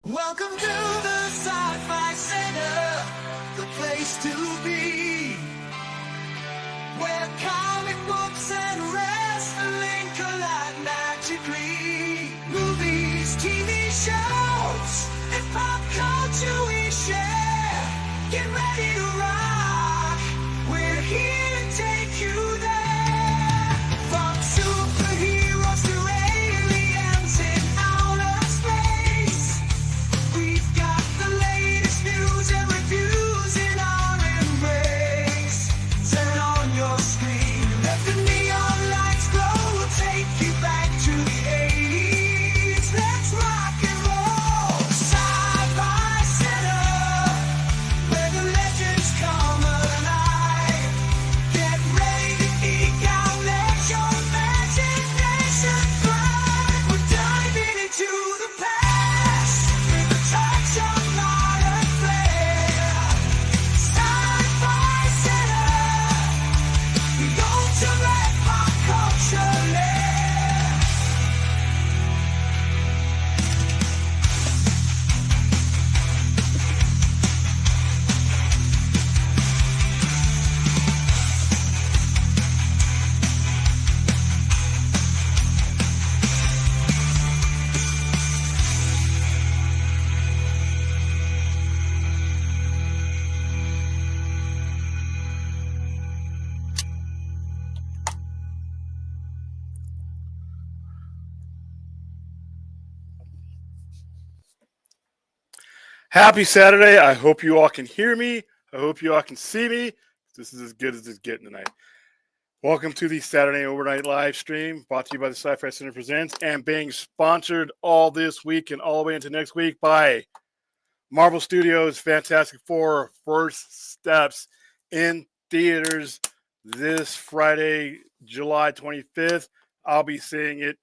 Welcome to the Sci-Fi Center, the place to be, where comic books and wrestling collide magically. Movies, TV shows, and pop culture we share. Get ready to rock, we're here to take you there. From superheroes to aliens in outer space, we've got the latest news and reviews in our embrace. Turn on your screen, let the neon lights glow. We'll take you back to the 80s. Let's rock and roll. Sci-Fi Center, where the legends come alive. Get ready to geek out, let your imagination thrive. We're diving into the past with a touch of modern flair. Sci-Fi Center, the ultimate pop culture lair. Happy Saturday. I hope you all can hear me. I hope you all can see me. This is as good as it's getting tonight. Welcome to the Saturday Overnight live stream brought to you by the Sci-Fi Center Presents and being sponsored all this week and all the way into next week by Marvel Studios' Fantastic Four First Steps in theaters this Friday, July 25th. I'll be seeing it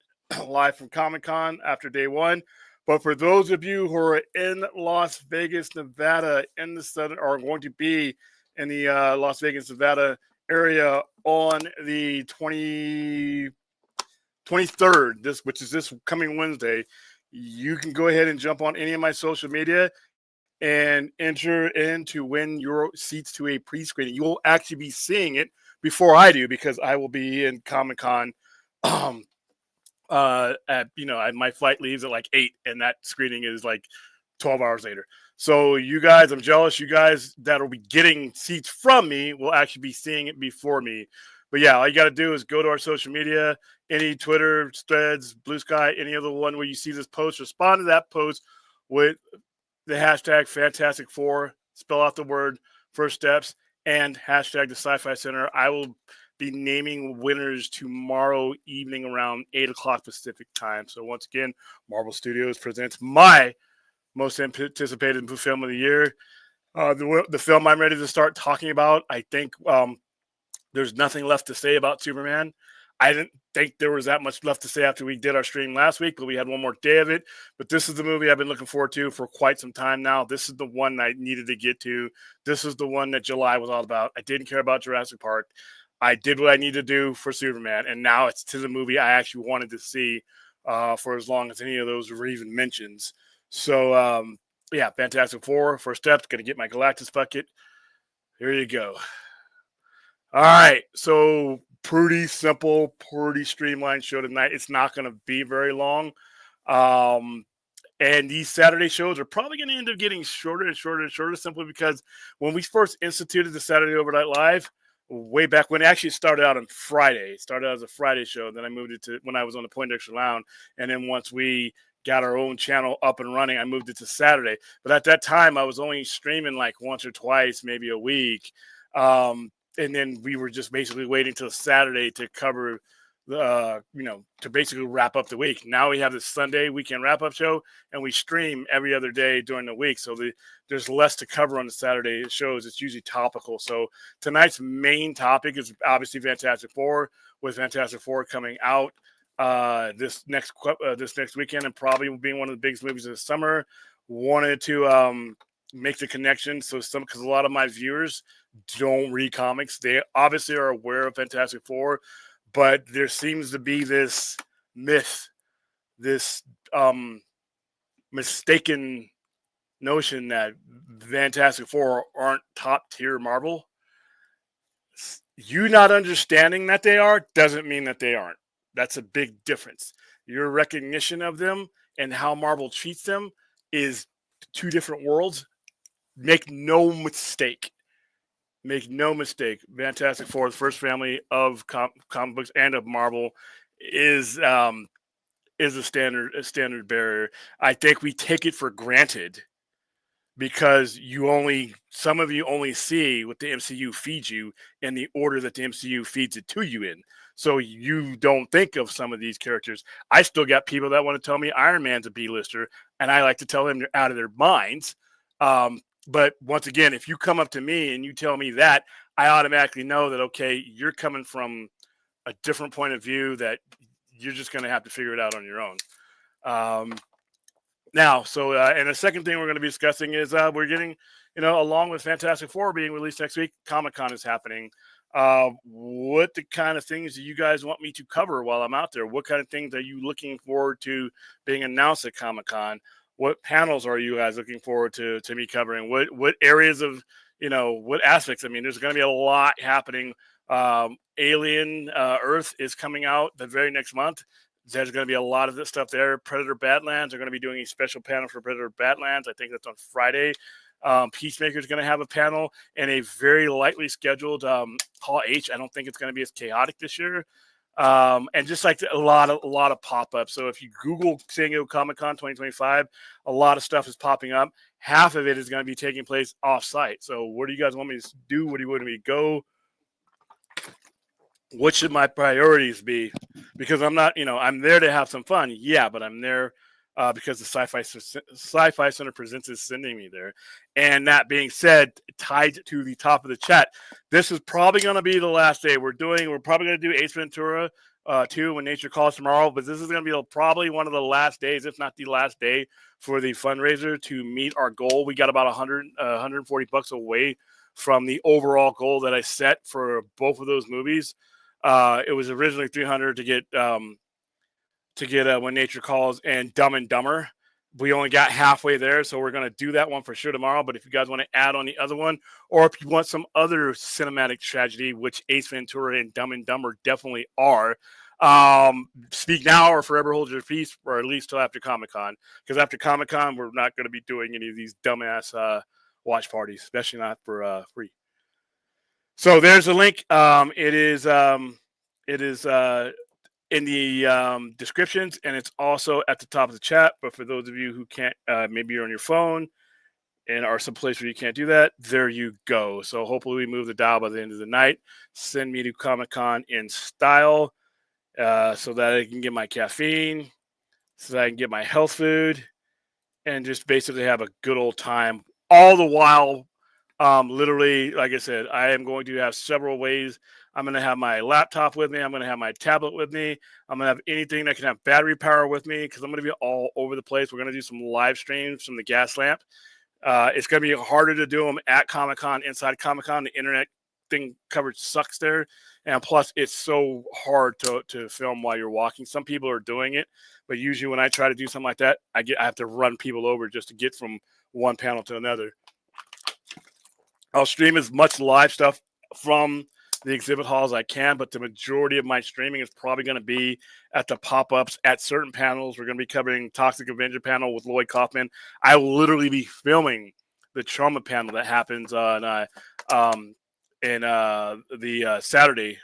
live from Comic-Con after day one. But for those of you who are in Las Vegas, Nevada, in the southern, or going to be in the Las Vegas, Nevada area on the 23rd, which is this coming Wednesday, you can go ahead and jump on any of my social media and enter in to win your seats to a pre-screening. You will actually be seeing it before I do because I will be in Comic-Con my flight leaves at like 8 and that screening is like 12 hours later. So you guys, I'm jealous. You guys that will be getting seats from me will actually be seeing it before me. But yeah, all you got to do is go to our social media, any Twitter, Threads, Blue Sky, any other one where you see this post, respond to that post with the hashtag Fantastic Four, spell out the word First Steps, and hashtag the Sci-Fi Center. I will be naming winners tomorrow evening around 8 o'clock Pacific time. So once again, Marvel Studios presents my most anticipated film of the year. The film I'm ready to start talking about, I think there's nothing left to say about Superman. I didn't think there was that much left to say after we did our stream last week, but we had one more day of it. But this is the movie I've been looking forward to for quite some time now. This is the one I needed to get to. This is the one that July was all about. I didn't care about Jurassic Park. I did what I needed to do for Superman, and now it's to the movie I actually wanted to see for as long as any of those were even mentions. So, yeah, Fantastic Four, First Steps, going to get my Galactus bucket. Here you go. All right, so pretty simple, pretty streamlined show tonight. It's not going to be very long. And these Saturday shows are probably going to end up getting shorter and shorter and shorter simply because when we first instituted the Saturday Overnight Live, way back when it actually started out on Friday. It started out as a Friday show. Then I moved it to when I was on the Poindexter Lounge. And then once we got our own channel up and running, I moved it to Saturday. But at that time, I was only streaming like once or twice, maybe a week. And then we were just basically waiting till Saturday to cover to basically wrap up the week. Now we have this Sunday weekend wrap up show and we stream every other day during the week. So there's less to cover on the Saturday shows. It's usually topical. So tonight's main topic is obviously Fantastic Four, with Fantastic Four coming out this next weekend and probably being one of the biggest movies of the summer. Wanted to make the connection. So because a lot of my viewers don't read comics, they obviously are aware of Fantastic Four. But there seems to be this myth, this mistaken notion that Fantastic Four aren't top tier Marvel. You not understanding that they are doesn't mean that they aren't. That's a big difference. Your recognition of them and how Marvel treats them is two different worlds. Make no mistake. Make no mistake. Fantastic Four, the first family of comic books and of Marvel, is a standard bearer. I think we take it for granted because some of you only see what the MCU feeds you in the order that the MCU feeds it to you in. So you don't think of some of these characters. I still got people that want to tell me Iron Man's a B-lister, and I like to tell them they're out of their minds. But once again, if you come up to me and you tell me that, I automatically know that, okay, you're coming from a different point of view that you're just going to have to figure it out on your own. And the second thing we're going to be discussing is we're getting, along with Fantastic Four being released next week, Comic-Con is happening. What the kind of things do you guys want me to cover while I'm out there? What kind of things are you looking forward to being announced at Comic-Con? What panels are you guys looking forward to me covering? What areas of, what aspects? I mean, there's going to be a lot happening. Alien Earth is coming out the very next month. There's going to be a lot of this stuff there. Predator Badlands are going to be doing a special panel for Predator Badlands. I think that's on Friday. Peacemaker is going to have a panel and a very lightly scheduled Hall H. I don't think it's going to be as chaotic this year. And just like a lot of pop-ups. So if you Google San Diego Comic-Con 2025, a lot of stuff is popping up. Half of it is going to be taking place off-site. So what do you guys want me to do? Where do you want me to go? What should my priorities be? Because I'm not, I'm there to have some fun. Yeah, but I'm there because the Sci-Fi Center Presents is sending me there. And that being said, tied to the top of the chat, this is probably going to be the last day. We're probably going to do Ace Ventura 2 When Nature Calls tomorrow, but this is going to be probably one of the last days, if not the last day, for the fundraiser to meet our goal. We got about $140 away from the overall goal that I set for both of those movies. It was originally 300 to get When Nature Calls and Dumb and Dumber. We only got halfway there, so we're going to do that one for sure tomorrow. But if you guys want to add on the other one, or if you want some other cinematic tragedy, which Ace Ventura and Dumb and Dumber definitely are, speak now or forever hold your peace, or at least till after Comic-Con. Because after Comic-Con, we're not going to be doing any of these dumbass watch parties, especially not for free. So there's a link. It is in the descriptions, and it's also at the top of the chat. But for those of you who can't, maybe you're on your phone and are someplace where you can't do that, there you go. So hopefully we move the dial by the end of the night. Send me to Comic-Con in style so that I can get my caffeine, so that I can get my health food, and just basically have a good old time. All the while, literally, like I said, I am going to have several ways. I'm going to have my laptop with me. I'm going to have my tablet with me. I'm going to have anything that can have battery power with me because I'm going to be all over the place. We're going to do some live streams from the gas lamp. It's going to be harder to do them at Comic-Con, inside Comic-Con. The internet thing coverage sucks there. And plus, it's so hard to film while you're walking. Some people are doing it, but usually when I try to do something like that, I have to run people over just to get from one panel to another. I'll stream as much live stuff from the exhibit hall as I can, but the majority of my streaming is probably going to be at the pop-ups at certain panels. We're going to be covering Toxic Avenger panel with Lloyd Kaufman. I will literally be filming the trauma panel that happens on the Saturday,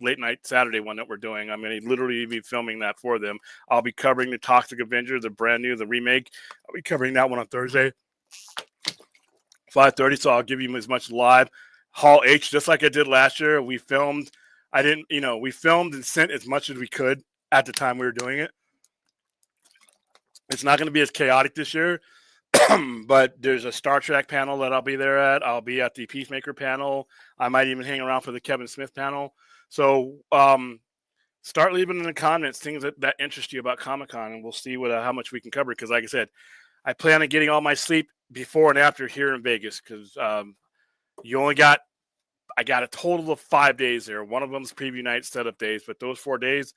late night Saturday one that we're doing. I'm going to literally be filming that for them. I'll be covering the Toxic Avenger, the brand new, the remake. I'll be covering that one on Thursday, 5:30. So I'll give you as much live. Hall H, just like I did last year. We filmed. We filmed and sent as much as we could at the time we were doing it. It's not going to be as chaotic this year, but there's a Star Trek panel that I'll be there at. I'll be at the Peacemaker panel. I might even hang around for the Kevin Smith panel. So start leaving in the comments things that interest you about Comic-Con, and we'll see how much we can cover. Because like I said, I plan on getting all my sleep before and after here in Vegas because I got a total of 5 days there. One of them's preview night setup days, but those 4 days,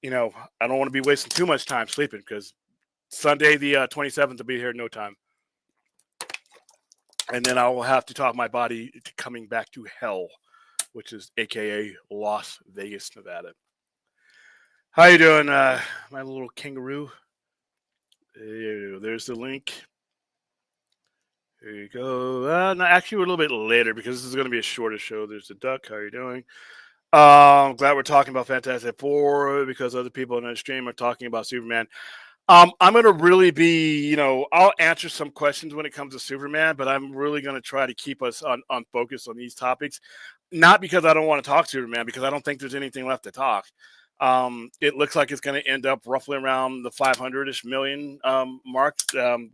I don't want to be wasting too much time sleeping because Sunday the 27th will be here in no time. and then I will have to talk my body to coming back to hell, which is AKA Las Vegas, Nevada. How you doing, my little kangaroo? There's the link. There you go. No, actually, we're a little bit later because this is going to be a shorter show. There's the duck. How are you doing? Glad we're talking about Fantastic Four because other people on the stream are talking about Superman. I'm going to really be, I'll answer some questions when it comes to Superman, but I'm really going to try to keep us on focus on these topics. Not because I don't want to talk Superman, because I don't think there's anything left to talk. It looks like it's going to end up roughly around the 500-ish million mark.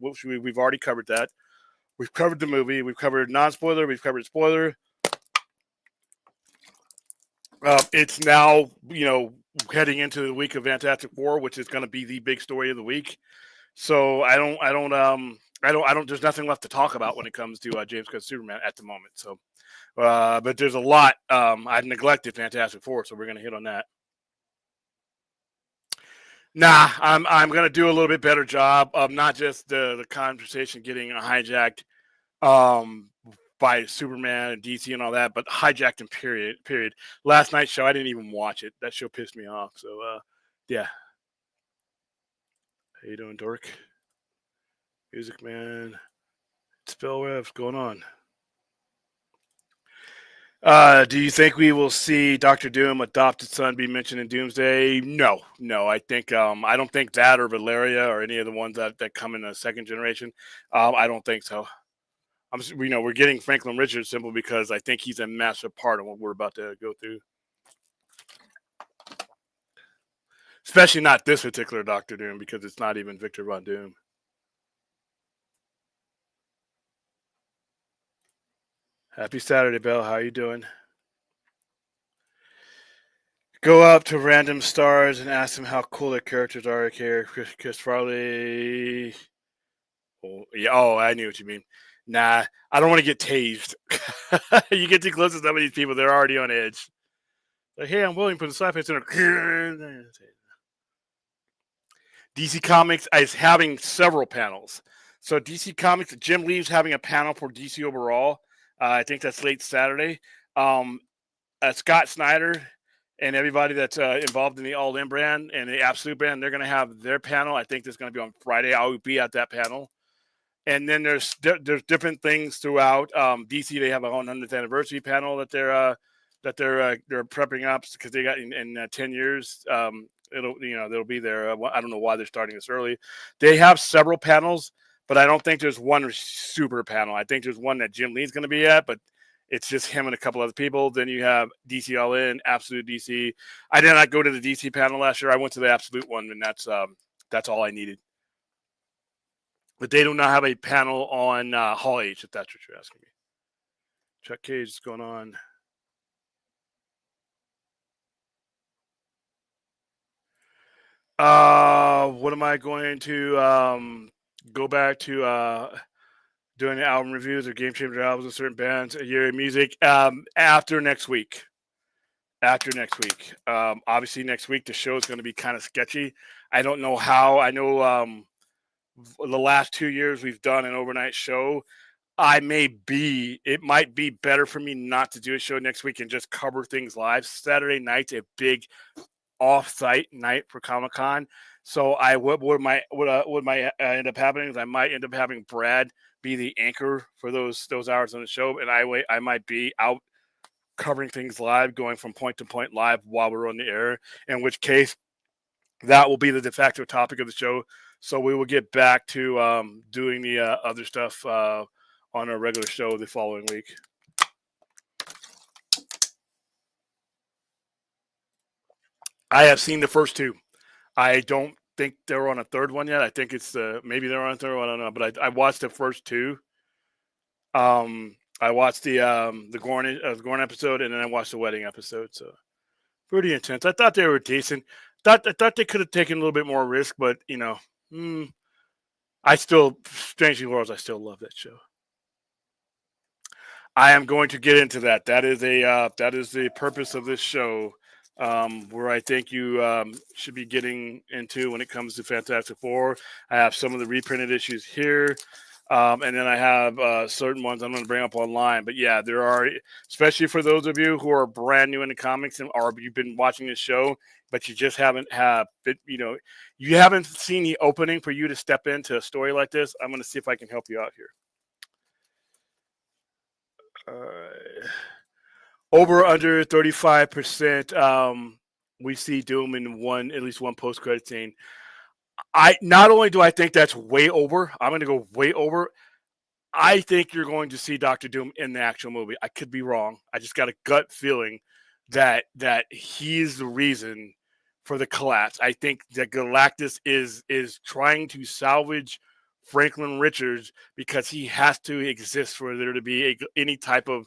Which we've already covered that. We've covered the movie. We've covered non-spoiler. We've covered spoiler. It's now, heading into the week of Fantastic Four, which is going to be the big story of the week. So I don't. There's nothing left to talk about when it comes to James Gunn's Superman at the moment. So, but there's a lot. I've neglected Fantastic Four, so we're going to hit on that. Nah, I'm going to do a little bit better job of not just the conversation getting hijacked by Superman and DC and all that, but hijacked in period. Last night's show, I didn't even watch it. That show pissed me off. So, yeah. How you doing, Dork? Music Man. Spellweb, what's going on? Do you think we will see Doctor Doom adopted son be mentioned in Doomsday? No. I think I don't think that or Valeria or any of the ones that come in the second generation. I don't think so. We're getting Franklin Richards simply because I think he's a massive part of what we're about to go through. Especially not this particular Doctor Doom, because it's not even Victor Von Doom. Happy Saturday, Belle. How you doing? Go up to random stars and ask them how cool their characters are here. Chris Farley. Oh, I knew what you mean. Nah, I don't want to get tased. You get too close to some of these people, they're already on edge. Like, hey, I'm willing to put the sci-fi center. DC Comics is having several panels. So DC Comics, Jim Lee's having a panel for DC overall. I think that's late Saturday. Scott Snyder and everybody that's involved in the All In brand and the Absolute brand, they're going to have their panel. I think it's going to be on Friday. I will be at that panel. And then there's different things throughout. DC, they have a 100th anniversary panel that they're prepping up because they got in 10 years. They'll be there. I don't know why they're starting this early. They have several panels, but I don't think there's one super panel. I think there's one that Jim Lee's going to be at, but it's just him and a couple other people. Then you have DC All In, Absolute DC. I did not go to the DC panel last year. I went to the Absolute one, and that's all I needed. But they do not have a panel on Hall H, if that's what you're asking me. Chuck Cage is going on. What am I going to go back to doing the album reviews or game changer albums of certain bands, a year of music after next week. Obviously next week the show is going to be kind of sketchy. I don't know how. I know the last 2 years we've done an overnight show. It might be better for me not to do a show next week and just cover things live. Saturday night's a big off-site night for Comic-Con. So what might end up happening is I might end up having Brad be the anchor for those hours on the show, and I might be out covering things live, going from point to point live while we're on the air, in which case that will be the de facto topic of the show. So we will get back to doing the other stuff on our regular show the following week. I have seen the first two. I don't think they're on a third one yet. I think it's maybe they're on a third one. I don't know. But I watched the first two. I watched the Gorn episode, and then I watched the wedding episode. So pretty intense. I thought they were decent. I thought they could have taken a little bit more risk, but I still, Strangely Worlds, I still love that show. I am going to get into that. That is the purpose of this show, where I think you should be getting into when it comes to Fantastic Four. I have some of the reprinted issues here. And then I have certain ones I'm going to bring up online. But yeah, there are, especially for those of you who are brand new into comics or you've been watching this show, but you just haven't you haven't seen the opening for you to step into a story like this. I'm going to see if I can help you out here. Over under 35%. We see Doom in at least one post credit scene. I not only do I think that's way over, I'm going to go way over. I think you're going to see Doctor Doom in the actual movie. I could be wrong. I just got a gut feeling that he's the reason for the collapse. I think that Galactus is trying to salvage Franklin Richards because he has to exist for there to be any type of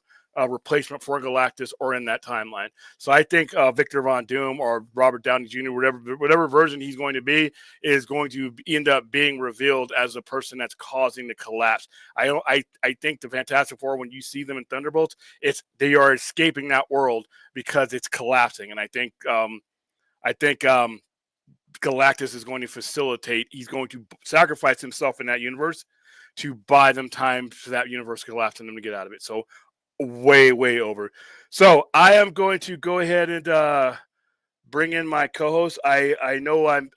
replacement for Galactus or in that timeline. So I think Victor Von Doom or Robert Downey Jr., whatever version he's going to be, is going to end up being revealed as the person that's causing the collapse. I think the Fantastic Four, when you see them in Thunderbolts, they are escaping that world because it's collapsing. And I think Galactus is going to facilitate. He's going to sacrifice himself in that universe to buy them time for that universe to collapse and them to get out of it. So way over. So I am going to go ahead and bring in my co-host. I know I'm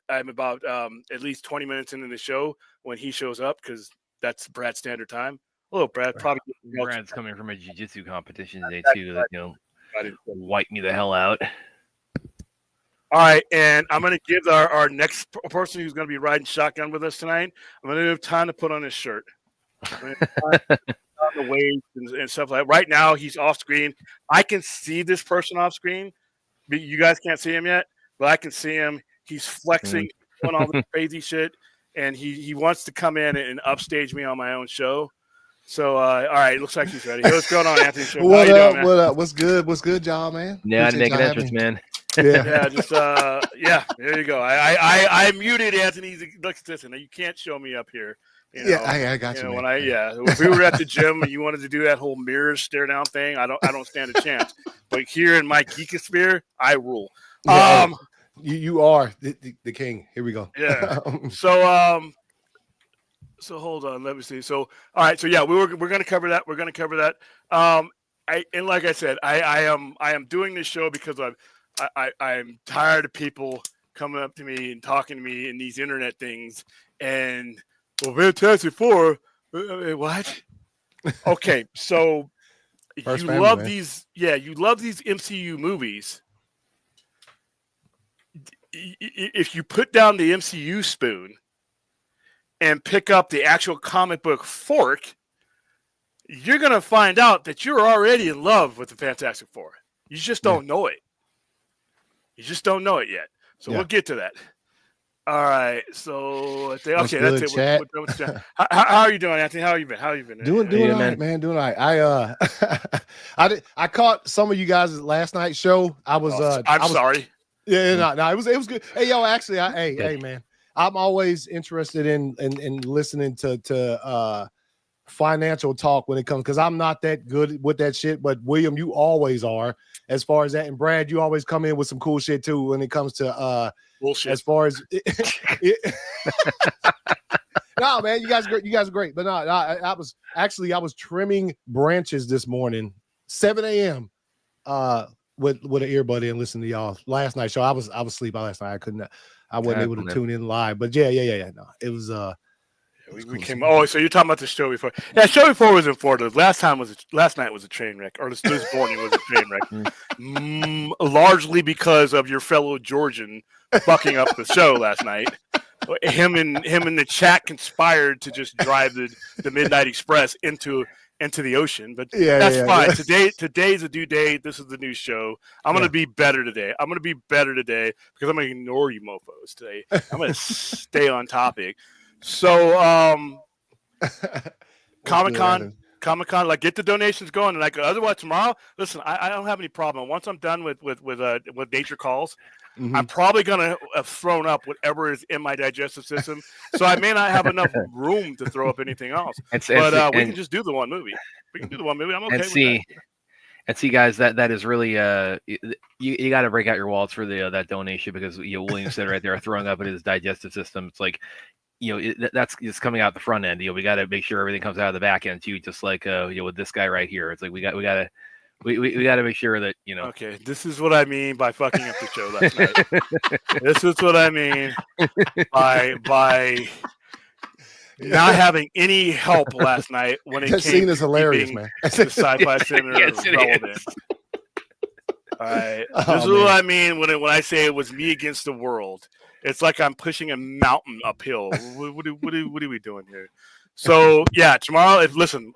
about at least 20 minutes into the show when he shows up because that's Brad's standard time. Hello, Brad. Probably Brad's coming from a jiu-jitsu competition today too. That wipe me the hell out. All right, and I'm going to give our next person who's going to be riding shotgun with us tonight, I'm going to have time to put on his shirt. On the waist and stuff like that. Right now, he's off screen. I can see this person off screen. But you guys can't see him yet, but I can see him. He's flexing, doing all this crazy shit, and he wants to come in and upstage me on my own show. So, all right, looks like he's ready. Hey, what's going on, Anthony? What up? What up? What's good? What's good, y'all, man? Yeah, I'd make an entrance, man. Yeah, just there you go. I muted Anthony. Look, listen, you can't show me up here. I got you. When if we were at the gym and you wanted to do that whole mirror stare down thing, I don't stand a chance. But here in my geekosphere, I rule. Yeah, you are the king. Here we go. Yeah. So hold on, let me see. So all right, so yeah, we're gonna cover that. We're gonna cover that. And like I said, I am doing this show because I'm tired of people coming up to me and talking to me in these internet things and. Well, Fantastic Four, what? Okay, so you love these MCU movies. If you put down the MCU spoon and pick up the actual comic book fork, you're going to find out that you're already in love with the Fantastic Four. You just don't know it. You just don't know it yet. So we'll get to that. All right, so that's it. Chat. How are you doing, Anthony? How you been? Doing all right, man. Doing all right. I caught some of you guys' last night's show. I'm sorry. Yeah, no, it was good. Hey, yo, actually, hey, man, I'm always interested in listening to financial talk when it comes because I'm not that good with that shit. But William, you always are as far as that, and Brad, you always come in with some cool shit too when it comes to bullshit. As far as no, man, you guys are great. But no, I was trimming branches this morning, 7 a.m. With an earbud in, listening to y'all last night show. I was asleep last night. I wasn't able to tune in live. But yeah. No, it was we came. Oh, so you're talking about the show before? Yeah, show before was in Florida. Last night was a train wreck, or this morning was a train wreck. Largely because of your fellow Georgian fucking up the show last night. Him and the chat conspired to just drive the Midnight Express into the ocean, but that's fine. Yeah. Today's a new day. This is the new show. I'm gonna be better today. I'm gonna be better today because I'm gonna ignore you mofos today. I'm gonna stay on topic. So Comic-Con, like get the donations going, and like otherwise tomorrow. Listen, I don't have any problem. Once I'm done with Nature Calls, I'm probably gonna have thrown up whatever is in my digestive system. So I may not have enough room to throw up anything else. We can just do the one movie. We can do the one movie. I'm okay with that. And see, guys, that is really you got to break out your wallets for that donation because William said right there throwing up in his digestive system. It's like that's just coming out the front end. We got to make sure everything comes out of the back end too. Just like with this guy right here, it's like we got to make sure that Okay, this is what I mean by fucking up the show last night. This is what I mean by not having any help last night when it That came scene is to hilarious, keeping man. the Sci-Fi Center Yes, it relevant. is. All right, Oh, this is what I mean when I say it was me against the world. It's like I'm pushing a mountain uphill. What are we doing here? So yeah, tomorrow. Listen,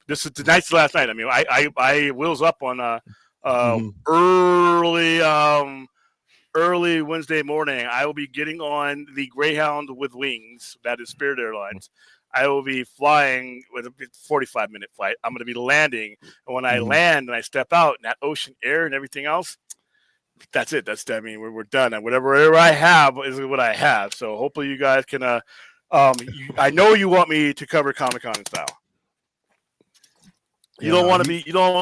this is tonight's last night. I mean, I wheels up on early Wednesday morning. I will be getting on the Greyhound with wings. That is Spirit Airlines. I will be flying with a 45-minute flight. I'm going to be landing, and when I land and I step out in that ocean air and everything else, that's it. We're done. And whatever I have is what I have. So hopefully you guys can. I know you want me to cover Comic-Con in style. You don't want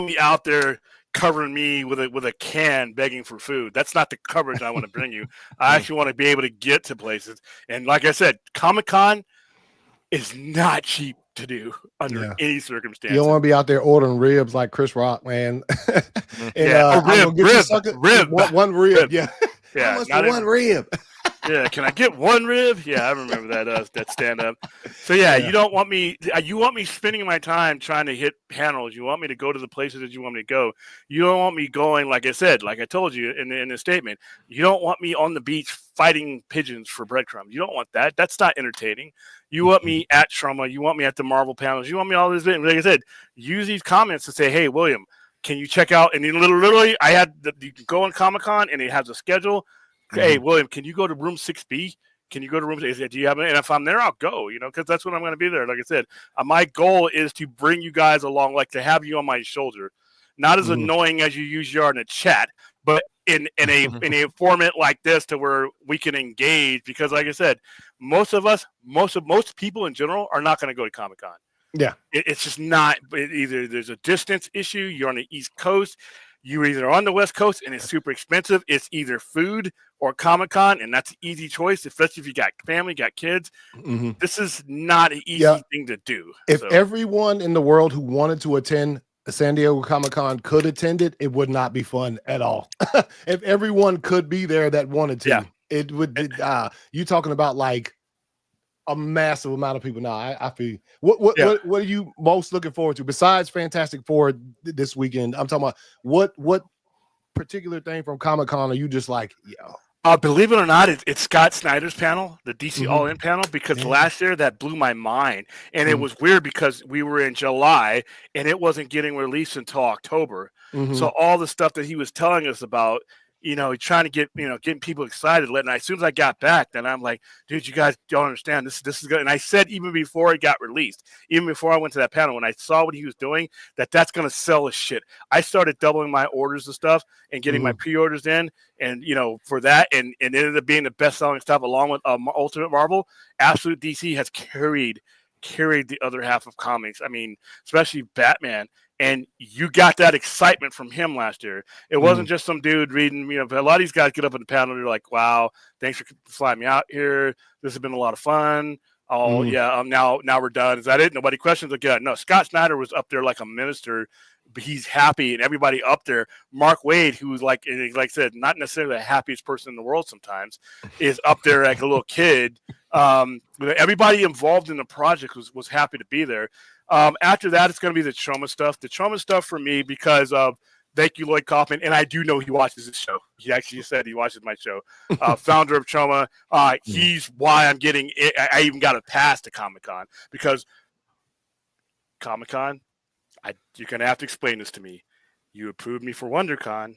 me out there covering me with a can begging for food. That's not the coverage I want to bring you. I actually want to be able to get to places. And like I said, Comic-Con is not cheap to do under any circumstance. You don't want to be out there ordering ribs like Chris Rock, man. Rib. One rib. Yeah. Yeah. How much for one rib? Yeah, can I get one rib? Yeah, I remember that stand up. So yeah, you don't want me. You want me spending my time trying to hit panels. You want me to go to the places that you want me to go. You don't want me going, like I said, like I told you in the statement. You don't want me on the beach fighting pigeons for breadcrumbs. You don't want that. That's not entertaining. You want me at Trauma. You want me at the Marvel panels. You want me all this. Like I said, use these comments to say, hey, William, can you check out? And literally, you can go on Comic-Con and it has a schedule. Hey, William, can you go to room 6B? Can you go to room? Do you have it? And if I'm there, I'll go. Because that's when I'm going to be there. Like I said, my goal is to bring you guys along, like to have you on my shoulder, not as annoying as you usually are in a chat, but in a format like this to where we can engage. Because, like I said, most people in general are not going to go to Comic-Con. Yeah, it's just not. Either there's a distance issue. You're on the East Coast. You're either on the West Coast and it's super expensive. It's either food or Comic-Con, and that's an easy choice, especially if you got family, got kids. This is not an easy thing to do. If everyone in the world who wanted to attend San Diego Comic-Con could attend it, it would not be fun at all. If everyone could be there that wanted to, it would. You talking about like a massive amount of people now. I feel. What are you most looking forward to besides Fantastic Four this weekend? I'm talking about what particular thing from Comic-Con are you just like, believe it or not, it's Scott Snyder's panel, the DC All In panel, because last year that blew my mind. And it was weird because we were in July and it wasn't getting released until October. So all the stuff that he was telling us about, trying to get, getting people excited. And as soon as I got back, then I'm like, dude, you guys don't understand. This is good. And I said, even before it got released, even before I went to that panel, when I saw what he was doing, that's going to sell as shit. I started doubling my orders and stuff and getting my pre-orders in. And, for that, and it ended up being the best-selling stuff along with Ultimate Marvel. Absolute DC has carried the other half of comics. I mean, especially Batman. And you got that excitement from him last year. It wasn't just some dude reading, a lot of these guys get up in the panel and they're like, wow, thanks for flying me out here. This has been a lot of fun. Oh, now we're done. Is that it? Nobody questions again. No, Scott Snyder was up there like a minister. But he's happy, and everybody up there. Mark Waid, who's like I said, not necessarily the happiest person in the world sometimes, is up there like a little kid. Everybody involved in the project was happy to be there. After that, it's going to be the Trauma stuff. The Trauma stuff for me because of thank you, Lloyd Kaufman, and I do know he watches this show. He actually said he watches my show. Founder of Trauma. He's why I'm getting it. I even got a pass to Comic-Con because Comic-Con. You're going to have to explain this to me. You approved me for WonderCon,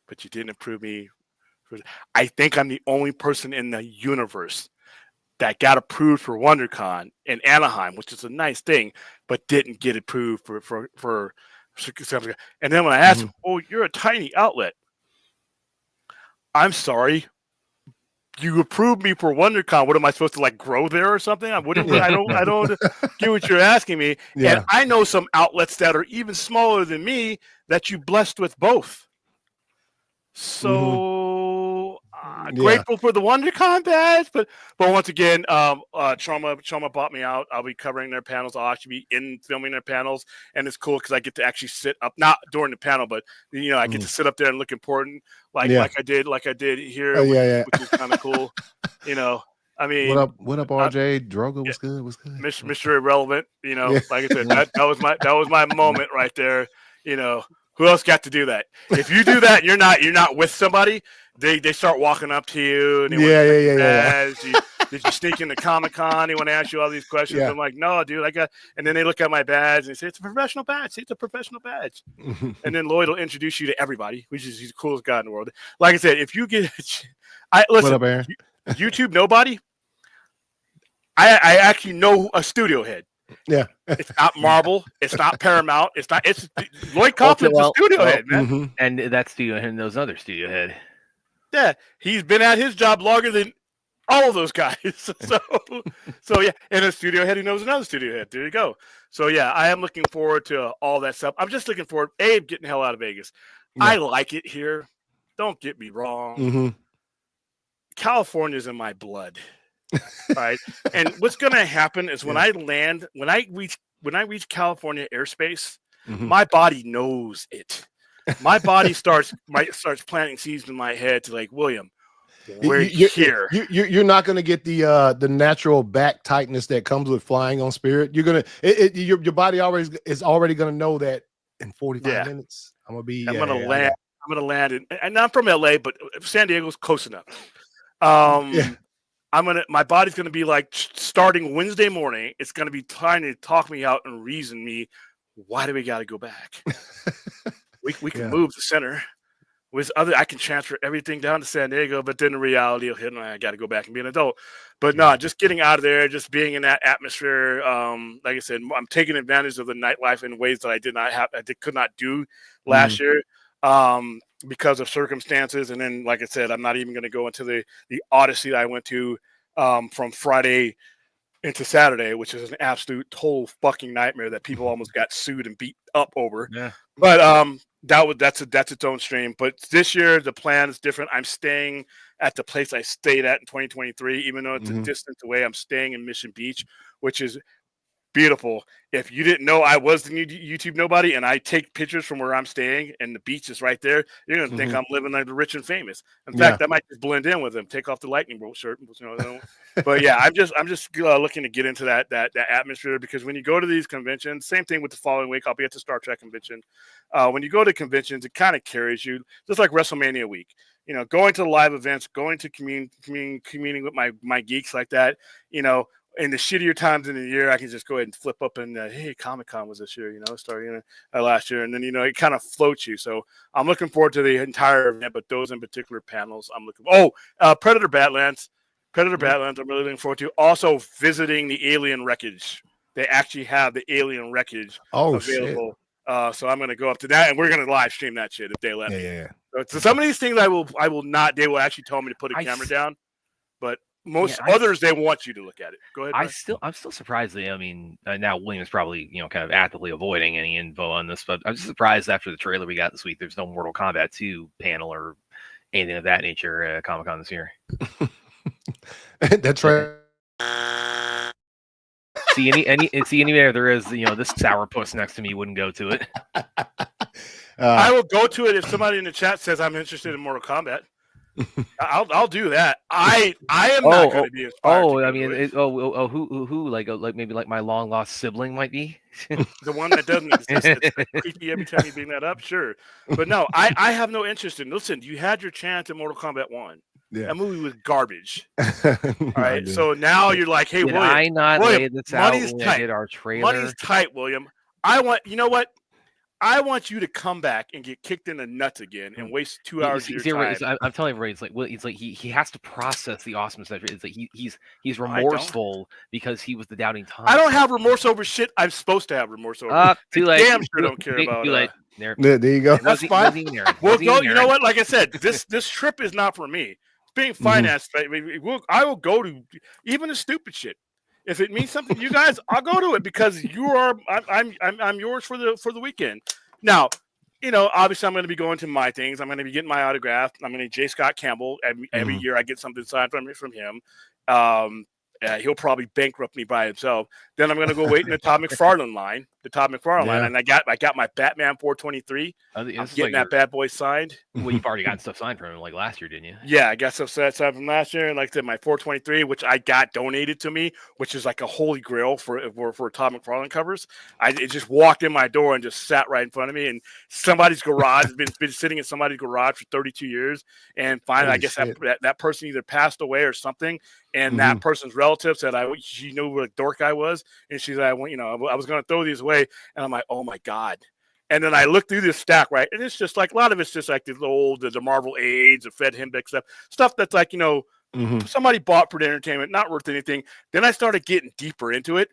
but you didn't approve me for. I think I'm the only person in the universe that got approved for WonderCon in Anaheim, which is a nice thing, but didn't get approved for. And then when I asked him, "Oh, you're a tiny outlet," I'm sorry. You approved me for WonderCon. What am I supposed to grow there or something? I don't get what you're asking me. Yeah. And I know some outlets that are even smaller than me that you blessed with both. So Grateful for the WonderCon badge, but once again, Trauma bought me out. I'll be covering their panels. I'll actually be in filming their panels, and it's cool because I get to actually sit up, not during the panel, but I get to sit up there and look important, like I did here, which is kind of cool. I mean, what up, RJ? Drogo, what's good? What's good? Mr. Irrelevant, like I said, that was my moment right there. Who else got to do that? If you do that, you're not with somebody. They start walking up to you and did you sneak into Comic-Con? They want to ask you all these questions. Yeah. I'm like, no, dude, and then they look at my badge and they say, it's a professional badge. Say it's a professional badge. And then Lloyd will introduce you to everybody, which is he's the coolest guy in the world. Like I said, if you get, listen, what up, Aaron? YouTube nobody. I actually know a studio head. Yeah, it's not Marvel. It's not Paramount. It's Lloyd Kaufman's a studio head, man. And that studio head knows another studio head. Yeah, he's been at his job longer than all of those guys. So yeah, and a studio head who knows another studio head. There you go. So yeah, I am looking forward to all that stuff. I'm just looking forward, getting the hell out of Vegas. Yeah. I like it here. Don't get me wrong. California's in my blood. Right. And what's gonna happen is when I land, when I reach California airspace, my body knows it. My body starts planting seeds in my head to like, William, we're here. You're not gonna get the natural back tightness that comes with flying on Spirit. You're gonna your body is already gonna know that in 45 minutes I'm gonna land. I'm gonna land and I'm from LA, but San Diego's close enough. My body's gonna be like starting Wednesday morning. It's gonna be trying to talk me out and reason me. Why do we got to go back? we can move the center. I can transfer everything down to San Diego, but then the reality will hit, and I got to go back and be an adult. But no, just getting out of there, just being in that atmosphere. Like I said, I'm taking advantage of the nightlife in ways that I could not do last year. Because of circumstances. And then, like I said, I'm not even going to go into the odyssey that I went to from Friday into Saturday, which is an absolute total fucking nightmare that people almost got sued and beat up over. Yeah. But that's its own stream. But this year the plan is different. I'm staying at the place I stayed at in 2023, even though it's a distance away. I'm staying in Mission Beach, which is beautiful. If you didn't know I was the new YouTube nobody and I take pictures from where I'm staying and the beach is right there, you're going to think I'm living like the rich and famous. In fact, I might just blend in with them, take off the lightning bolt shirt. But yeah, I'm just looking to get into that atmosphere, because when you go to these conventions, same thing with the following week, I'll be at the Star Trek convention. When you go to conventions, it kind of carries you, just like WrestleMania week. Going to the live events, going to communing with my geeks like that, in the shittier times in the year, I can just go ahead and flip up and hey, Comic-Con was this year, starting last year, and then it kind of floats you. So I'm looking forward to the entire event, but those in particular panels, I'm looking. Predator Badlands, I'm really looking forward to. Also visiting the alien wreckage. They actually have the alien wreckage available. So I'm going to go up to that, and we're going to live stream that shit if they let me. Yeah. So some of these things I will not. They will actually tell me to put a camera down, but most others, they want you to look at it. Go ahead. I'm still surprised. Now William's probably kind of actively avoiding any info on this, but I'm just surprised after the trailer we got this week, there's no Mortal Kombat 2 panel or anything of that nature at Comic-Con this year. That's right. See anywhere there is, this sourpuss next to me wouldn't go to it. I will go to it if somebody in the chat says I'm interested in Mortal Kombat. I'll do that. I am not going to be inspired. Who like maybe like my long lost sibling might be the one that doesn't exist. It's creepy every time you bring that up. Sure, but no, I have no interest in. Listen, you had your chance in Mortal Kombat 1. Yeah. That movie was garbage. All right, so now you're like, hey, William, money's tight. Money's tight, William. You know what? I want you to come back and get kicked in the nuts again and waste 2 hours of your time. I'm telling everybody, it's like he has to process the awesomeness of it. It's like he's remorseful because he was the doubting Thomas. I don't have remorse over shit I'm supposed to have remorse over. Too late. Damn sure don't care about. Too late. There you go. That's fine. Well, you know what? Like I said, this trip is not for me. Being financed, I will go to even the stupid shit. If it means something to you guys, I'll go to it because I'm yours for the weekend. Now, obviously I'm going to be going to my things. I'm going to be getting my autograph. I'm going to J. Scott Campbell. Every year I get something signed from him. He'll probably bankrupt me by himself. Then I'm going to go wait in the Todd McFarlane line, and I got my Batman 423. I'm getting that bad boy signed. Well, you've already gotten stuff signed from him like last year, didn't you? Yeah, I got stuff signed from last year, and like I said, my 423, which I got donated to me, which is like a holy grail for Todd McFarlane covers. It just walked in my door and just sat right in front of me, and somebody's garage has been sitting in somebody's garage for 32 years, and finally, I guess that person either passed away or something. And that person's relative said, she knew what a dork I was. And she's like, I was going to throw these away. And I'm like, oh my God. And then I looked through this stack, right? And it's just like, a lot of it's just like the Marvel AIDS, the Fred Hembeck stuff that's like, somebody bought for entertainment, not worth anything. Then I started getting deeper into it.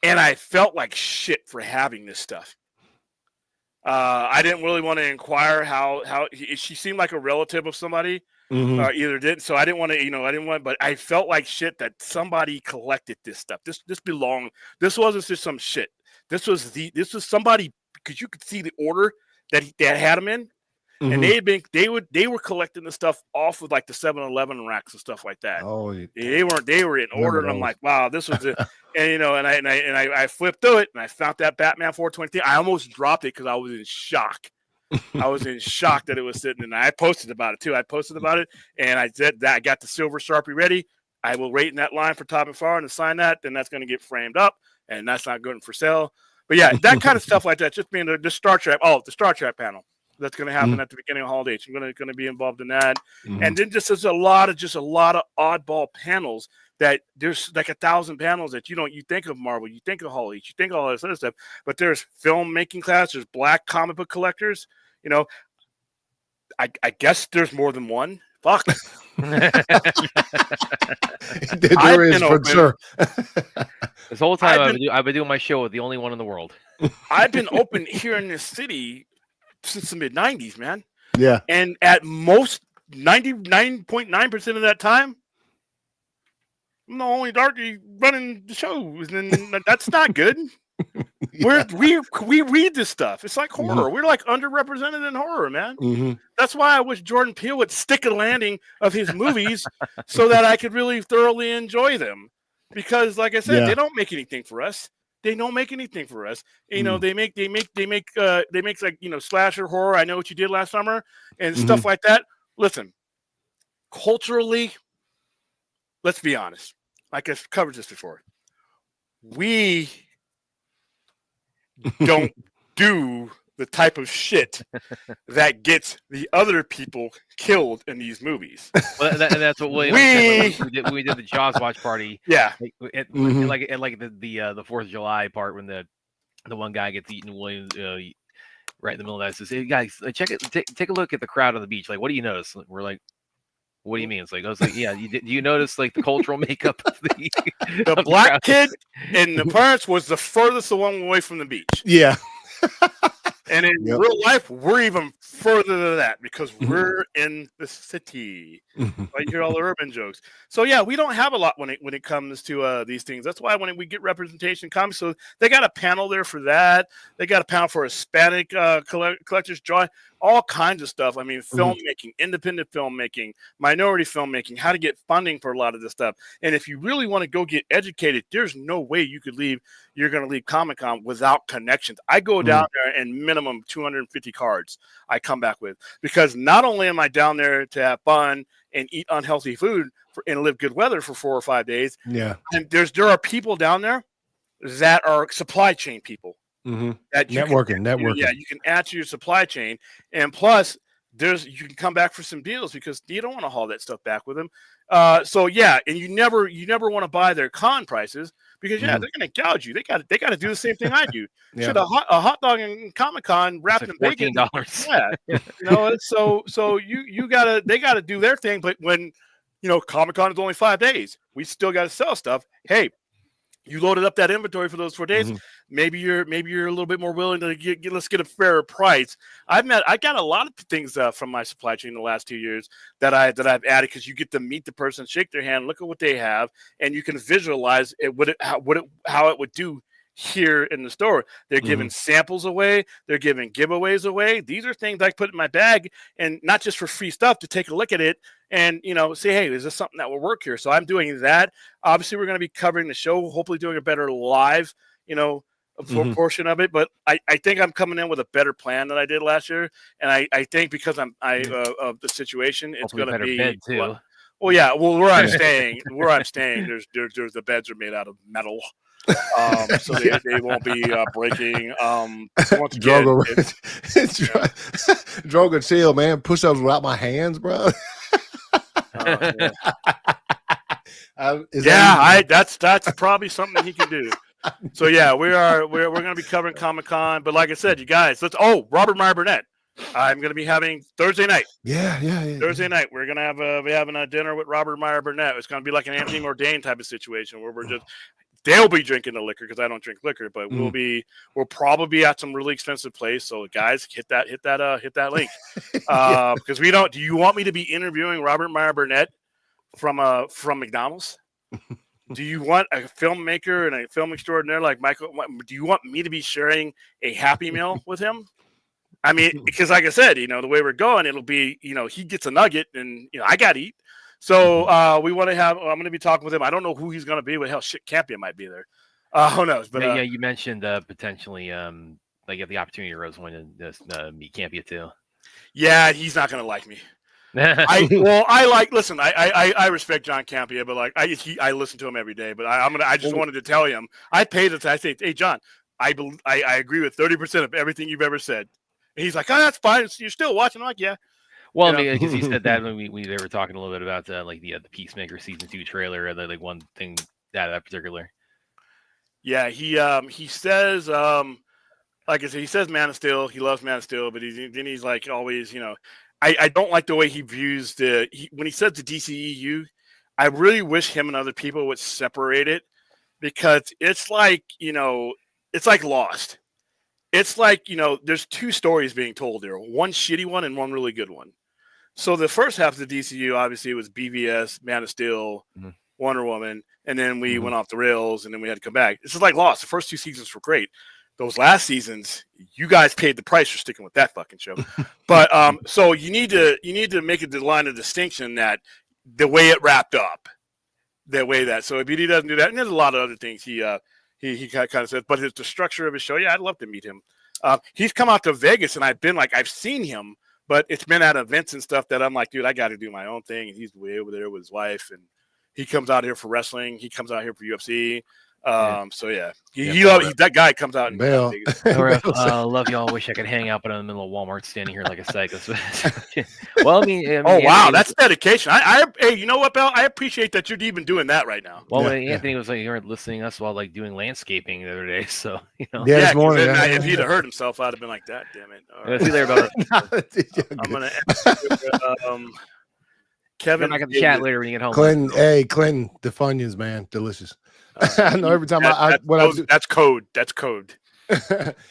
And I felt like shit for having this stuff. I didn't really want to inquire how she seemed like a relative of somebody. Either did, so I didn't want to, but I felt like shit that somebody collected this stuff. This belonged. This wasn't just some shit. This was somebody, because you could see the order that had them in, and they were collecting the stuff off of like the 7-Eleven racks and stuff like that. Oh, they were in order, and I'm like, wow, this was it. And I flipped through it, and I found that Batman 423. I almost dropped it because I was in shock. I was in shock that it was sitting, and I posted about it too. And I said that I got the silver Sharpie ready. I will wait in that line for Todd McFarlane to sign that. Then that's going to get framed up, and that's not going for sale. But yeah, that kind of stuff like that. Just being the Star Trek. Oh, the Star Trek panel that's going to happen at the beginning of holidays. I'm going to be involved in that, and then there's a lot of oddball panels. That there's like 1,000 panels that you think of Marvel, you think of Hall H, you think of all this other stuff, but there's filmmaking class, there's black comic book collectors. I guess there's more than one. Fuck. There is for sure. This whole time I've been doing my show with the only one in the world. I've been open here in this city since the mid '90s, man. Yeah. And at most 99.9% of that time, I'm the only darky running the show, and that's not good. Yeah. We read this stuff. It's like horror. We're like underrepresented in horror, man. That's why I wish Jordan Peele would stick a landing of his movies so that I could really thoroughly enjoy them. Because, like I said, they don't make anything for us. They don't make anything for us. They make like slasher horror. I Know What You Did Last Summer and stuff like that. Listen, culturally, let's be honest. Like I've covered this before, we don't do the type of shit that gets the other people killed in these movies. Well, that's what we did the Jaws watch party. Yeah, like the 4th of July part when the one guy gets eaten. Williams right in the middle of that says, "Hey guys, check it. Take a look at the crowd on the beach. Like, what do you notice?" We're like, "What do you mean?" It's like, I was like, "Yeah, do you notice like the cultural makeup of the black kid and the parents was the furthest one away from the beach." Yeah. And in real life, we're even further than that because we're in the city. I hear all the urban jokes. So yeah, we don't have a lot when it comes to these things. That's why when we get representation comics, so they got a panel there for that. They got a panel for Hispanic collectors, joy, all kinds of stuff. I mean, filmmaking, independent filmmaking, minority filmmaking, how to get funding for a lot of this stuff. And if you really want to go get educated, there's no way you're going to leave Comic-Con without connections. I go down there and minimum 250 cards I come back with, because not only am I down there to have fun and eat unhealthy food and live good weather for 4 or 5 days. Yeah. And there are people down there that are supply chain people. That networking. Yeah, you can add to your supply chain, and plus you can come back for some deals because you don't want to haul that stuff back with them. So yeah, and you never want to buy their con prices because they're going to gouge you. They got to do the same thing I do. Should a hot dog in Comic-Con wrapped in bacon? $14. Yeah, so they got to do their thing. But when Comic-Con is only 5 days, we still got to sell stuff. Hey, you loaded up that inventory for those 4 days. Maybe you're a little bit more willing to let's get a fairer price. I got a lot of things from my supply chain in the last 2 years that I've added because you get to meet the person, shake their hand, look at what they have, and you can visualize how it would do here in the store. They're giving samples away. They're giving giveaways away. These are things I put in my bag, and not just for free stuff, to take a look at it and, say, hey, is this something that will work here? So I'm doing that. Obviously, we're going to be covering the show, hopefully doing a better live, portion of it. But I think I'm coming in with a better plan than I did last year. And I think because of the situation, it's going to be bed too. Well, yeah. Well, where I'm staying, there's the beds are made out of metal. So they won't be breaking. Once again, Drogo, chill, man. Push-ups without my hands, bro. That's probably something that he can do. So yeah, we're going to be covering Comic-Con, but like I said, you guys, Robert Meyer Burnett. I'm going to be having Thursday night. Yeah. Thursday night, we're going to be having a dinner with Robert Meyer Burnett. It's going to be like an Anthony Bourdain type of situation where they'll be drinking the liquor because I don't drink liquor, but we'll probably be at some really expensive place. So guys, hit that link. Because we don't. Do you want me to be interviewing Robert Meyer Burnett from McDonald's? Do you want a filmmaker and a film extraordinaire like Michael? Do you want me to be sharing a Happy Meal with him? I mean, because like I said, the way we're going, it'll be, he gets a nugget and, I got to eat. So we want to I'm going to be talking with him. I don't know who he's going to be with. Hell, shit, Campia might be there. Who knows? But you mentioned potentially you have the opportunity to Rosewood to meet Campia too. Yeah, he's not going to like me. I respect John Campia, but like I listen to him every day. But I just wanted to tell him I paid it. I say, hey John, I agree with 30% of everything you've ever said. And he's like, oh, that's fine. You're still watching. I'm like, yeah. Well, because he said that when they were talking a little bit about the Peacemaker season 2 trailer, or the one thing that particular. Yeah, he says like I said, he says Man of Steel. He loves Man of Steel, but he's like always, I don't like the way he views when he says the DCEU. I really wish him and other people would separate it, because it's like, it's like Lost. It's like, there's two stories being told there, one shitty one and one really good one. So the first half of the DCU, obviously, it was BVS, Man of Steel, Wonder Woman, and then we went off the rails, and then we had to come back. This is like Lost. The first 2 seasons were great. Those last seasons, you guys paid the price for sticking with that fucking show. But so you need to make a line of distinction that the way it wrapped up, so if he doesn't do that, and there's a lot of other things he kind of says, but the structure of his show, yeah, I'd love to meet him. He's come out to Vegas, and I've seen him, but it's been at events and stuff that I'm like, dude, I got to do my own thing. And he's way over there with his wife, and he comes out here for wrestling. He comes out here for UFC. So yeah, that guy comes out and love y'all. Wish I could hang out, but I'm in the middle of Walmart standing here like a psycho. Well, I mean, wow, that's dedication. Hey, you know what, Bell? I appreciate that you're even doing that right now. Well, Anthony was like, you were listening to us while doing landscaping the other day, so this morning, if he'd have heard himself, I'd have been like, that damn it. All right. See there about it. I'm gonna Kevin. I got the chat later when you get home. Clinton, the Funyuns, man, delicious. I know every time that's code. That's code.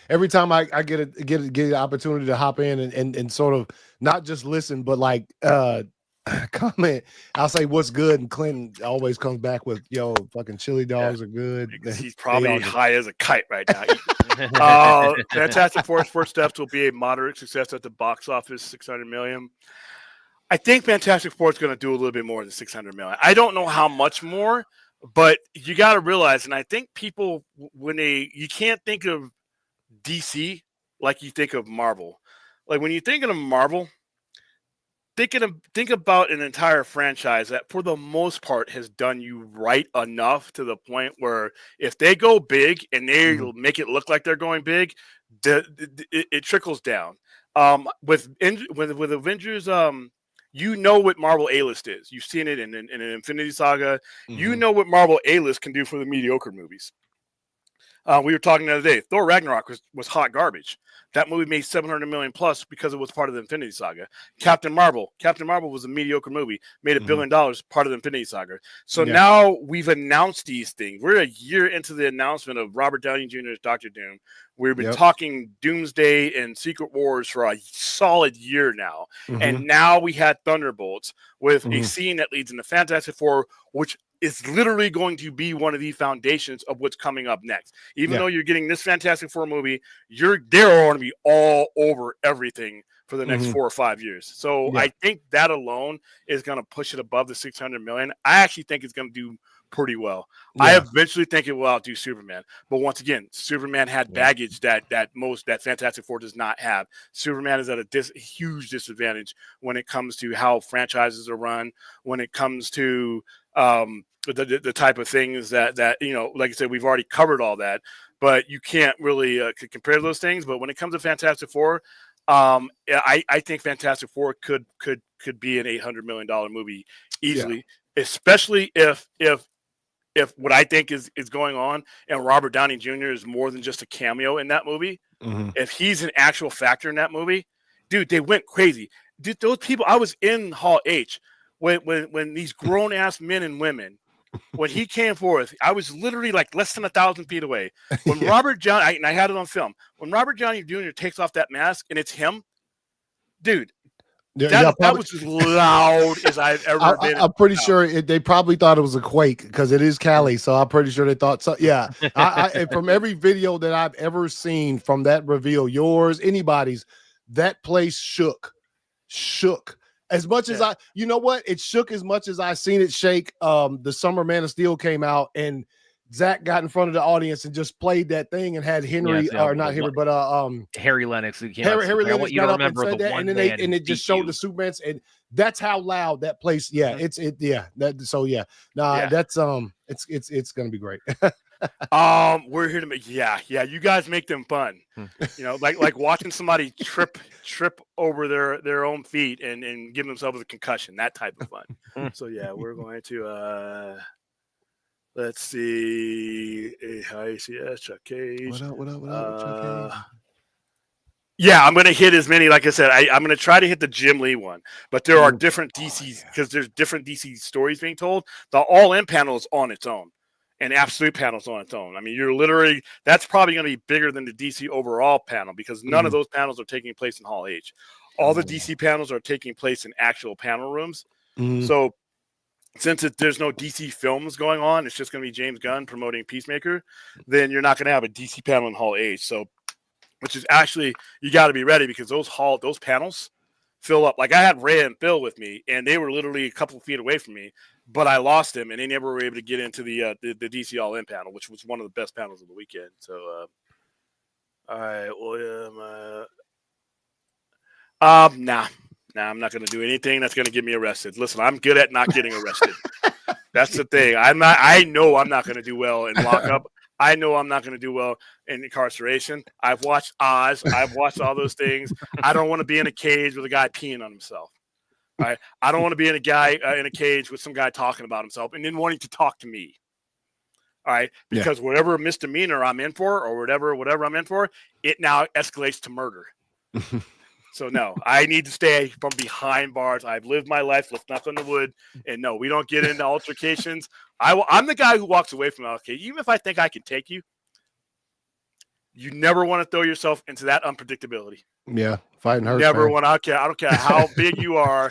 Every time I get the opportunity to hop in and sort of not just listen, but like comment, I'll say what's good, and Clinton always comes back with, yo, fucking chili dogs are good. He's probably high as a kite right now. Fantastic Four's First Steps will be a moderate success at the box office, $600 million. I think Fantastic Four is going to do a little bit more than $600 million. I don't know how much more. But you got to realize, and I think people, you can't think of DC like you think of Marvel. Like when you think of Marvel, think about an entire franchise that for the most part has done you right enough to the point where if they go big and they make it look like they're going big, it trickles down. With Avengers, you know what Marvel A-list is. You've seen it in an Infinity Saga. You know what Marvel A-list can do for the mediocre movies. We were talking the other day. Thor Ragnarok was hot garbage. That movie made $700 million plus because it was part of the Infinity Saga. Captain Marvel was a mediocre movie, made $1 billion, part of the Infinity Saga. So now we've announced these things. We're a year into the announcement of Robert Downey Jr.'s Dr. Doom. We've been talking Doomsday and Secret Wars for a solid year now. And now we had Thunderbolts with a scene that leads into Fantastic Four, which is literally going to be one of the foundations of what's coming up next. Even though you're getting this Fantastic Four movie, they're going to be all over everything for the next 4 or 5 years. So I think that alone is going to push it above the 600 million. I actually think it's going to do pretty well. I eventually think it will outdo Superman. But once again, Superman had baggage that Fantastic Four does not have. Superman is at a huge disadvantage when it comes to how franchises are run, when it comes to the type of things that like I said, we've already covered all that, but you can't really compare those things. But when it comes to Fantastic Four, I think Fantastic Four could be an $800 million movie easily, especially if what I think is going on and Robert Downey Jr. is more than just a cameo in that movie. If he's an actual factor in that movie, dude, they went crazy. Dude, those people, I was in Hall H when these grown ass men and women, when he came forth, I was literally like less than 1,000 feet away. When Robert Downey, and I had it on film, when Robert Downey Jr. takes off that mask and it's him, dude, that was as loud as I've ever been. I'm pretty sure they probably thought it was a quake because it is Cali, so I'm pretty sure they thought so. Yeah, and from every video that I've ever seen from that reveal, yours, anybody's, that place shook. As much as you know what? It shook as much as I seen it shake. The summer Man of Steel came out and Zach got in front of the audience and just played that thing and had Henry, or not Henry, but Harry Lennox. Harry Lennox got up and said that, and then it just showed the Supermans, and that's how loud that place. Yeah, it's gonna be great. We're here to make you guys make them fun. Like watching somebody trip over their own feet and give themselves a concussion, that type of fun. So we're going to let's see. Hi, Chuck Cage. What up, Chuck Cage? Yeah, I'm going to hit as many. Like I said, I'm going to try to hit the Jim Lee one, but there are different DCs because there's different DC stories being told. The All-In panel is on its own, and Absolute panel is on its own. I mean, that's probably going to be bigger than the DC overall panel because none of those panels are taking place in Hall H. All the DC panels are taking place in actual panel rooms. So since there's no DC films going on, it's just going to be James Gunn promoting Peacemaker, then you're not going to have a DC panel in Hall H. So, which is actually, you got to be ready because those panels fill up. Like I had Ray and Phil with me, and they were literally a couple feet away from me, but I lost them, and they never were able to get into the DC All-In panel, which was one of the best panels of the weekend. So, all right, William. Nah, I'm not going to do anything that's going to get me arrested. Listen, I'm good at not getting arrested. That's the thing. I know I'm not going to do well in lockup. I know I'm not going to do well in incarceration. I've watched Oz. I've watched all those things. I don't want to be in a cage with a guy peeing on himself. All right. I don't want to be in a cage with some guy talking about himself and then wanting to talk to me. All right. Because whatever misdemeanor I'm in for or whatever I'm in for, it now escalates to murder. So no, I need to stay from behind bars. I've lived my life. Let's knock on the wood. And no, we don't get into altercations. I'm the guy who walks away from okay. Even if I think I can take you, you never want to throw yourself into that unpredictability. Yeah, fighting hurts. Never want to. I don't care how big you are.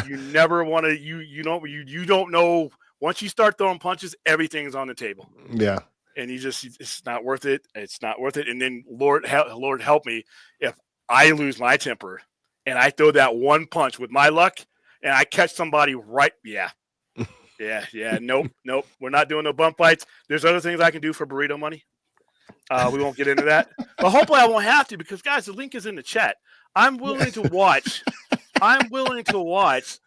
You never want to. You don't know. Once you start throwing punches, everything's on the table. Yeah. And it's not worth it. It's not worth it. And then Lord help me if I lose my temper and I throw that one punch with my luck and I catch somebody right. Yeah. Nope. We're not doing no bump fights. There's other things I can do for burrito money. We won't get into that, but hopefully I won't have to because guys, the link is in the chat. I'm willing to watch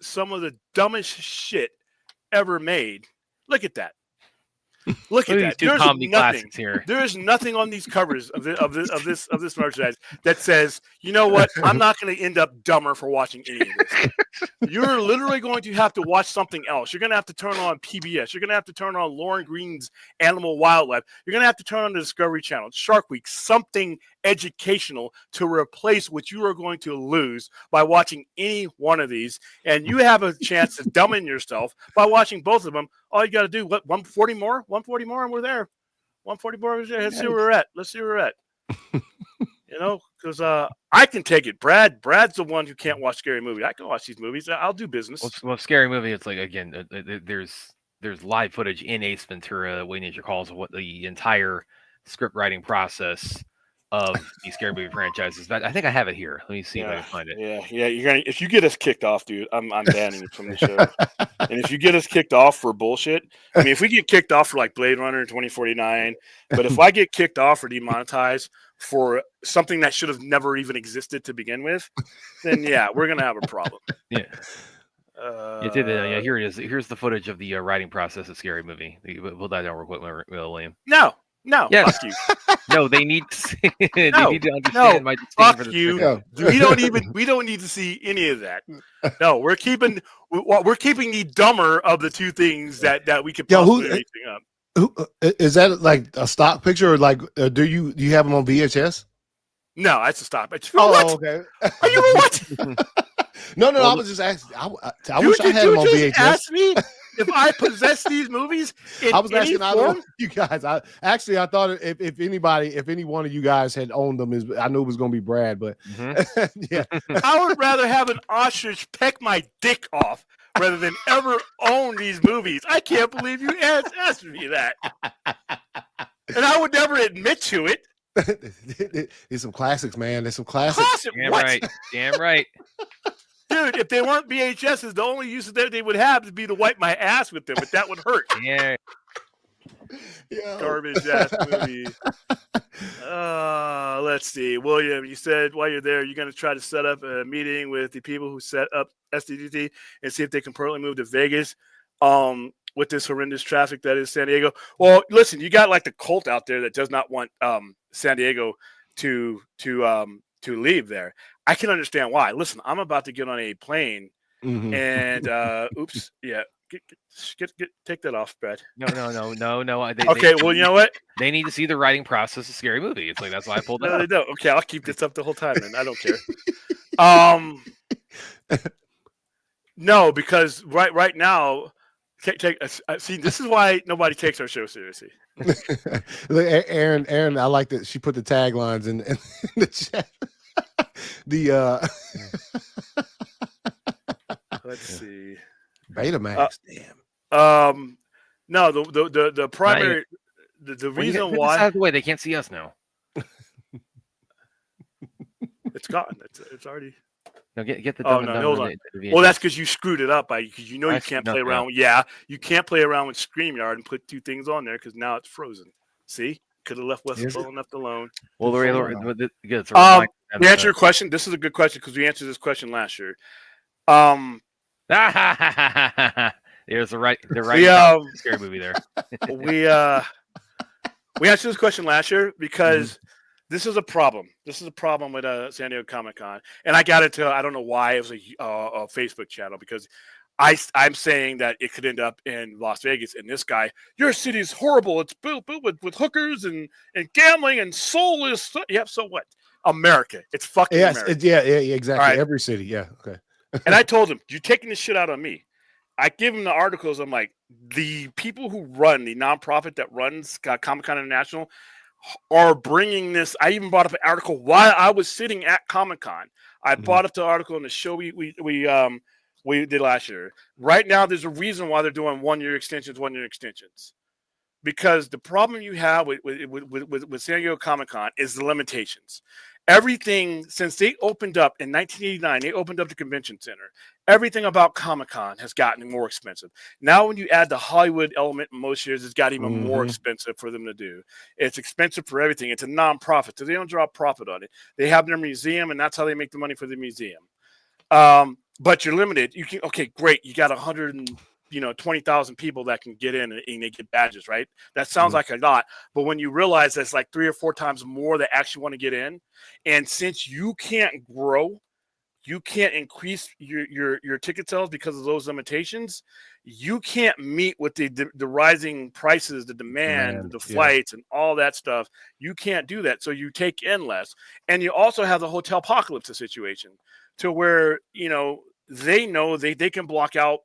some of the dumbest shit ever made. Look at that. Look at that. There's nothing here. There is nothing on these covers of this merchandise that says, you know what? I'm not going to end up dumber for watching any of this. You're literally going to have to watch something else. You're going to have to turn on PBS. You're going to have to turn on Lauren Green's Animal Wildlife. You're going to have to turn on the Discovery Channel, Shark Week, something educational to replace what you are going to lose by watching any one of these. And you have a chance to dumb in yourself by watching both of them. All you got to do, 140 more? 140 more, and we're there. 140 more, let's see where we're at. Because I can take it. Brad's the one who can't watch scary movies. I can watch these movies. I'll do business. Well, scary movie, it's like, again, there's there's live footage in Ace Ventura, Way Nature Calls, of what the entire script writing process of these scary movie franchises. But I think I have it here. Let me see if I can find it. Yeah. You're gonna if you get us kicked off, dude, I'm banning you from the show. And if you get us kicked off for bullshit, I mean, if we get kicked off for like Blade Runner 2049, but if I get kicked off or demonetized for something that should have never even existed to begin with, then yeah, we're gonna have a problem. Yeah. Here it is. Here's the footage of the writing process of Scary Movie. We'll dive down real quick, William. No, Yes. Fuck you. No, they need to see, they No, need to understand my disdain Fuck for the you. script. We don't need to see any of that. No, we're keeping the dumber of the two things that we could possibly anything up. Is that like a stock picture, or like do you have them on VHS? No, that's a stock picture. Oh, okay. Are you what? No, I was just asking. I wish I had them on VHS. Ask me if I possess these movies in I was any asking form? you guys. I thought if any one of you guys had owned them, I knew it was going to be Brad, but yeah. I would rather have an ostrich peck my dick off rather than ever own these movies. I can't believe you asked me that, and I would never admit to it. There's some classics, man. There's some classics. Damn right. Dude, if they weren't VHSs, the only uses that they would have would be to wipe my ass with them, but that would hurt. Yeah. Garbage ass movie. Let's see. William, you said while you're there, you're going to try to set up a meeting with the people who set up SDGT and see if they can permanently move to Vegas with this horrendous traffic that is San Diego. Well, listen, you got like the cult out there that does not want San Diego to leave there. I can understand why. Listen, I'm about to get on a plane and oops, yeah. Take that off, Brad. No. Okay, well, you know what? They need to see the writing process of Scary Movie. It's like that's why I pulled that. No, they don't. Okay, I'll keep this up the whole time, man. I don't care. No, because right now, see, this is why nobody takes our show seriously. Aaron, I like that she put the taglines in the chat. Let's see. Betamax. Damn. No, the primary the reason why out of the way they can't see us now. it's gone. It's already. No, get the. Oh no, hold on. Well, that's because you screwed it up because you can't play around. Yeah, you can't play around with StreamYard and put two things on there because now it's frozen. See, could have left Westfall enough alone. Well, to answer your question, this is a good question because we answered this question last year. There's the right Scary Movie there. We answered this question last year because this is a problem. This is a problem with San Diego Comic-Con, and I got into I don't know why it was a Facebook channel because I'm saying that it could end up in Las Vegas, and this guy, your city is horrible. It's built with hookers and gambling and soulless. Yeah, so what? America. It's fucking America. Yeah, exactly. Right. Every city. Yeah, okay. And I told him, you're taking this shit out on me. I give him the articles. I'm like, the people who run the nonprofit that runs Comic-Con International are bringing this. I even brought up an article while I was sitting at Comic-Con. I brought up the article in the show we did last year. Right now, there's a reason why they're doing 1 year extensions, because the problem you have with San Diego Comic-Con is the limitations. Everything since they opened up in 1989, they opened up the convention center. Everything about Comic-Con has gotten more expensive. Now, when you add the Hollywood element in most years, it's got even more expensive for them to do. It's expensive for everything. It's a nonprofit, so they don't draw profit on it. They have their museum, and that's how they make the money for the museum. But you're limited. You can great. You got 20,000 people that can get in and they get badges, right? That sounds like a lot, but when you realize that's like 3 or 4 times more that actually want to get in, and since you can't grow, you can't increase your ticket sales because of those limitations. You can't meet with the rising prices, the demand, the flights, and all that stuff. You can't do that, so you take in less, and you also have the hotel apocalypse situation to where they know they can block out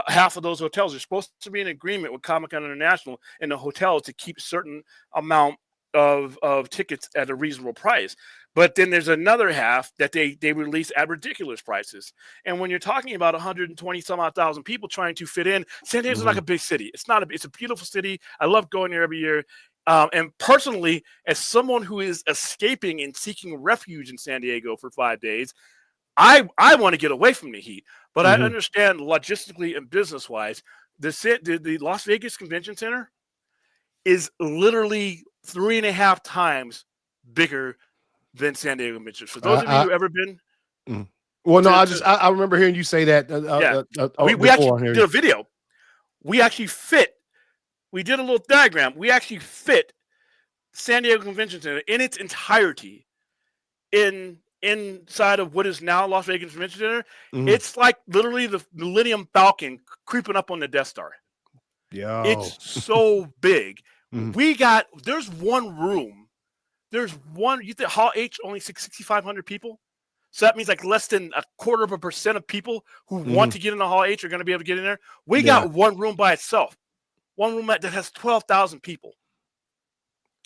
half of those hotels. They're supposed to be in agreement with Comic-Con International and the hotels to keep certain amount of tickets at a reasonable price. But then there's another half that they release at ridiculous prices. And when you're talking about 120 some odd thousand people trying to fit in, San Diego's like a big city. It's a beautiful city. I love going there every year. And personally, as someone who is escaping and seeking refuge in San Diego for 5 days, I want to get away from the heat. But I understand logistically and business wise, the Las Vegas Convention Center is literally 3.5 times bigger than San Diego Convention. For those of you who ever been, well, no, I remember hearing you say that. We actually did a video. We did a little diagram. We actually fit San Diego Convention Center in its entirety inside of what is now Las Vegas Convention Center. It's like literally the Millennium Falcon creeping up on the Death Star. Yeah, it's so big. There's one room. You think Hall H only 6,500 people? So that means like less than 0.25% of people who want to get into Hall H are going to be able to get in there. We got one room by itself. One room that has 12,000 people.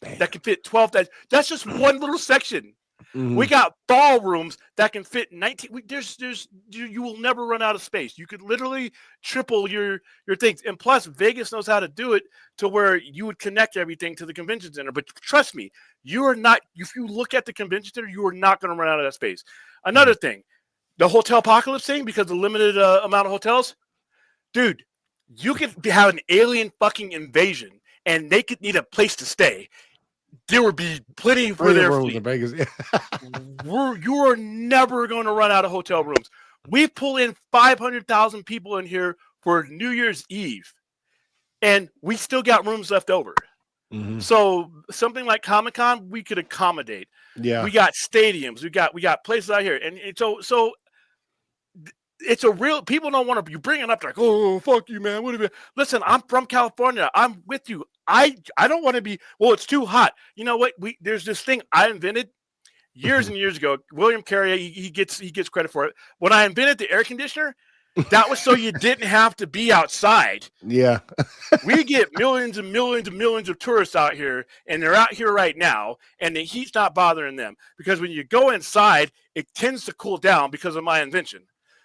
Damn. That can fit 12. That's just one little section. We got ballrooms that can fit 19. You will never run out of space. You could literally triple your things. And plus, Vegas knows how to do it to where you would connect everything to the convention center. But trust me, you are not. If you look at the convention center, you are not going to run out of that space. Another thing, the hotel apocalypse thing, because the limited amount of hotels, dude, you could have an alien fucking invasion, and they could need a place to stay. There would be plenty for their rooms in Vegas. You are never going to run out of hotel rooms. We pull in 500,000 people in here for New Year's Eve, and we still got rooms left over. So something like Comic-Con, we could accommodate. Yeah, we got stadiums, we got places out here, and so it's a real. People don't want to. You bring it up like, oh fuck you, man. What have you? Listen, I'm from California. I'm with you. I don't want to be. Well, it's too hot. You know what? There's this thing I invented years and years ago. William Carrier, he gets credit for it. When I invented the air conditioner, that was so you didn't have to be outside. Yeah, we get millions and millions and millions of tourists out here, and they're out here right now, and the heat's not bothering them because when you go inside, it tends to cool down because of my invention.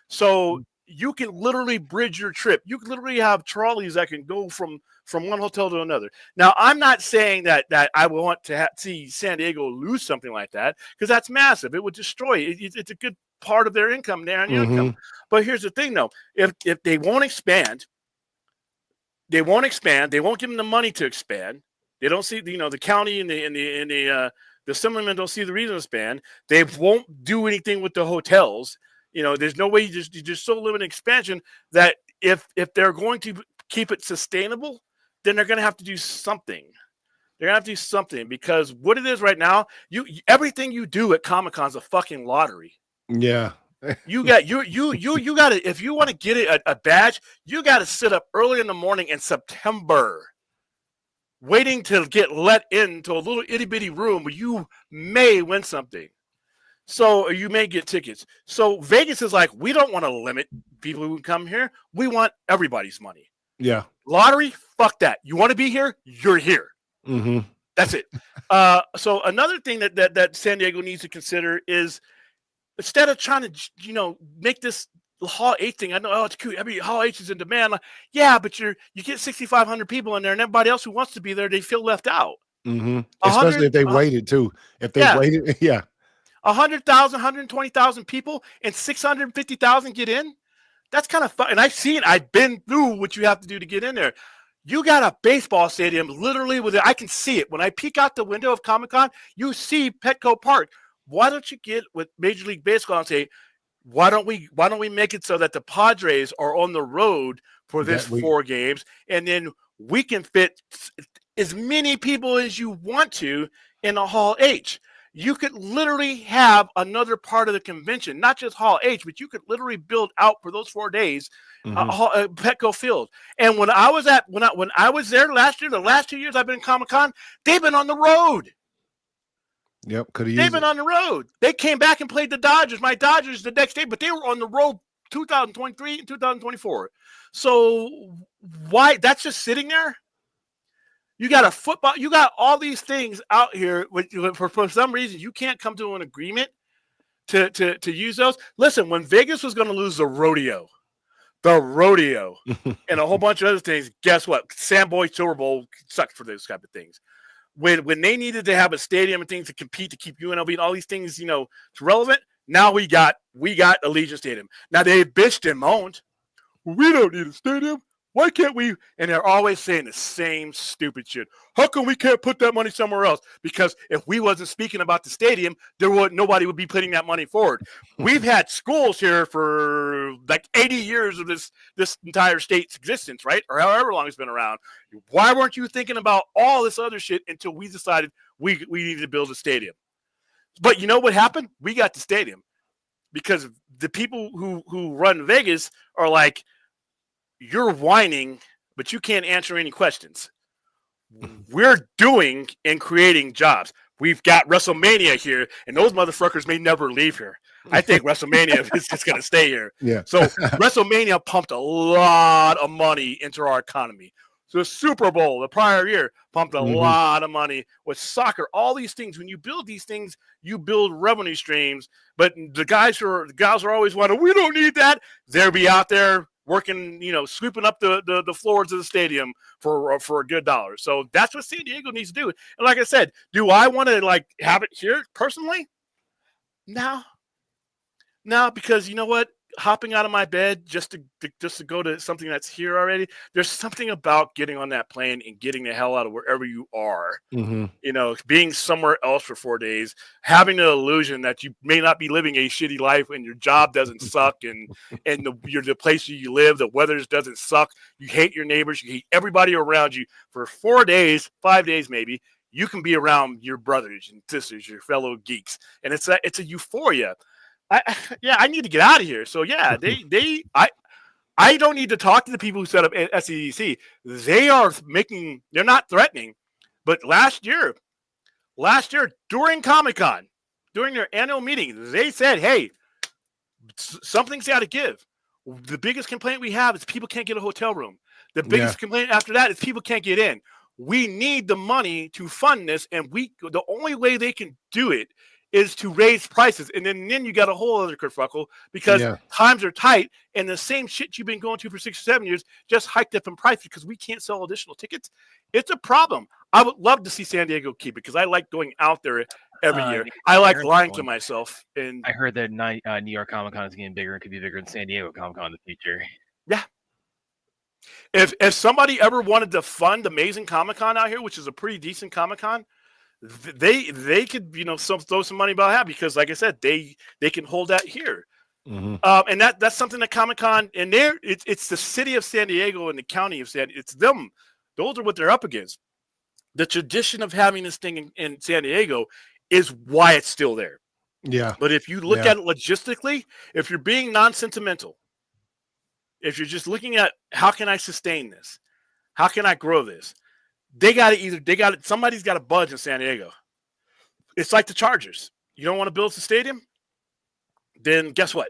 So you can literally bridge your trip. You can literally have trolleys that can go from one hotel to another. Now, I'm not saying that I want to see San Diego lose something like that because that's massive. It would destroy it. It's a good part of their income, their annual income. But here's the thing, though: if they won't expand, they won't give them the money to expand. They don't see, the county and the assemblymen don't see the reason to expand. They won't do anything with the hotels. There's no way. You just so limited expansion that if they're going to keep it sustainable, then they're going to have to do something. They're going to have to do something because what it is right now, everything you do at Comic-Con is a fucking lottery. Yeah. You got to, if you want to get a badge, you got to sit up early in the morning in September, waiting to get let into a little itty bitty room where you may win something. So you may get tickets. So Vegas is like, we don't want to limit people who come here. We want everybody's money. Yeah. Lottery, fuck that. You want to be here? You're here. That's it. So another thing that San Diego needs to consider is instead of trying to, make this Hall H thing. I know, it's cute. Every Hall H is in demand. Yeah, but you get 6,500 people in there, and everybody else who wants to be there, they feel left out. Especially if they waited too. If they waited, yeah. 100,000, 120,000 people and 650,000 get in. That's kind of fun. And I've been through what you have to do to get in there. You got a baseball stadium literally I can see it. When I peek out the window of Comic-Con, you see Petco Park. Why don't you get with Major League Baseball and say, why don't we make it so that the Padres are on the road for this 4 games, and then we can fit as many people as you want to in a Hall H. You could literally have another part of the convention, not just Hall H, but you could literally build out for those 4 days Petco Field. And when I was there last year, the last 2 years I've been in Comic-Con, they've been on the road. Yep, they've been on the road. They came back and played the Dodgers, my Dodgers, the next day, but they were on the road 2023 and 2024. So why? That's just sitting there. You got a football. You got all these things out here. For some reason, you can't come to an agreement to use those. Listen, when Vegas was going to lose the rodeo, and a whole bunch of other things, guess what? Sandboy Silver Bowl sucked for those type of things. When they needed to have a stadium and things to compete to keep UNLV and all these things, it's relevant. Now we got Allegiant Stadium. Now they bitched and moaned. We don't need a stadium. Why can't we? And they're always saying the same stupid shit. How come we can't put that money somewhere else? Because if we wasn't speaking about the stadium, nobody would be putting that money forward. We've had schools here for like 80 years of this entire state's existence, right? Or however long it's been around. Why weren't you thinking about all this other shit until we decided we needed to build a stadium? But you know what happened? We got the stadium because the people who run Vegas are like, you're whining, but you can't answer any questions. We're doing and creating jobs. We've got WrestleMania here, and those motherfuckers may never leave here. I think WrestleMania is just going to stay here. Yeah. So WrestleMania pumped a lot of money into our economy. So the Super Bowl the prior year pumped a lot of money with soccer. All these things, when you build these things, you build revenue streams. But the gals are always wondering, we don't need that. They'll be out there working, sweeping up the floors of the stadium for a good dollar. So that's what San Diego needs to do. And like I said, do I want to have it here personally? No, because you know what? Hopping out of my bed just to go to something that's here already. There's something about getting on that plane and getting the hell out of wherever you are. Being somewhere else for 4 days, having the illusion that you may not be living a shitty life and your job doesn't suck and the place you live, the weather doesn't suck. You hate your neighbors, you hate everybody around you for 4 days, 5 days maybe. You can be around your brothers and sisters, your fellow geeks, and it's a euphoria. I need to get out of here. So yeah, I don't need to talk to the people who set up SEDC. They're not threatening, but last year during Comic-Con, during their annual meeting, they said, hey, something's got to give. The biggest complaint we have is people can't get a hotel room. The biggest complaint after that is people can't get in. We need the money to fund this, and the only way they can do it is to raise prices. And then you got a whole other kerfuffle because times are tight, and the same shit you've been going to for 6 or 7 years just hiked up in price because we can't sell additional tickets. It's a problem. I would love to see San Diego keep it because I like going out there every year. I like lying to myself. And I heard that New York Comic Con is getting bigger and could be bigger than San Diego Comic Con in the future. Yeah. If somebody ever wanted to fund Amazing Comic Con out here, which is a pretty decent Comic Con, they could throw some money about that because, like I said, they can hold that here. And that's something that Comic-Con and it's the city of San Diego and the county of San Diego. It's them. Those are what they're up against. The tradition of having this thing in San Diego is why it's still there. Yeah. But if you look at it logistically, if you're being non-sentimental, if you're just looking at how can I sustain this? How can I grow this? Somebody's got to budge in San Diego. It's like the Chargers. You don't want to build a stadium? Then guess what?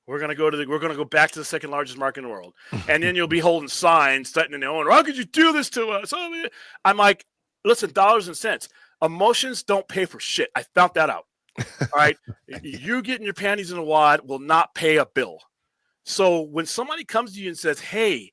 We're gonna go back to the second largest market in the world, and then you'll be holding signs threatening the owner. How could you do this to us? I'm like, listen, dollars and cents. Emotions don't pay for shit. I found that out. All right, you getting your panties in a wad will not pay a bill. So when somebody comes to you and says, "Hey,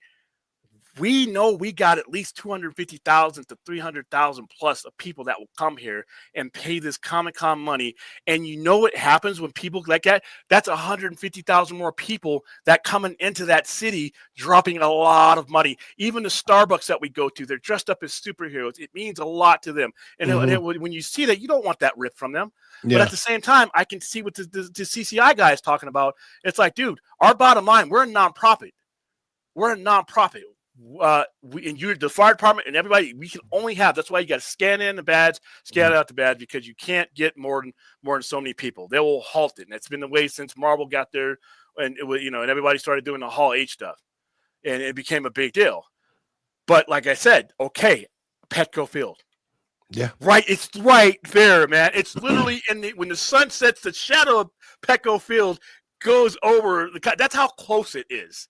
we know we got at least 250,000 to 300,000 plus of people that will come here and pay this Comic-Con money." And you know what happens when people like that? That's 150,000 more people that coming into that city, dropping a lot of money. Even the Starbucks that we go to, they're dressed up as superheroes. It means a lot to them. And when you see that, you don't want that ripped from them. But at the same time, I can see what the CCI guy is talking about. It's like, dude, our bottom line, we're a nonprofit. The fire department and everybody, we can only have. That's why you got to scan in the badge, scan out the badge, because you can't get more than so many people. They will halt it, and it's been the way since Marvel got there, and it was, and everybody started doing the Hall H stuff, and it became a big deal. But like I said, okay, Petco Field, right, it's right there, man. It's literally when the sun sets, the shadow of Petco Field goes over the. That's how close it is.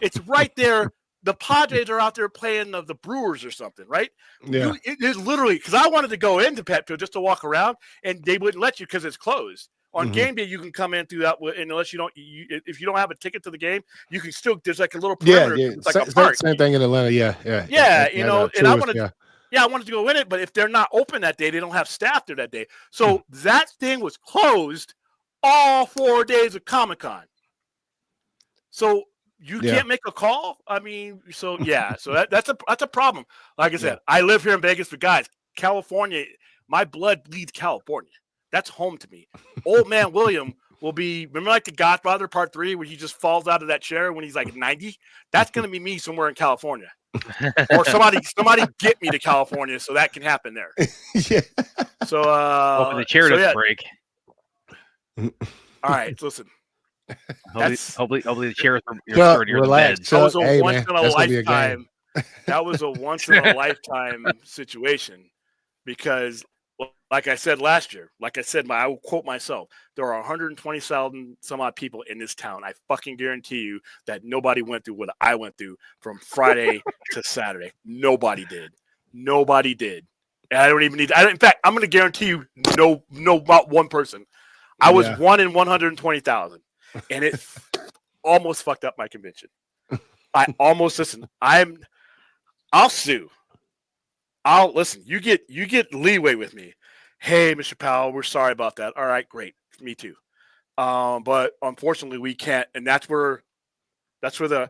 It's right there. the Padres are out there playing the Brewers or something, right? Yeah. It is literally because I wanted to go into Petco just to walk around, and they wouldn't let you because it's closed. On game day, you can come in through that, and unless you don't, if you don't have a ticket to the game, you can still. There's like a little perimeter. Yeah. It's like a park. Same thing in Atlanta. Yeah. You know, and I wanted. Yeah. Yeah, I wanted to go in it, but if they're not open that day, they don't have staff there that day. So that thing was closed all 4 days of Comic-Con. So you can't make a call. I mean, so that's a problem. Like I said, I live here in Vegas, but guys, California, my blood bleeds California. That's home to me. Old man William will be, remember like the Godfather Part 3 where he just falls out of that chair when he's like 90? That's going to be me somewhere in California. Or somebody get me to California so that can happen there. Yeah. So Hoping the chair doesn't break. All right, listen. Hopefully the chair is relax. That was a once in a lifetime. That was a once in a lifetime situation because, like I said last year, I will quote myself: there are 120,000 some odd people in this town. I fucking guarantee you that nobody went through what I went through from Friday to Saturday. Nobody did. And I don't even need. In fact, I'm going to guarantee you, no, not one person. I was 1 in 120,000, and it almost fucked up my convention. I almost I'll sue. I'll listen. You get leeway with me. Hey, Mr. Powell, we're sorry about that. All right, great. Me too. But unfortunately, we can't. And that's where all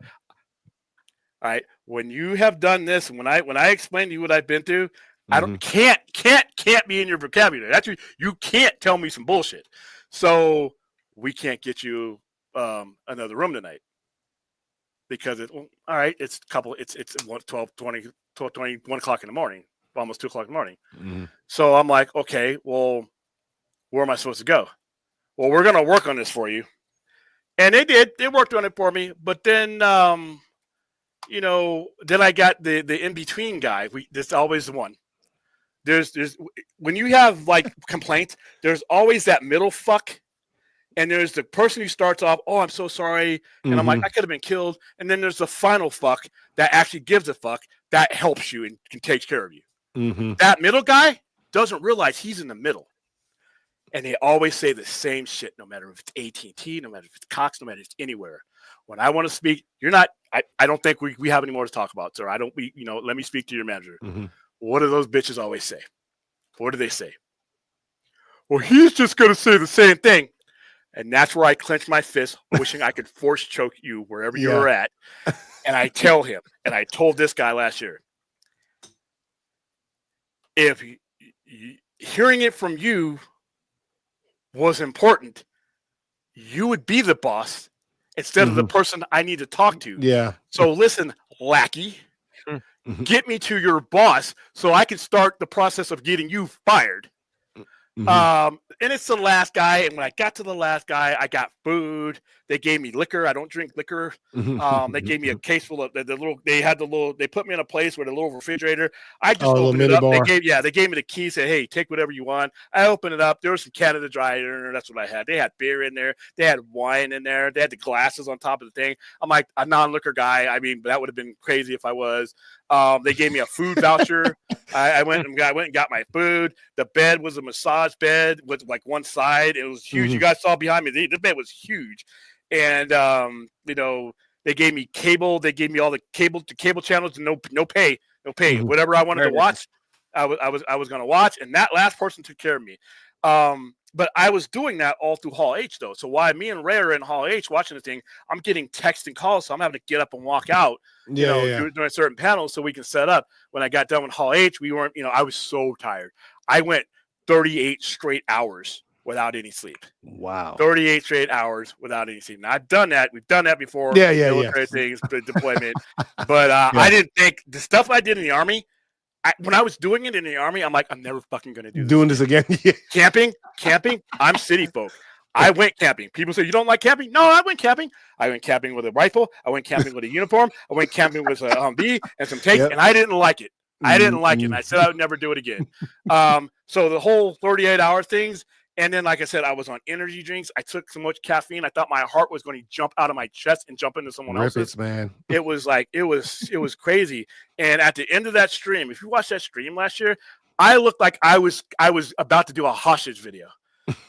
right. When you have done this, and when I explain to you what I've been through, I can't be in your vocabulary. That's you can't tell me some bullshit. So we can't get you another room tonight because all right. It's 12, 20, 1 o'clock in the morning, almost 2 o'clock in the morning. So I'm like, okay, well, where am I supposed to go? Well, we're going to work on this for you. And they did. They worked on it for me. But then, then I got the in-between guy. There's always the one. There's when you have, like, complaints, there's always that middle fuck. And there's the person who starts off, oh, I'm so sorry. And I'm like, I could have been killed. And then there's the final fuck that actually gives a fuck that helps you and can take care of you. That middle guy doesn't realize he's in the middle. And they always say the same shit, no matter if it's AT&T, no matter if it's Cox, no matter if it's anywhere. When I want to speak, you're not, I don't think we have any more to talk about, sir. Let me speak to your manager. What do those bitches always say? What do they say? Well, he's just going to say the same thing. And that's where I clench my fist, wishing I could force choke you wherever you're at. And I tell him, and I told this guy last year, if hearing it from you was important, you would be the boss instead of the person I need to talk to. Yeah. So listen, lackey, get me to your boss so I can start the process of getting you fired. And it's the last guy. And when I got to the last guy, I got food. They gave me liquor. I don't drink liquor. They gave me a case full of they put me in a place with a little refrigerator. I just opened it up. They gave me the key, said, hey, take whatever you want. I opened it up. There was some Canada Dry in there. That's what I had. They had beer in there. They had wine in there. They had the glasses on top of the thing. I'm like a non-liquor guy. I mean, that would have been crazy if I was. They gave me a food voucher. I went and got my food. The bed was a massage bed with like one side. It was huge. You guys saw behind me. The bed was huge. And, they gave me cable. They gave me all the cable channels and no pay. Whatever I wanted to watch, I was going to watch. And that last person took care of me. But I was doing that all through Hall H though. So while me and Ray are in Hall H watching the thing, I'm getting texts and calls. So I'm having to get up and walk out, during certain panels so we can set up. When I got done with Hall H, we weren't, I was so tired. I went 38 straight hours without any sleep. Wow. 38 straight hours without any sleep. Now I've done that. We've done that before. Military things, deployment. But I didn't think the stuff I did in the Army, when I was doing it in the Army, I'm like, I'm never fucking going to do this again. Camping. I'm city folk. I went camping. People say, you don't like camping? No, I went camping. I went camping with a rifle. I went camping with a uniform. I went camping with a Humvee and some tanks, and I didn't like it. I didn't like it. And I said I would never do it again. So the whole 38-hour things, And then, like I said, I was on energy drinks. I took so much caffeine. I thought my heart was going to jump out of my chest and jump into someone else's. Rippets, man. It was like it was crazy. And at the end of that stream, if you watched that stream last year, I looked like I was about to do a hostage video.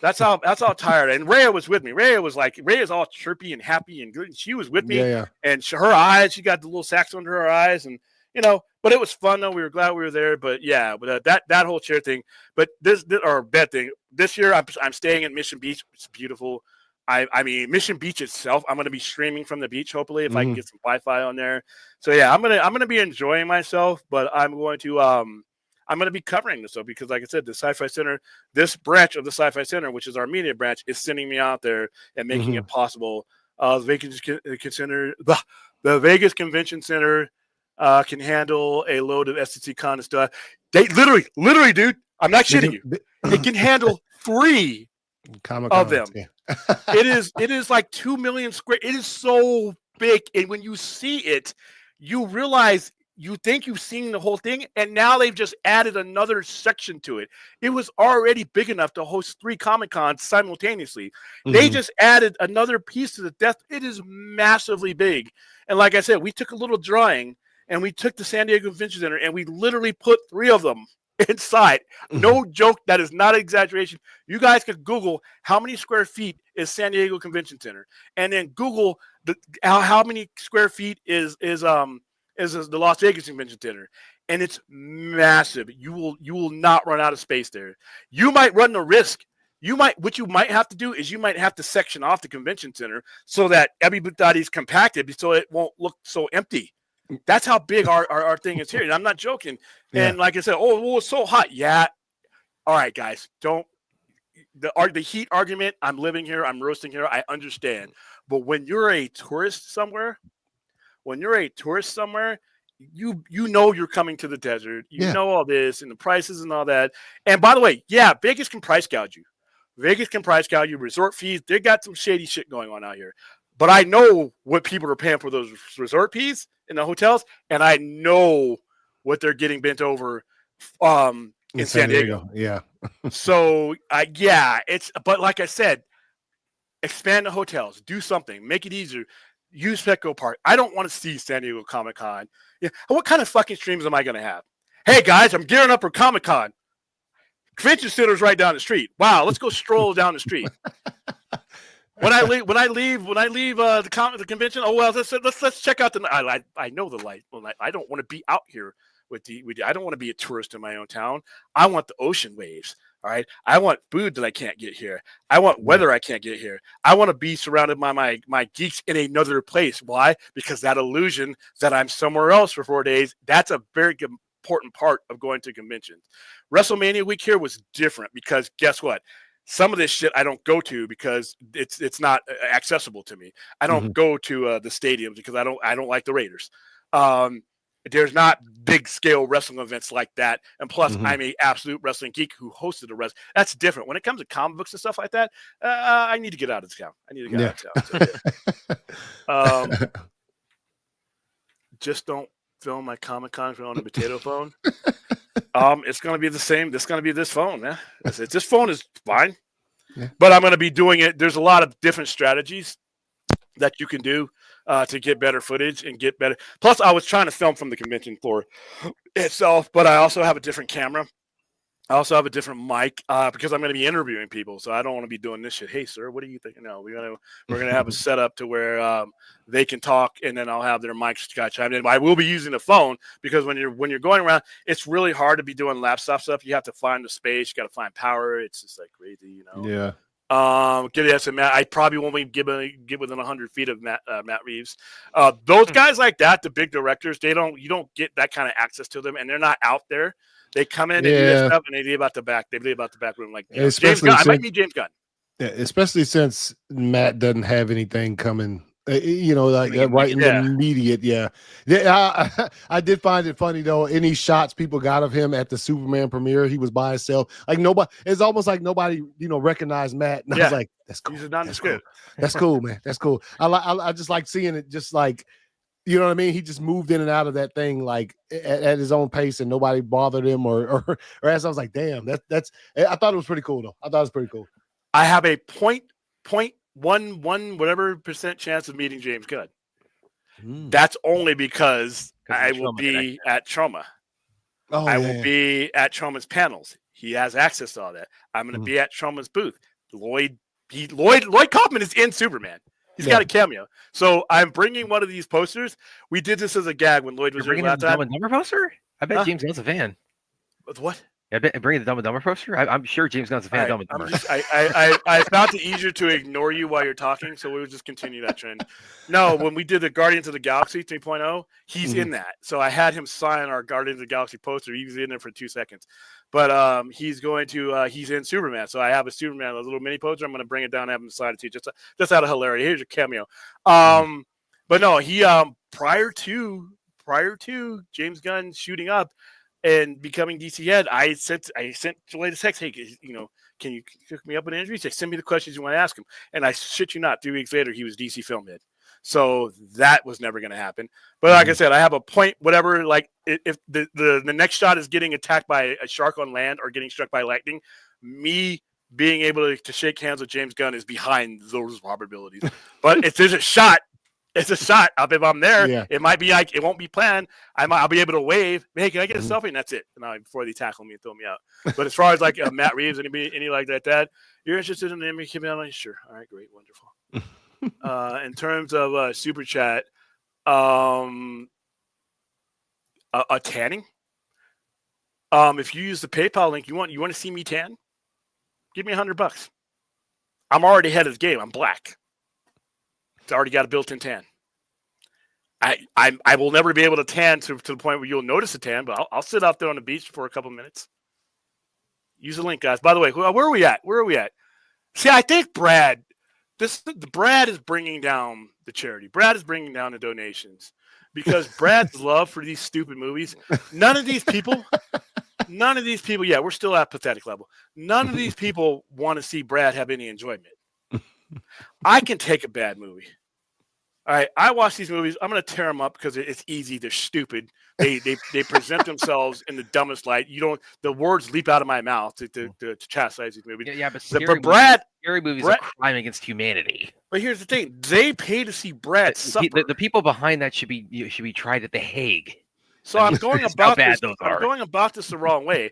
That's how tired. And Rhea was with me. Rhea's all chirpy and happy and good. And she was with me. Yeah. And her eyes, she got the little sacks under her eyes, and but it was fun though. We were glad we were there. But yeah, but that whole chair thing. But this or bed thing. This year, I'm staying at Mission Beach. It's beautiful. I mean, Mission Beach itself. I'm going to be streaming from the beach. Hopefully, if I can get some Wi-Fi on there. So yeah, I'm gonna be enjoying myself. But I'm going to be covering this though, because like I said, the Sci-Fi Center, this branch of the Sci-Fi Center, which is our media branch, is sending me out there and making it possible. The Vegas Convention Center can handle a load of SEC kind of stuff. They literally, dude. I'm not shitting you. It can handle 3 of them. Yeah. it is like 2 million square. It is so big, and when you see it, you realize you think you've seen the whole thing, and now they've just added another section to it. It was already big enough to host 3 Comic-Cons simultaneously. They just added another piece to the death. It is massively big, and like I said, we took a little drawing, and we took the San Diego Convention Center, and we literally put 3 of them inside. No joke. That is not an exaggeration. You guys could Google how many square feet is San Diego Convention Center, and then Google how many square feet is the Las Vegas Convention Center, and it's massive. You will not run out of space there. You might run the risk. What you might have to do is you might have to section off the convention center so that everybody's compacted, so it won't look so empty. That's how big our thing is here. And I'm not joking. Yeah. And like I said, it's so hot. Yeah. All right, guys, the heat argument. I'm living here. I'm roasting here. I understand. But when you're a tourist somewhere, you know you're coming to the desert. You know all this and the prices and all that. And by the way, yeah, Vegas can price gouge you. Resort fees. They got some shady shit going on out here. But I know what people are paying for those resort fees in the hotels, and I know what they're getting bent over in San Diego. Yeah. So, but like I said, expand the hotels, do something, make it easier. Use Petco Park. I don't want to see San Diego Comic-Con. Yeah. What kind of fucking streams am I going to have? Hey, guys, I'm gearing up for Comic-Con. Convention Center's right down the street. Wow, let's go stroll down the street. When I leave the convention, let's check out the. I know the light. Well, I don't want to be out here with I don't want to be a tourist in my own town. I want the ocean waves. All right. I want food that I can't get here. I want weather I can't get here. I want to be surrounded by my geeks in another place. Why? Because that illusion that I'm somewhere else for 4 days. That's a very important part of going to conventions. WrestleMania week here was different because guess what? Some of this shit I don't go to because it's not accessible to me. I don't go to the stadiums because I don't like the Raiders. There's not big scale wrestling events like that. And plus, I'm a absolute wrestling geek who hosted a wrestling. That's different. When it comes to comic books and stuff like that, I need to get out of town. So, just don't film my Comic-Con on a potato phone. It's going to be the same. It's going to be this phone, man. This phone is fine, but I'm going to be doing it. There's a lot of different strategies that you can do to get better footage and get better. Plus, I was trying to film from the convention floor itself, but I also have a different camera. I also have a different mic because I'm going to be interviewing people, so I don't want to be doing this shit. Hey, sir, what are you thinking? No, we're gonna have a setup to where they can talk, and then I'll have their mics chime in. I will be using the phone because when you're going around, it's really hard to be doing laptop stuff. You have to find the space. You got to find power. It's just like crazy, Yeah. Matt. I probably won't be get within 100 feet of Matt Reeves. Those guys like that, the big directors, you don't get that kind of access to them, and they're not out there. They come in and do that stuff, and they leave about the back. They leave about the back room, like James Gunn. I might meet James Gunn. Yeah, especially since Matt doesn't have anything coming. Right in the immediate. Yeah. I did find it funny though. Any shots people got of him at the Superman premiere, he was by himself. Like nobody. It's almost like nobody, recognized Matt. And I was like, that's cool. He's a cool. That's cool, man. That's cool. I just like seeing it. Just like. You know what I mean? He just moved in and out of that thing like at his own pace, and nobody bothered him or as I was like, damn, that's. I thought it was pretty cool though. I thought it was pretty cool. I have a 0.11 whatever % chance of meeting James Gunn. That's only because I will be at Trauma. Oh, I will be at Trauma's panels. He has access to all that. I'm going to be at Trauma's booth. Lloyd Kaufman is in Superman. He's got a cameo. So I'm bringing one of these posters. We did this as a gag when Lloyd was here last time. Dumb and Dumber poster? I bet James Gunn's a fan. What? I bet bringing the Dumb and Dumber poster? I'm sure James Gunn's a fan of Dumb and Dumber. I found it easier to ignore you while you're talking, so we'll just continue that trend. No, when we did the Guardians of the Galaxy 3.0, he's in that. So I had him sign our Guardians of the Galaxy poster. He was in there for 2 seconds. But he's in Superman. So I have a Superman, a little mini poster. I'm going to bring it down and have him sign it to you. Just out of hilarity. Here's your cameo. But no, he prior to James Gunn shooting up and becoming DC head, I sent Lloyd a text, hey, can you hook me up with an interview? He said, send me the questions you want to ask him. And I shit you not, 3 weeks later, he was DC film head. So that was never going to happen. But like I said, I have a point, whatever, like if the next shot is getting attacked by a shark on land or getting struck by lightning, me being able to shake hands with James Gunn is behind those probabilities. But if there's a shot, it's a shot. If I'm there, it might be like, it won't be planned. I'll be able to wave. Hey, can I get a selfie? And that's it. And before they tackle me and throw me out. But as far as like Matt Reeves, any like that, you're interested in the image? Sure. All right, great. Wonderful. In terms of super chat, a tanning. If you use the PayPal link, you want to see me tan? Give me $100. I'm already ahead of the game. I'm black. It's already got a built-in tan. I will never be able to tan to the point where you'll notice a tan, but I'll sit out there on the beach for a couple minutes. Use the link, guys. By the way, where are we at? See, I think Brad is bringing down the charity. Brad is bringing down the donations because Brad's love for these stupid movies. None of these people, yeah, we're still at pathetic level. None of these people want to see Brad have any enjoyment. I can take a bad movie. All right, I watch these movies. I'm going to tear them up because it's easy. They're stupid. They present themselves in the dumbest light. The words leap out of my mouth to chastise these movies. Yeah, but scary movies are a crime against humanity. But here's the thing: they pay to see Brad suffer. The people behind that should be tried at the Hague. So I'm going about this the wrong way.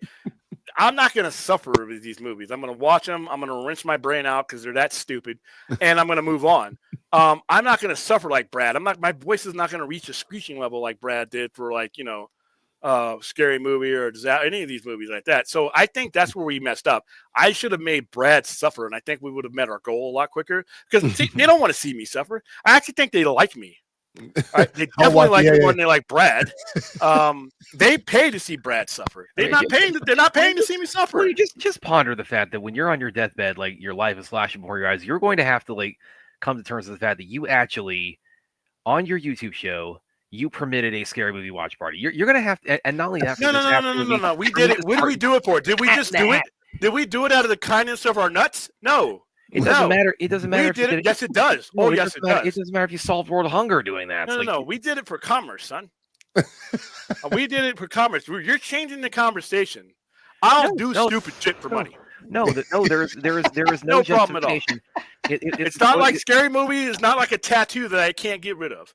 I'm not going to suffer with these movies. I'm going to watch them. I'm going to rinse my brain out because they're that stupid, and I'm going to move on. I'm not going to suffer like Brad. My voice is not going to reach a screeching level like Brad did for Scary Movie or any of these movies like that. So I think that's where we messed up. I should have made Brad suffer, and I think we would have met our goal a lot quicker because they don't want to see me suffer. I actually think they like me. Right? They definitely like me more than they like Brad. They pay to see Brad suffer. They're not paying to see me suffer. Well, you just ponder the fact that when you're on your deathbed, like your life is flashing before your eyes, you're going to have to come to terms with the fact that you actually, on your YouTube show, you permitted a Scary Movie watch party. You're going to have to, and not only that. No. We did it. What did we do it for? Did we just do it? Did we do it out of the kindness of our nuts? No. It doesn't matter. It doesn't matter. Yes, it does. No, yes, it does. It doesn't matter if you solved world hunger doing that. No. We did it for commerce, son. We did it for commerce. You're changing the conversation. I'll do stupid shit for money. There is no problem at all. It's not like Scary Movie is not like a tattoo that I can't get rid of.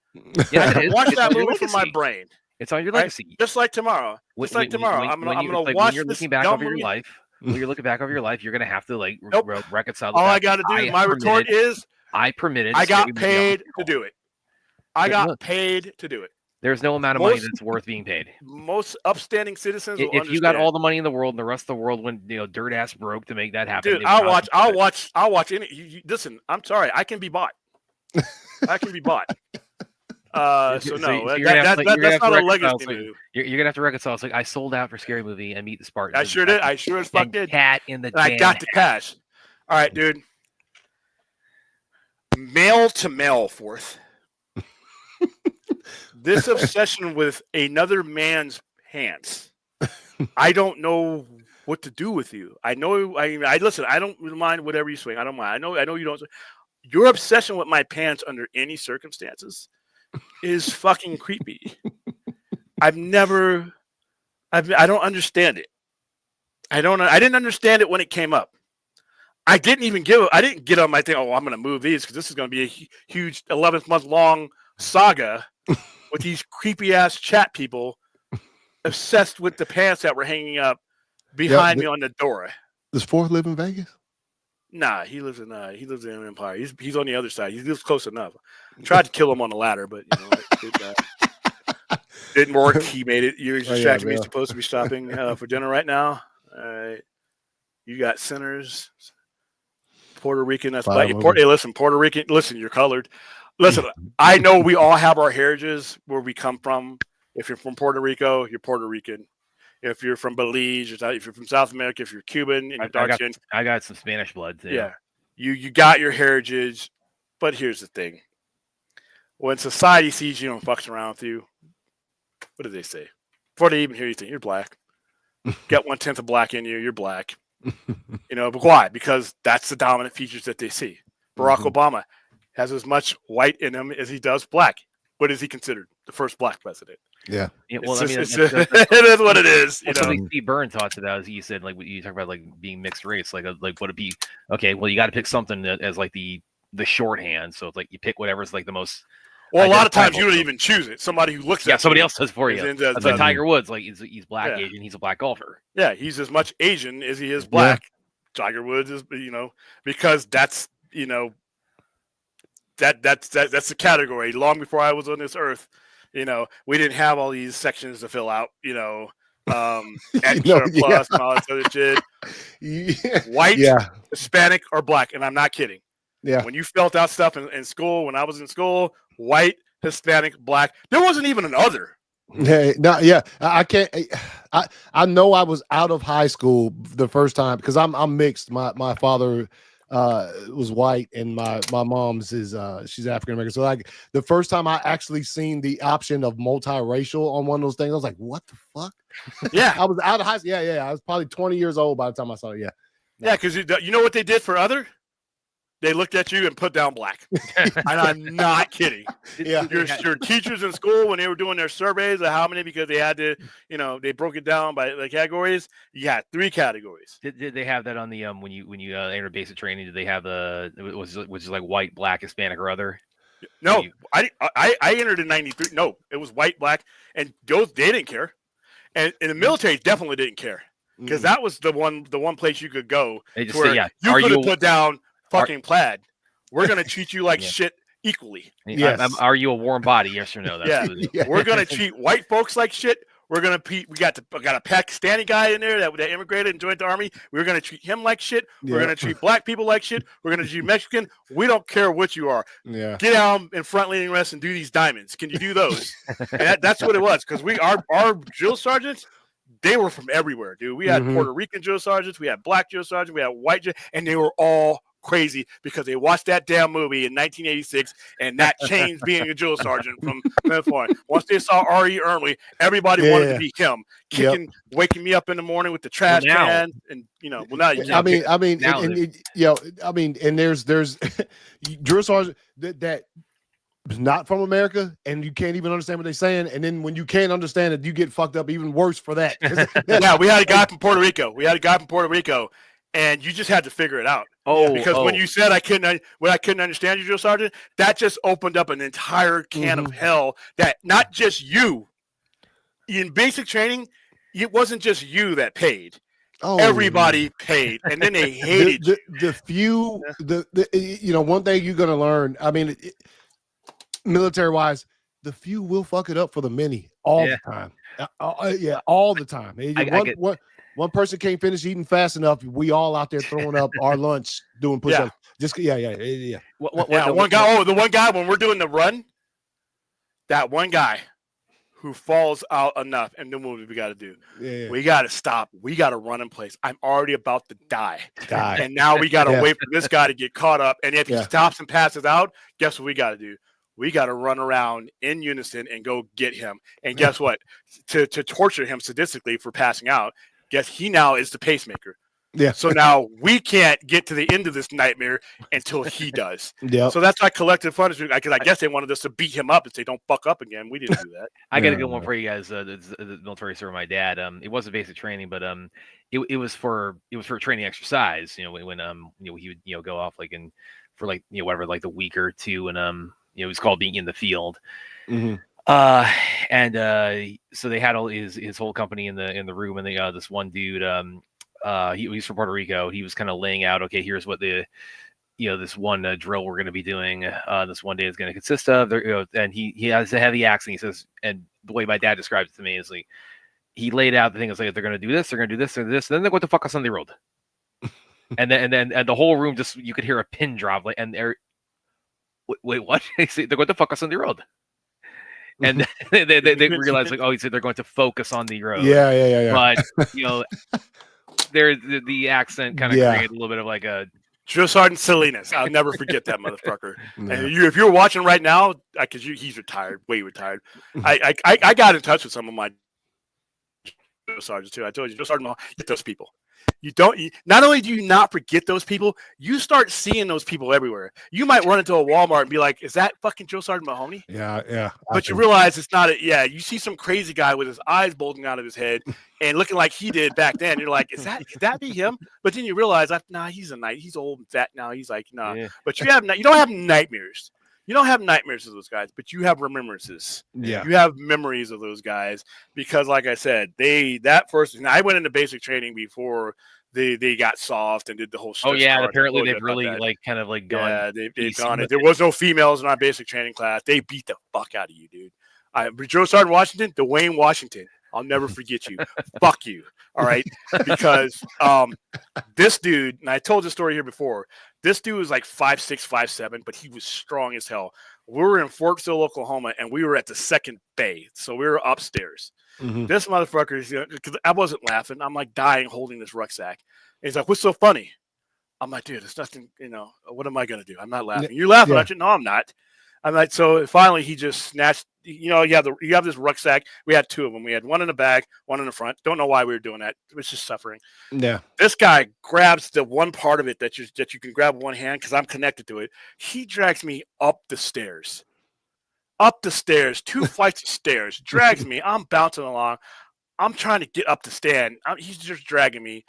Yeah, I watch that movie from my brain. It's on your legacy. Right? Just like tomorrow. I'm gonna watch this looking back over your life. When you're looking back over your life, you're going to have to reconcile. All I got to do, my retort is, I permitted. I got paid to do it. I got paid to do it. There's no amount of money that's worth being paid. Most upstanding citizens will if you got all the money in the world and the rest of the world went dirt ass broke to make that happen. Dude, I'll watch any. Listen, I'm sorry, I can be bought. I can be bought. That's not a legacy move. You're gonna have to reconcile. It's like I sold out for Scary Movie and Meet the Spartans. I sure did. I sure as fuck did. Cat in the. I got the cash. All right, dude. Male to male, fourth. This obsession with another man's pants. I don't know what to do with you. I know. I listen. I don't mind whatever you swing. I don't mind. I know you don't. Your obsession with my pants under any circumstances is fucking creepy. I don't understand it. I didn't understand it when it came up. I didn't get on my thing. Oh, I'm going to move these because this is going to be a huge 11th month long saga with these creepy ass chat people obsessed with the pants that were hanging up behind me on the door. Does Fourth live in Vegas? Nah, he lives in Empire. He's on the other side. He lives close enough. I tried to kill him on the ladder, but it didn't work. He made it. You're distracting me. He's supposed to be stopping for dinner right now. All right. You got sinners. Puerto Rican. That's black. Hey, listen, Puerto Rican. Listen, you're colored. Listen, I know we all have our heritages where we come from. If you're from Puerto Rico, you're Puerto Rican. If you're from Belize, if you're from South America, if you're Cuban and you're dark skin, I got some Spanish blood too. Yeah, you got your heritage, but here's the thing: when society sees you and fucks around with you, what do they say? Before they even hear you, think you're black. Get 1/10 of black in you, you're black. But why? Because that's the dominant features that they see. Barack Obama has as much white in him as he does black. What is he considered? The first black president. Yeah. Well, it is what it is. Something Steve Byrne talks about is he said, like, you talk about like being mixed race, like would it be okay? Well, you got to pick something that as like the shorthand. So it's like you pick whatever's like the most. Well, a lot of times you don't even choose it. Somebody who looks at somebody else does for you. That's like Tiger Woods. Like he's black Asian. He's a black golfer. Yeah, he's as much Asian as he is black. Yeah. Tiger Woods is, because that's that's the category. Long before I was on this earth, we didn't have all these sections to fill out. Extra plus and all this other shit. White, Hispanic, or black, and I'm not kidding. Yeah. When you filled out stuff in school, when I was in school, white, Hispanic, black, there wasn't even an other. Hey, no, yeah, I can't. I know I was out of high school the first time because I'm mixed. My father was white and my mom's is she's African American. So like the first time I actually seen the option of multiracial on one of those things, I was like, what the fuck? Yeah. I was out of high school. Yeah. I was probably 20 years old by the time I saw it. Yeah. Yeah, because you know what they did for other? They looked at you and put down black. And I'm not kidding. Yeah. Your teachers in school, when they were doing their surveys of how many, because they had to, they broke it down by the categories. You had 3 categories. Did they have that on the when you entered basic training? Did they have was it like white, black, Hispanic, or other? No, I entered in '93. No, it was white, black, and they didn't care. And in the military, definitely didn't care because that was the one place you could go where you could have put down fucking plaid. We're gonna treat you like shit equally. Yes. Are you a warm body? Yes or no? That's We're gonna treat white folks like shit. We got a Pakistani guy in there that immigrated and joined the army. We're gonna treat him like shit. We're gonna treat black people like shit. We're gonna treat Mexican. We don't care what you are. Yeah. Get down in front leaning rest and do these diamonds. Can you do those? And that's what it was because our drill sergeants. They were from everywhere, dude. We had Puerto Rican drill sergeants, we had black drill sergeants, we had white, and they were all crazy because they watched that damn movie in 1986, and that changed being a drill sergeant from that point. Once they saw R.E. Ermey, everybody wanted to be him, waking me up in the morning with the trash can, and now you can't. And there's drill sergeant that not from America, and you can't even understand what they're saying. And then when you can't understand it, you get fucked up even worse for that. Yeah, we had a guy from Puerto Rico. And you just had to figure it out. Because when you said I couldn't understand you, drill sergeant, that just opened up an entire can of hell. That not just you in basic training, it wasn't just you that paid. Everybody paid, and then they hated you. One thing you're gonna learn. I mean, military wise, the few will fuck it up for the many all the time. All the time. One person can't finish eating fast enough. We all out there throwing up our lunch, doing push-ups. The one guy when we're doing the run, that one guy who falls out enough, and then what we got to do? We got to stop. We got to run in place. I'm already about to die. And now we got to wait for this guy to get caught up. And if he stops and passes out, guess what we got to do? We got to run around in unison and go get him. And guess what? To torture him sadistically for passing out. Guess he now is the pacemaker. Yeah. So now we can't get to the end of this nightmare until he does. Yeah. So that's why collective punishment. Because I guess they wanted us to beat him up and say, "Don't fuck up again." We didn't do that. I got a good one for you guys. The military service. My dad. It wasn't basic training, but it was for training exercise. When he would go off like for like whatever, like the week or two, and it was called being in the field. Mm-hmm. So they had all his whole company in the room, and they this one dude he's from Puerto Rico. He was kind of laying out, okay, here's what this one drill we're going to be doing this one day is going to consist of. And he has a heavy accent. He says, and the way my dad describes it to me is like he laid out the thing. It's like they're going to do this, they're going to do this, they're this, and then they're going to fuck us on the road. and then the whole room just you could hear a pin drop, like, and they're wait, what? They say they're going to fuck us on the road. And they realize like, oh, he said they're going to focus on the road. Yeah. But there the accent kind of created a little bit of like a Drill Sergeant Salinas. I'll never forget that motherfucker. And if you're watching right now, because he's retired, way retired. I got in touch with some of my drill sergeants too. I told you, drill sergeant, get those people. Not only do you not forget those people, you start seeing those people everywhere. You might run into a Walmart and be like, "Is that fucking Drill Sergeant Mahoney?" Yeah. But you realize it's not. You see some crazy guy with his eyes bulging out of his head and looking like he did back then. You're like, could that be him? But then you realize, nah, he's old and fat now. He's like, nah. Yeah. But you don't have nightmares. You don't have nightmares of those guys, but you have remembrances. Yeah. You have memories of those guys because, like I said, I went into basic training before they got soft and did the whole. Oh yeah, apparently they've really like kind of like gone. Yeah, they've gone it. There was no females in our basic training class. They beat the fuck out of you, dude. Joe Sergeant Washington, Dwayne Washington. I'll never forget you. Fuck you. All right, because this dude, and I told this story here before. This dude was like 5'6", 5'7", but he was strong as hell. We were in Fort Sill, Oklahoma, and we were at the second bay, so we were upstairs. Mm-hmm. This motherfucker, because I wasn't laughing. I'm like dying holding this rucksack. And he's like, "What's so funny?" I'm like, "Dude, it's nothing. What am I gonna do? I'm not laughing. You're laughing, aren't you?" No, I'm not. I'm like, so finally he just snatched. You have this rucksack. We had two of them. We had one in the back, one in the front. Don't know why we were doing that. It was just suffering. Yeah. This guy grabs the one part of it that you can grab with one hand because I'm connected to it. He drags me up the stairs. 2 flights of stairs. Drags me. I'm bouncing along. I'm trying to get up the stand. He's just dragging me.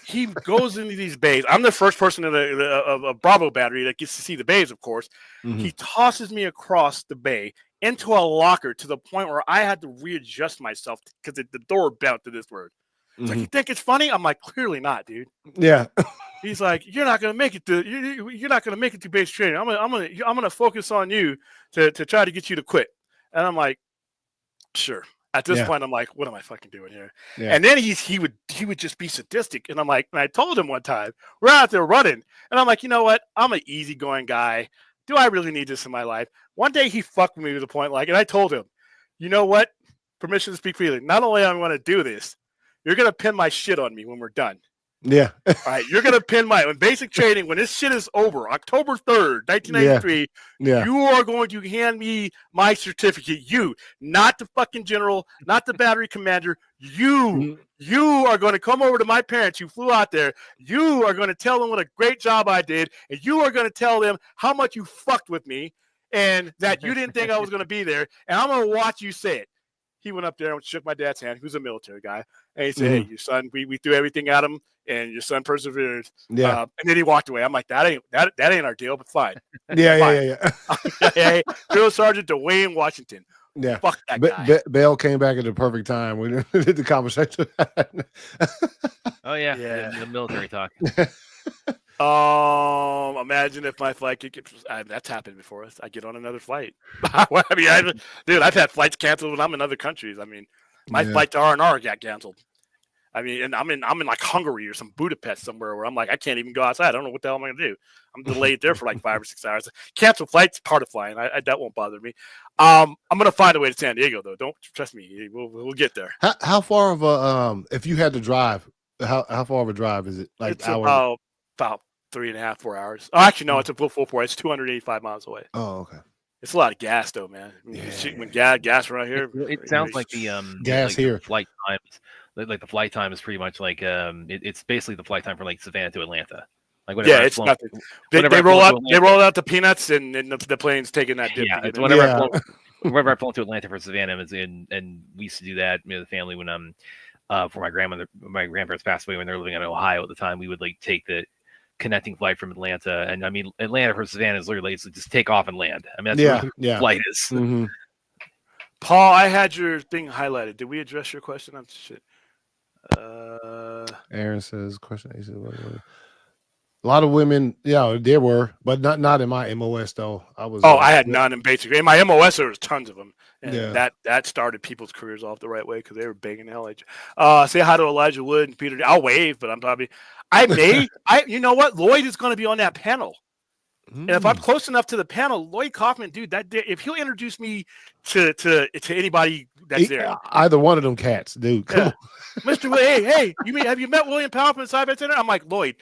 He goes into these bays. I'm the first person in a Bravo battery that gets to see the bays, of course. Mm-hmm. He tosses me across the bay into a locker to the point where I had to readjust myself because the door bent to this word. It's like, you think it's funny? I'm like, clearly not, dude. Yeah. He's like, you're not gonna make it to you're not gonna make it to basic training. I'm gonna focus on you to try to get you to quit. And I'm like, sure. At this point, I'm like, what am I fucking doing here? Yeah. And then he would just be sadistic. And I'm like, and I told him one time, we're out there running. And I'm like, you know what? I'm an easygoing guy. Do I really need this in my life? One day he fucked me to the point and I told him, you know what? Permission to speak freely. Not only am I going to do this, you're going to pin my shit on me when we're done. Yeah. All right. You're going to pin when basic training, when this shit is over, October 3rd, 1993, you are going to hand me my certificate. You, not the fucking general, not the battery commander. You are going to come over to my parents who flew out there. You are going to tell them what a great job I did. And you are going to tell them how much you fucked with me and that you didn't think I was going to be there. And I'm going to watch you say it. He went up there and shook my dad's hand. He was a military guy. And he said, hey, your son, we threw everything at him, and your son persevered. Yeah. And then he walked away. I'm like, that ain't our deal, but fine. Yeah. Hey, Drill Sergeant Dwayne Washington. Yeah. Fuck that guy. Bell came back at the perfect time. We did the conversation. Oh, yeah. The military talk. Imagine if my flight could get. That's happened before us. I get on another flight. I've had flights canceled when I'm in other countries. I mean, my flight to R&R got canceled. I mean, and I'm in like Hungary or some Budapest somewhere where I'm like, I can't even go outside. I don't know what the hell I'm going to do. I'm delayed there for like 5 or 6 hours. Canceled flights, part of flying. That won't bother me. I'm going to find a way to San Diego though. Don't trust me. We'll get there. How far of a if you had to drive? How far of a drive is it? Like it's about 3.5, 4 hours. Oh, actually, no, it's a full 4. It's 285 miles away. Oh, okay. It's a lot of gas, though, man. When gas around here, it sounds like the gas like here flight times. like the flight time is pretty much like it's basically the flight time from like Savannah to Atlanta. Like Yeah, it's nothing. They roll out the peanuts, and the plane's taking that dip. Yeah, to it's get whenever Yeah. whenever I flown to Atlanta for Savannah, and we used to do that. The family when for my grandparents passed away when they were living in Ohio at the time. We would like take the connecting flight from Atlanta, and I mean Atlanta for Savannah is literally just take off and land. I mean that's what the flight is. Mm-hmm. Paul, I had your thing highlighted. Did we address your question? I'm shit. Aaron says, question. He said, A lot of women, yeah, there were, but not in my MOS though. I was. I had none in basic. In my MOS, there was tons of them, and Yeah. that started people's careers off the right way because they were banging the hell out. Say hi to Elijah Wood and Peter. I'll wave, but I'm probably. You know what? Lloyd is going to be on that panel. And if I'm close enough to the panel, Lloyd Kaufman, dude, if he'll introduce me to anybody that's there, either one of them cats, dude. Come on. Mr. Hey, have you met William Powell from the Sci-Fi Center? I'm like, Lloyd,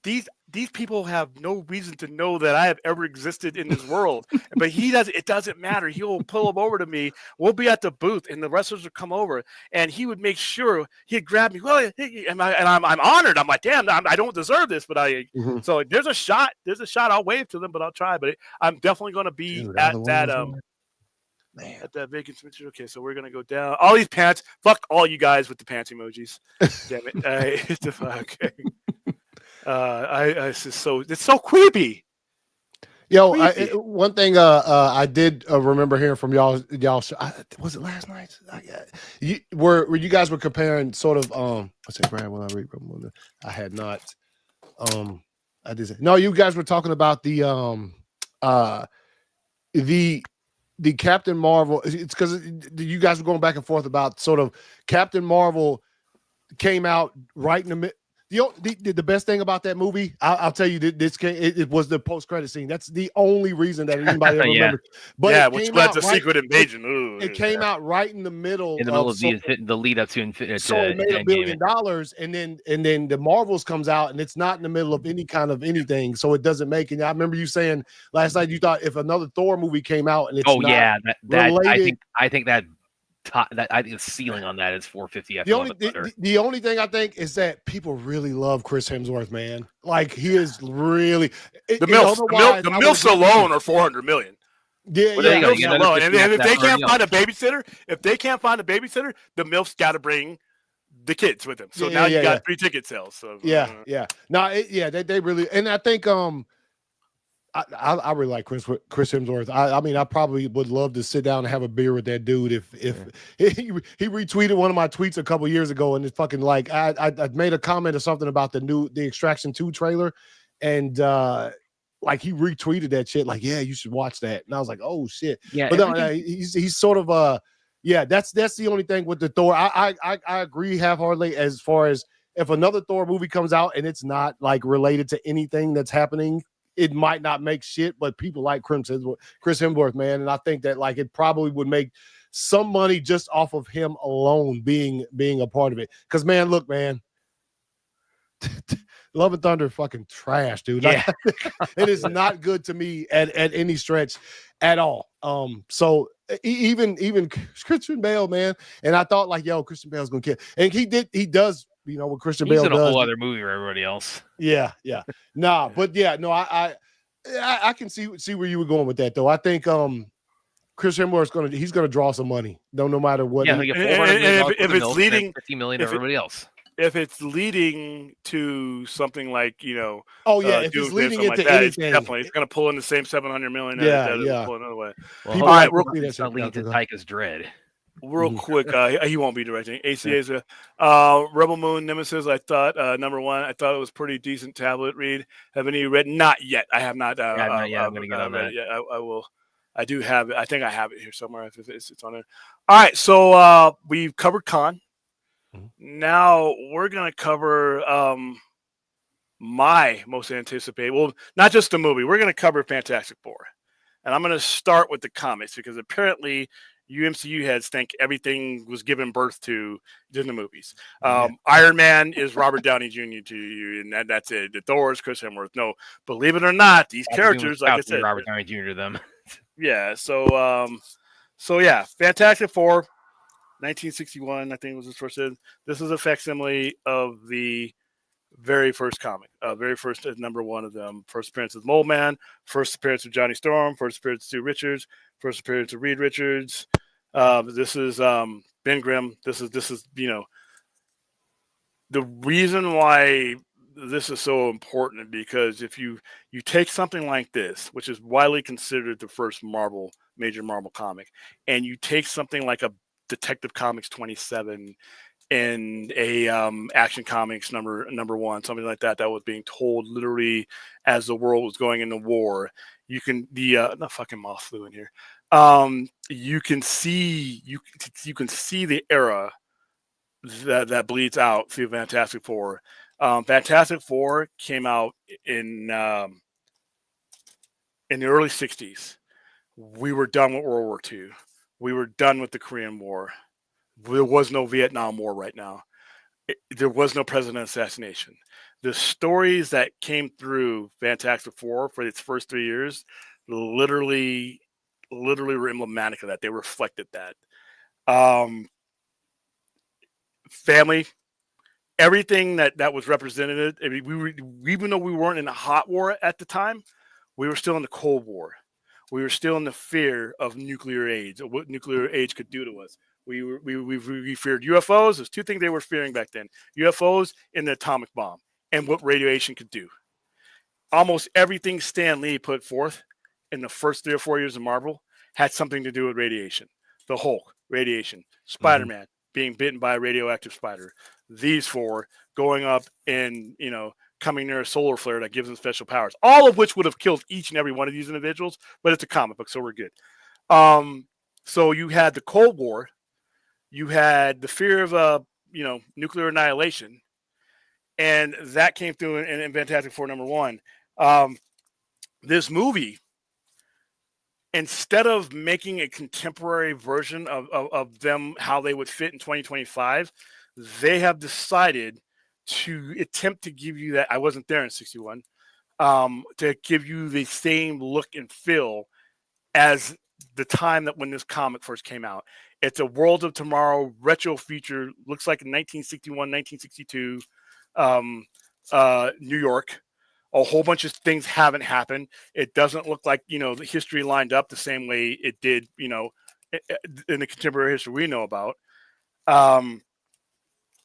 these people have no reason to know that I have ever existed in this world, but he does. It doesn't matter. He'll pull them over to me. We'll be at the booth, and the wrestlers would come over, and he would make sure he'd grab me. Well, and I'm honored. I'm like, damn, I don't deserve this, but So there's a shot. I'll wave to them, but I'll try. But I'm definitely going to be at that at that vacant cemetery. Okay, so we're gonna go down. All these pants. Fuck all you guys with the pants emojis. Damn it. Okay. It's so creepy. Yo, one thing I did remember hearing from y'all. Was it last night? Where you guys were comparing sort of I said, Brad, when I read, I had not. I did say no. You guys were talking about the Captain Marvel. It's because you guys were going back and forth about sort of Captain Marvel came out right in the middle. The best thing about that movie, I'll tell you, it was the post-credit scene. That's the only reason that anybody ever remembers. But which led to Secret Invasion. Ooh, it came out right in the middle of the lead up to Infinity. So it made $1 billion, and then the Marvels comes out, and it's not in the middle of any kind of anything, so it doesn't make it. I remember you saying last night you thought if another Thor movie came out and it's I think that. I think the ceiling on that is 450. The only thing I think is that people really love Chris Hemsworth, man. Like he is really the MILFs alone are 400 million. Yeah, And if they can't find a babysitter, the MILFs got to bring the kids with them. So now you got 3 ticket sales. So they really, and I think I really like Chris Hemsworth. I mean, I probably would love to sit down and have a beer with that dude. If he retweeted one of my tweets a couple years ago, and it's fucking like I made a comment or something about the Extraction 2 trailer, and like he retweeted that shit. Like, yeah, you should watch that. And I was like, oh shit. Yeah, but no, he's sort of that's the only thing with the Thor. I agree half-heartedly as far as if another Thor movie comes out and it's not like related to anything that's happening. It might not make shit, but people like Chris Hemsworth, man, and I think that like it probably would make some money just off of him alone being a part of it. Because man, look, man, Love and Thunder fucking trash, dude. Yeah. It is not good to me at any stretch at all. So even Christian Bale, man, and I thought like, yo, Christian Bale's gonna kill, and he does. You know what Christian Bale does. He's in a whole other movie for everybody else. Yeah. I can see where you were going with that though. I think Chris Hemsworth's he's gonna draw some money, no matter what. Yeah, if it's leading $50 million to everybody else. If it's leading to something like if it's leading into anything, it's gonna pull in the same 700 million. Pull another way. Well, all right, it's not leading to Taika's Dread. Real quick, he won't be directing. ACA's Rebel Moon Nemesis. I thought number 1. I thought it was pretty decent tablet read. Have any read? Not yet. I have not. I'm gonna get on that. Yeah, I will. I do have it. I think I have it here somewhere. If it's on there. All right. So we've covered Khan. Mm-hmm. Now we're gonna cover my most anticipated. Well, not just the movie. We're gonna cover Fantastic Four, and I'm gonna start with the comics because apparently UMCU heads think everything was given birth to in the movies. Iron Man is Robert Downey Jr. to you, and that's it. The Thor is Chris Hemsworth. No, believe it or not, these characters, like I said, Robert Downey Jr. to them. Yeah. So yeah, Fantastic Four. 1961, I think was his first. This is a facsimile of the very first comic, very first number one of them. First appearance of Mole Man, first appearance of Johnny Storm, first appearance of Stu Richards, first appearance of Reed Richards. This is Ben Grimm. This is the reason why this is so important, because if you take something like this, which is widely considered the first major Marvel comic, and you take something like a Detective Comics 27 and a Action Comics number one, something like that was being told literally as the world was going into war. You can the fucking moth flew in here. You can see the era that bleeds out through Fantastic Four. Fantastic Four came out in the early '60s. We were done with World War II. We were done with the Korean War. There was no Vietnam War right now. There was no president assassination. The stories that came through Fantastic Four for its first 3 years literally were emblematic of that. They reflected that. Family, everything that was represented. I mean, even though we weren't in a hot war at the time, we were still in the Cold War. We were still in the fear of nuclear age, or what nuclear age could do to us. We feared UFOs. There's two things they were fearing back then: UFOs and the atomic bomb, and what radiation could do. Almost everything Stan Lee put forth in the first 3 or 4 years of Marvel had something to do with radiation. The Hulk, radiation. Spider-Man, being bitten by a radioactive spider. These four going up and, coming near a solar flare that gives them special powers. All of which would have killed each and every one of these individuals, but it's a comic book, so we're good. So you had the Cold War. You had the fear of, nuclear annihilation. And that came through in Fantastic Four number one. This movie, instead of making a contemporary version of them, how they would fit in 2025, they have decided to attempt to give you that. I wasn't there in 61, to give you the same look and feel as the time that when this comic first came out. It's a World of Tomorrow retro future. Looks like 1961, 1962, New York. A whole bunch of things haven't happened. It doesn't look like, the history lined up the same way it did, in the contemporary history we know about.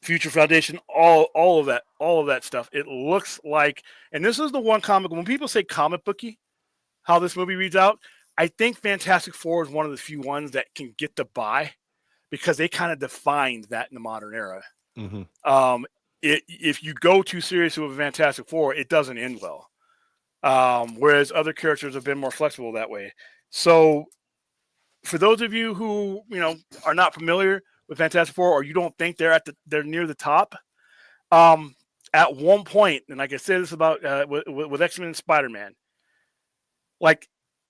Future Foundation, all of that stuff. It looks like, and this is the one comic, when people say comic booky, how this movie reads out, I think Fantastic Four is one of the few ones that can get the buy, because they kind of defined that in the modern era. Mm-hmm. If you go too serious with a Fantastic Four, it doesn't end well. Whereas other characters have been more flexible that way. So for those of you who, are not familiar with Fantastic Four, or you don't think they're near the top, at one point, and like I said, this about with X-Men and Spider-Man, like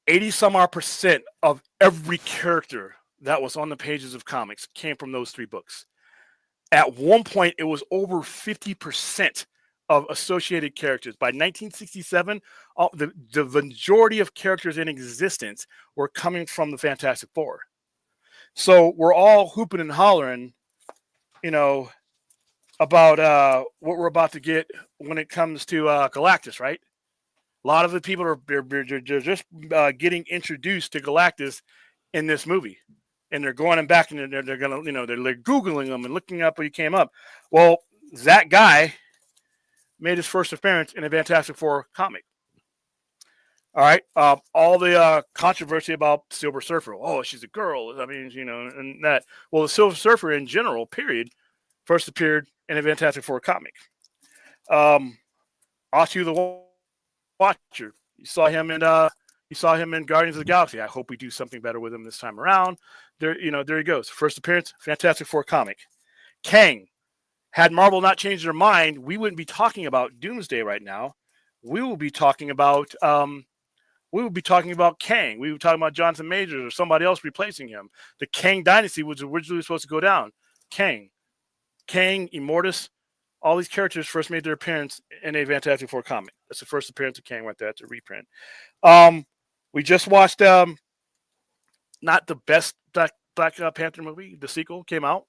80 some odd % of every character that was on the pages of comics came from those 3 books. At one point, it was over 50% of associated characters. By 1967, the majority of characters in existence were coming from the Fantastic Four. So we're all hooping and hollering, about what we're about to get when it comes to Galactus, right? A lot of the people are just getting introduced to Galactus in this movie. And they're going back and they're going to, they're Googling them and looking up what he came up. Well, that guy made his first appearance in a Fantastic Four comic. All right. All the controversy about Silver Surfer. Oh, she's a girl. I mean, and that. Well, the Silver Surfer in general, period, first appeared in a Fantastic Four comic. Oshu the Watcher. You saw him in Guardians of the Galaxy. I hope we do something better with him this time around. There he goes. First appearance, Fantastic Four comic. Kang. Had Marvel not changed their mind, we wouldn't be talking about Doomsday right now. We will be talking about Kang. We would be talking about Jonathan Majors or somebody else replacing him. The Kang dynasty was originally supposed to go down. Kang, Immortus, all these characters first made their appearance in a Fantastic Four comic. That's the first appearance of Kang right there. It's a reprint. We just watched not the best Black Panther movie, the sequel, came out.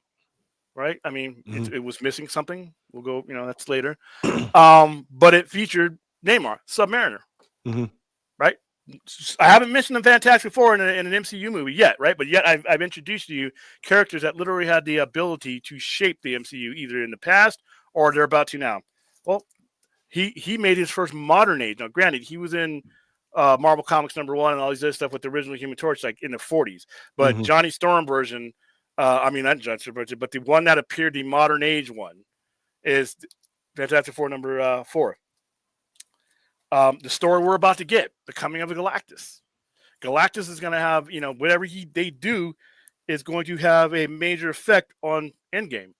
Right? I mean, Mhm. it was missing something. We'll go, that's later. But it featured Namor, Submariner. Mhm. Right? I haven't mentioned the Fantastic Four in an MCU movie yet, right? But yet I've introduced to you characters that literally had the ability to shape the MCU either in the past or they're about to now. Well, he made his first modern age. Now, granted, he was in Marvel Comics #1 and all these other stuff with the original Human Torch, like in the 40s. But Mhm. Johnny Storm version, not Johnny Storm version, but the one that appeared, the modern age one, is Fantastic Four #4. The story we're about to get, the coming of the Galactus. Galactus is going to have, whatever they do is going to have a major effect on Endgame.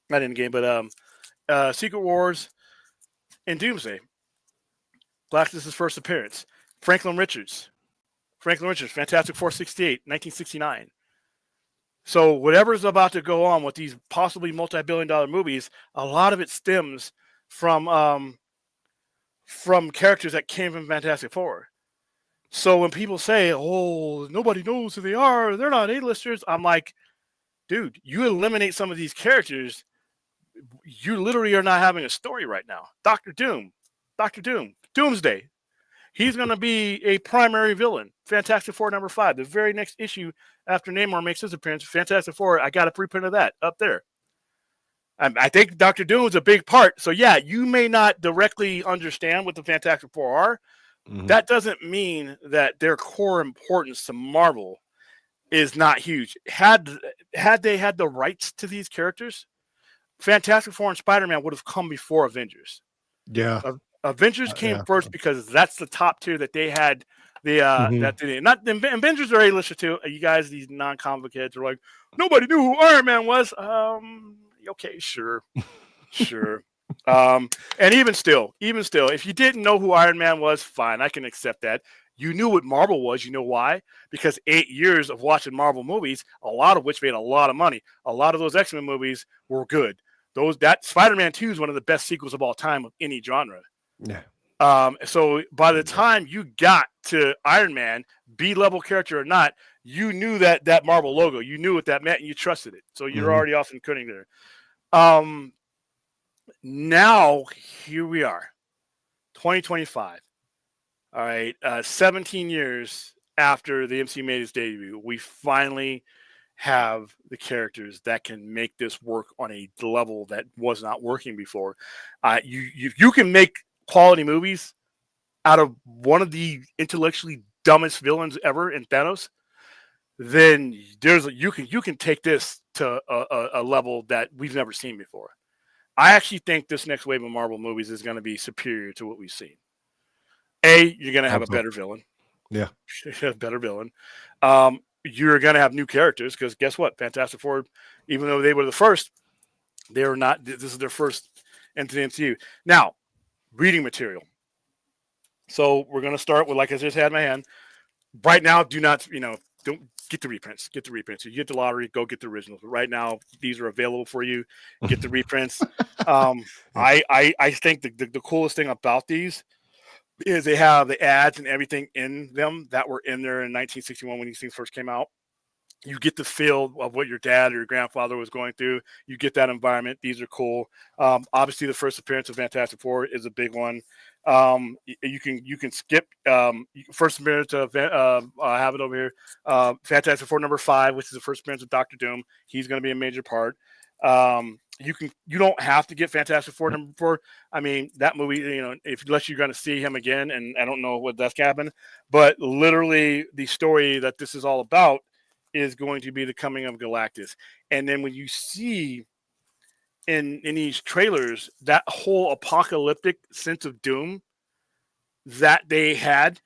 Not Endgame, but Secret Wars and Doomsday. Galactus' first appearance. Franklin Richards, Fantastic Four 68, 1969. So whatever's about to go on with these possibly multi-billion-dollar movies, a lot of it stems from characters that came from Fantastic Four. So when people say, "Oh, nobody knows who they are, they're not A-listers," I'm like, dude, you eliminate some of these characters, you literally are not having a story right now. Doctor Doom, Doomsday. He's going to be a primary villain. Fantastic Four #5, the very next issue after Namor makes his appearance. Fantastic Four, I got a preprint of that up there. I think Doctor Doom is a big part. So yeah, you may not directly understand what the Fantastic Four are. Mhm. That doesn't mean that their core importance to Marvel is not huge. Had they had the rights to these characters, Fantastic Four and Spider-Man would have come before Avengers. Yeah. Avengers came Yeah. first because that's the top tier that they had. Mhm. Not the Avengers are A-lister too. You guys, these non-comic kids, are like, nobody knew who Iron Man was. Okay, sure. And even still, if you didn't know who Iron Man was, fine, I can accept that. You knew what Marvel was. You know why? Because 8 years of watching Marvel movies, a lot of which made a lot of money. A lot of those X-Men movies were good. That Spider-Man 2 is one of the best sequels of all time of any genre. Yeah. So by the time you got to Iron Man, B-level character or not, you knew that Marvel logo. You knew what that meant, and you trusted it. So you're Mhm. already off and cutting there. Now here we are, 2025. All right, 17 years after the MCU made its debut, we finally have the characters that can make this work on a level that was not working before. You can make quality movies out of one of the intellectually dumbest villains ever in Thanos, then you can take this to a level that we've never seen before. I actually think this next wave of Marvel movies is going to be superior to what we've seen. You're going to have a better villain. Yeah. A better villain. You're going to have new characters because guess what? Fantastic Four, even though they were the first, they were not. This is their first into the MCU. Now, reading material. So we're going to start with, like I just had in my hand. Right now, don't get the reprints. Get the reprints. You get the lottery, go get the originals. But right now, these are available for you. Get the reprints. I think the coolest thing about these is they have the ads and everything in them that were in there in 1961 when these things first came out. You get the feel of what your dad or your grandfather was going through. You get that environment. These are cool. Obviously, the first appearance of Fantastic Four is a big one. You can skip first appearance of I have it over here. Fantastic Four #5, which is the first appearance of Doctor Doom. He's going to be a major part. You don't have to get Fantastic Four #4. I mean, that movie, unless you're going to see him again, and I don't know what that's happened, but literally the story that this is all about is going to be the coming of Galactus. And then when you see in these trailers that whole apocalyptic sense of doom that they had,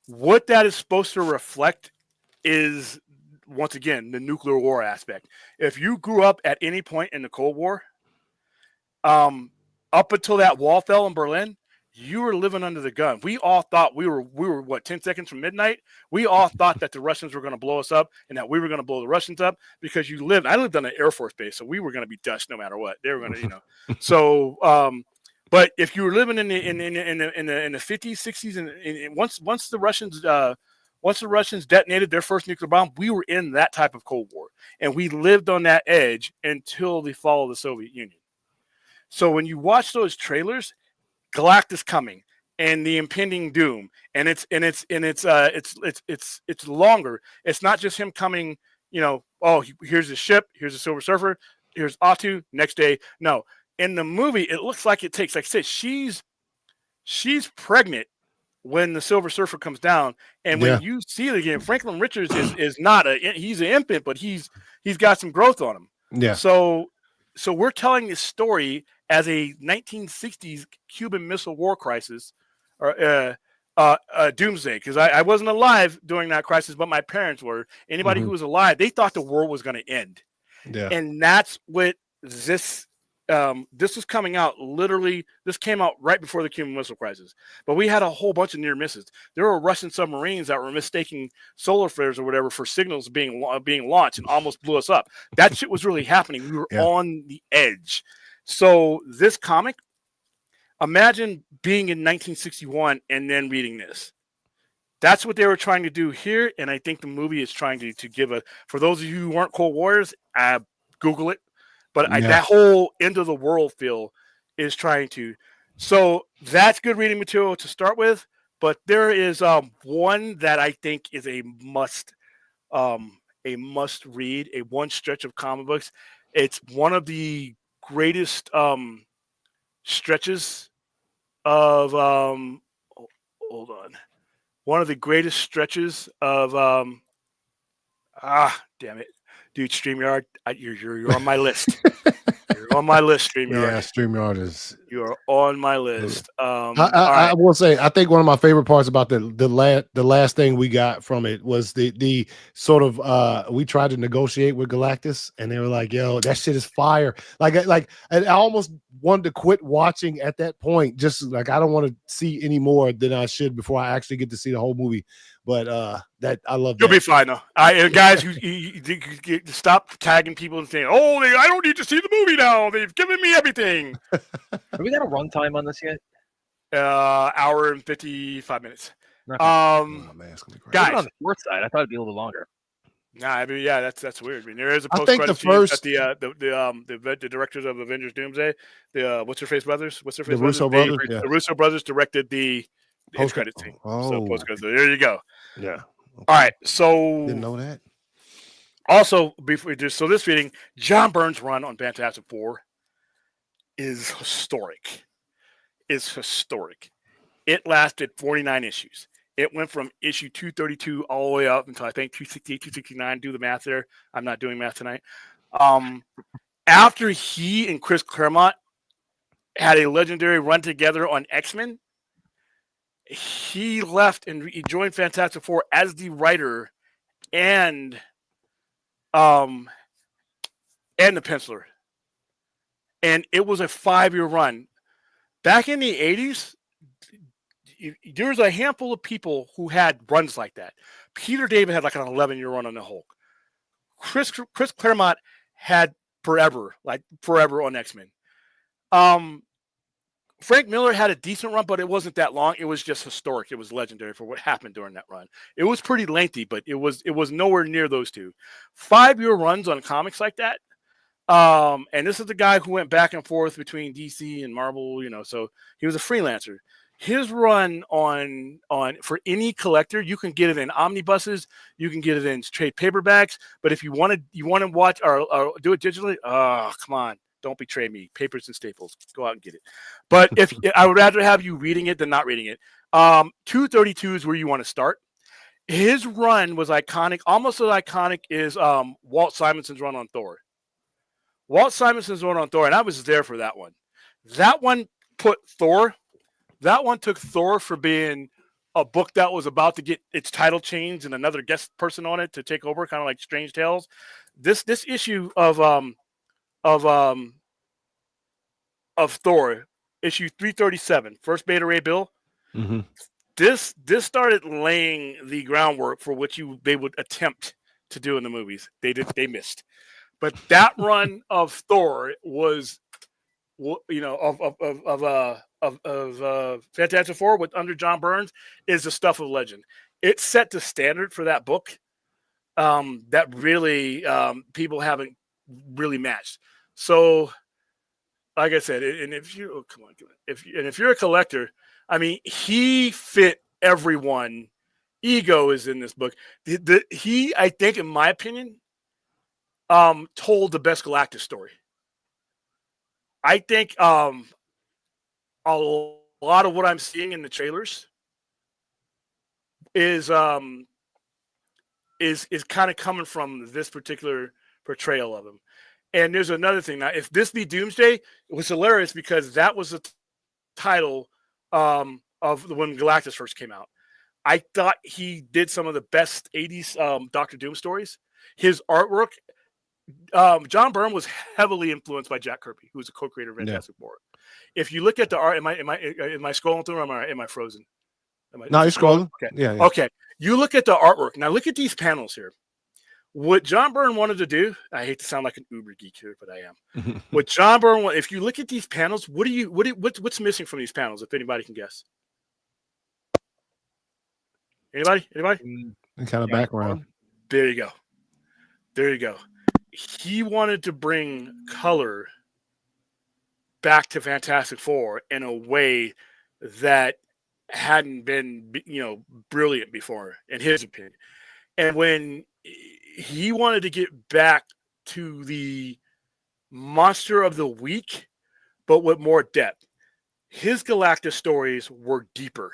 what that is supposed to reflect is, once again, the nuclear war aspect. If you grew up at any point in the Cold War, up until that wall fell in Berlin, you were living under the gun. We all thought we were what, 10 seconds from midnight? We all thought that the Russians were going to blow us up and that we were going to blow the Russians up because I lived on an Air Force base, so we were going to be dust no matter what. They were going to, So, but if you were living in the 50s, 60s, and once the Russians once the Russians detonated their first nuclear bomb, we were in that type of Cold War, and we lived on that edge until the fall of the Soviet Union. So when you watch those trailers, Galactus coming and the impending doom, and it's longer. It's not just him coming, here's the ship, here's the Silver Surfer, here's Atu, next day. No, in the movie, it looks like it takes, like I said, she's pregnant when the Silver Surfer comes down, and when you see it again, Franklin Richards is not he's an infant, but he's got some growth on him. Yeah. So we're telling this story as a 1960s Cuban Missile War crisis, or doomsday, because I wasn't alive during that crisis, but my parents were. Anybody who was alive, they thought the world was going to end. Yeah. And that's what this was coming out. Literally, this came out right before the Cuban Missile Crisis. But we had a whole bunch of near misses. There were Russian submarines that were mistaking solar flares or whatever for signals being launched and almost blew us up. That shit was really happening. We were on the edge. So this comic, imagine being in 1961 and then reading this. That's what they were trying to do here, and I think the movie is trying to give a. For those of you who weren't Cold Warriors, Google it. But that whole end of the world feel is trying to. So that's good reading material to start with. But there is one that I think is a must read, a one stretch of comic books. It's one of the greatest stretches of hold on. One of the greatest stretches of damn it. Dude, StreamYard, you're on my list. You're on my list, StreamYard. Yeah, StreamYard is. You are on my list. I will say, I think one of my favorite parts about the last thing we got from it was the sort of we tried to negotiate with Galactus, and they were like, "Yo, that shit is fire!" Like I almost wanted to quit watching at that point. Just like I don't want to see any more than I should before I actually get to see the whole movie. But that I love. You'll be fine though. Guys, you stop tagging people and saying, "Oh, I don't need to see the movie now. They've given me everything." Have we got a runtime on this yet? Hour and 55 minutes. Okay. Oh, man, it's gonna be great. Guys, on the fourth side, I thought it'd be a little longer. Nah, I mean, yeah, that's weird. I mean, there is a I post think credit the first the directors of Avengers Doomsday, the what's her face brothers, the Russo brothers, the Russo brothers directed the post credit scene. So post credit. There you go. Yeah. Okay. All right. So Didn't know that. Also, before so this reading, John Byrne's run on Fantastic Four is historic. It's historic. It lasted 49 issues. It went from issue 232 all the way up until I think 268, 269. Do the math there. I'm not doing math tonight. After he and Chris Claremont had a legendary run together on X-Men, he left and he joined Fantastic Four as the writer and the penciler. And it was a 5-year run. Back in the 80s, there was a handful of people who had runs like that. Peter David had like an 11-year run on the Hulk. Chris Claremont had forever on X-Men. Frank Miller had a decent run, but it wasn't that long. It was just historic. It was legendary for what happened during that run. It was pretty lengthy, but it was nowhere near those two. 5-year runs on comics like that. And this is the guy who went back and forth between DC and Marvel, so he was a freelancer. His run on for any collector, you can get it in omnibuses, you can get it in trade paperbacks, but if you want to watch or do it digitally, come on, don't betray me. Papers and Staples, go out and get it. But if I would rather have you reading it than not reading it. 232 is where you want to start. His run was iconic, almost as iconic as Walt Simonson's run on Thor. Walt Simonson's run on Thor, and I was there for that one. That one took Thor for being a book that was about to get its title changed and another guest person on it to take over, kind of like Strange Tales. This issue of Thor, issue 337, first Beta Ray Bill. Mm-hmm. This started laying the groundwork for what they would attempt to do in the movies. They missed. But that run of Thor was, of Fantastic Four with under John Burns is the stuff of legend. it set the standard for that book that really people haven't really matched. So, like I said, and if you come on, if you're a collector, I mean, he fit everyone. Ego is in this book. He, I think, in my opinion, told the best Galactus story. I think a lot of what I'm seeing in the trailers is kind of coming from this particular portrayal of him. And there's another thing. Now, if this be Doomsday, it was hilarious because that was the title of when Galactus first came out. I thought he did some of the best 80s Doctor Doom stories. His artwork, John Byrne was heavily influenced by Jack Kirby, who was a co-creator of Fantastic Four. If you look at the art, am I scrolling through, or am I frozen? No, you're scrolling. Okay. Yeah. Okay. You look at the artwork. Now look at these panels here. What John Byrne wanted to do, I hate to sound like an uber geek here, but I am. What John Byrne, if you look at these panels, what's missing from these panels, if anybody can guess? Anybody? Kind of background. There you go. He wanted to bring color back to Fantastic Four in a way that hadn't been, brilliant before, in his opinion. And when he wanted to get back to the monster of the week, but with more depth, his Galactus stories were deeper.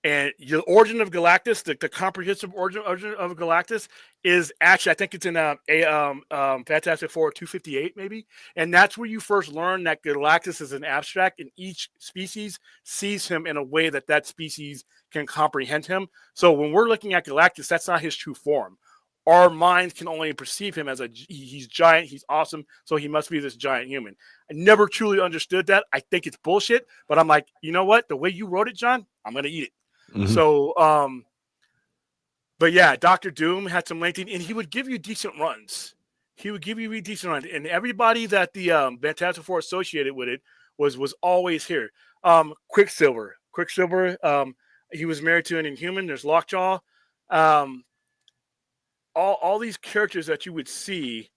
And the origin of Galactus, the comprehensive origin of Galactus, is actually, I think it's in Fantastic Four 258 maybe, and that's where you first learn that Galactus is an abstract, and each species sees him in a way that species can comprehend him. So when we're looking at Galactus, that's not his true form. Our minds can only perceive him as he's giant, he's awesome, so he must be this giant human. I never truly understood that. I think it's bullshit, but I'm like, you know what? The way you wrote it, John, I'm gonna eat it. Mm-hmm. So, but yeah, Dr. Doom had some lengthy, and he would give you decent runs. And everybody that the Fantastic Four associated with it was always here. Quicksilver. He was married to an Inhuman. There's Lockjaw. All these characters that you would see,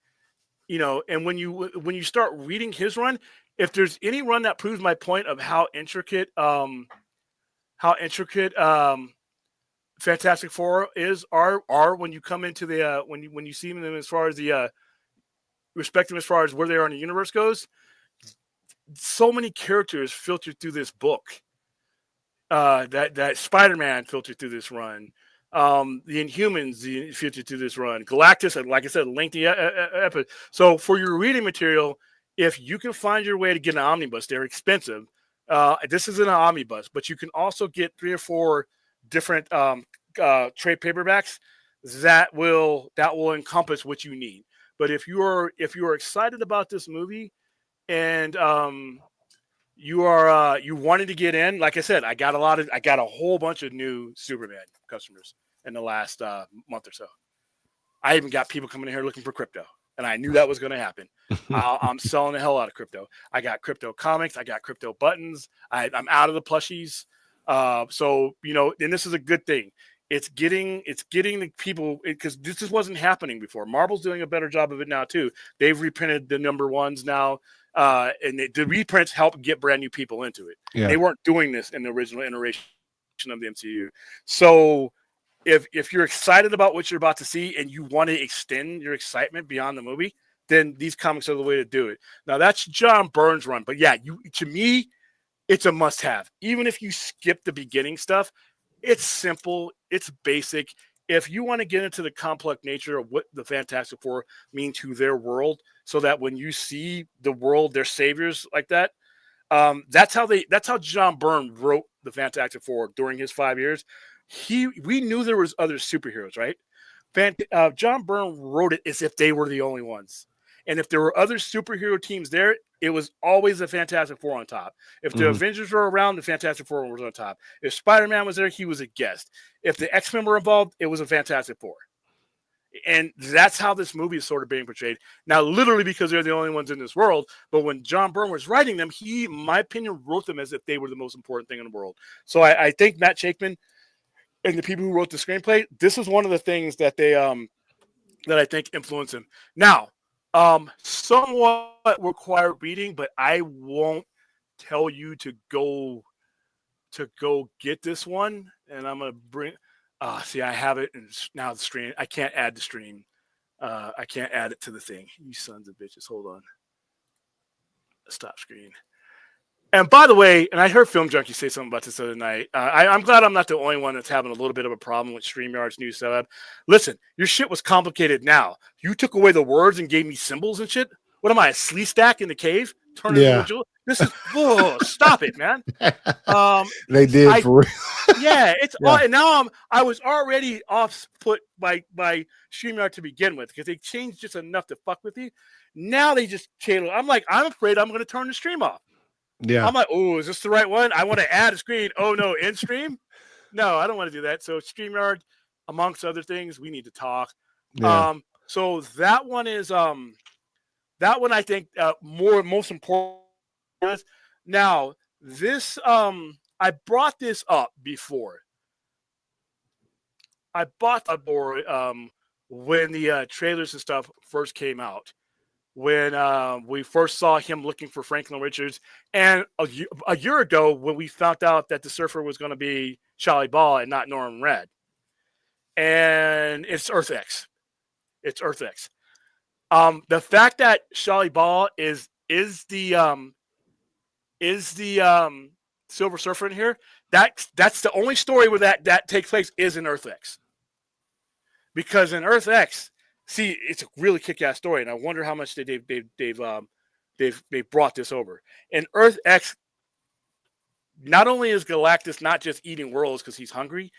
and when you start reading his run, if there's any run that proves my point of how intricate Fantastic Four are when you come into the when you see them as far as the respect them as far as where they are in the universe goes. So many characters filtered through this book. That Spider-Man filtered through this run. The Inhumans filtered through this run. Galactus, like I said, lengthy episode. So for your reading material, if you can find your way to get an omnibus, they're expensive. This is an omnibus, but you can also get 3 or 4 different trade paperbacks that will encompass what you need. But if you are excited about this movie and you wanted to get in, like I said, I got a whole bunch of new Superman customers in the last month or so. I even got people coming in here looking for crypto. And I knew that was going to happen. I'm selling the hell out of crypto. I got crypto comics. I got crypto buttons. I'm out of the plushies. So, and this is a good thing. It's getting the people, because this just wasn't happening before. Marvel's doing a better job of it now, too. They've reprinted the number ones now. And the reprints help get brand new people into it. Yeah. They weren't doing this in the original iteration of the MCU. So, if you're excited about what you're about to see and you want to extend your excitement beyond the movie, then these comics are the way to do it. Now that's John Byrne's run, but yeah, to me, it's a must-have. Even if you skip the beginning stuff, it's simple, it's basic. If you want to get into the complex nature of what the Fantastic Four mean to their world, so that when you see the world, their saviors like that, that's how John Byrne wrote the Fantastic Four during his 5 years. We knew there was other superheroes, right? John Byrne wrote it as if they were the only ones. And if there were other superhero teams there, it was always the Fantastic Four on top. If the Avengers were around, the Fantastic Four was on top. If Spider-Man was there, he was a guest. If the X-Men were involved, it was a Fantastic Four. And that's how this movie is sort of being portrayed. Now, literally because they're the only ones in this world, but when John Byrne was writing them, he, in my opinion, wrote them as if they were the most important thing in the world. So I think Matt Shakeman, and the people who wrote the screenplay, this is one of the things that they that I think influenced him. Now, somewhat required reading, but I won't tell you to go get this one. And I'm gonna bring. See, I have it, and now the stream. I can't add the stream. I can't add it to the thing. You sons of bitches. Hold on. Stop screen. And by the way, and I heard Film Junkie say something about this the other night. I'm glad I'm not the only one that's having a little bit of a problem with StreamYard's new setup. Listen, your shit was complicated now. You took away the words and gave me symbols and shit. What am I, a slee stack in the cave? Turning into a jewel? This is, stop it, man. They did for real. Yeah, it's all, and now I was already off put by StreamYard to begin with because they changed just enough to fuck with you. Now they just channel. I'm like, I'm afraid I'm going to turn the stream off. Yeah. I'm like, oh, is this the right one? I want to add a screen. Oh no, in stream? No, I don't want to do that. So StreamYard, amongst other things, we need to talk. Yeah. So that one is that one I think most important is now this I brought this up before. I bought the board when the trailers and stuff first came out. When we first saw him looking for Franklin Richards, and a year ago when we found out that the surfer was going to be Charlie Ball and not Norman Red, and it's Earth X. It's Earth X. The fact that Charlie Ball is the Silver Surfer in here, that's the only story where that takes place is in Earth X. Because in Earth X, see, it's a really kick-ass story, and I wonder how much they've brought this over. In Earth X, not only is Galactus not just eating worlds because he's hungry,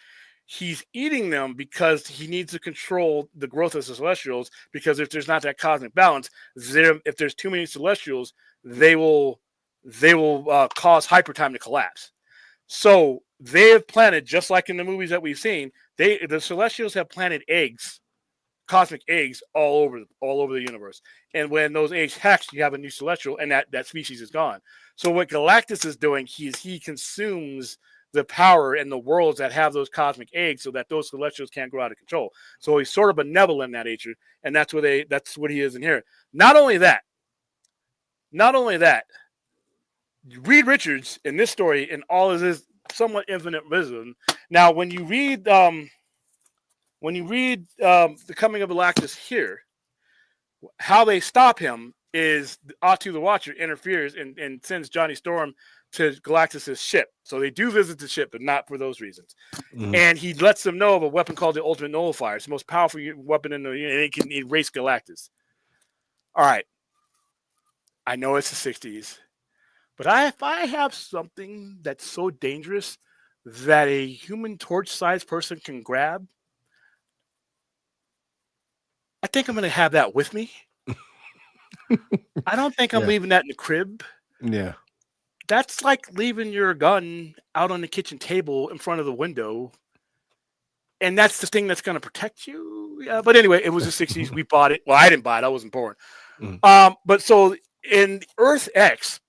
he's eating them because he needs to control the growth of the Celestials. Because if there's not that cosmic balance, if there's too many Celestials, they will cause hypertime to collapse. So they have planted, just like in the movies that we've seen, the Celestials have planted eggs. Cosmic eggs all over the universe, and when those eggs hatch, you have a new celestial, and that species is gone. So what Galactus is doing, he consumes the power and the worlds that have those cosmic eggs, so that those celestials can't grow out of control. So he's sort of benevolent in that nature, and that's what he is in here. Not only that, Reed Richards in this story, in all of his somewhat infinite wisdom. Now, when you read The Coming of Galactus here, how they stop him is Atu the Watcher interferes and sends Johnny Storm to Galactus's ship. So they do visit the ship, but not for those reasons. Mm-hmm. And he lets them know of a weapon called the Ultimate Nullifier. It's the most powerful weapon in the universe, and it can erase Galactus. All right. I know it's the 60s, but if I have something that's so dangerous that a Human Torch-sized person can grab, I think I'm going to have that with me. I don't think I'm leaving that in the crib. Yeah. That's like leaving your gun out on the kitchen table in front of the window. And that's the thing that's going to protect you. Yeah, but anyway, it was the 60s. We bought it. Well, I didn't buy it. I wasn't born. But so in Earth X,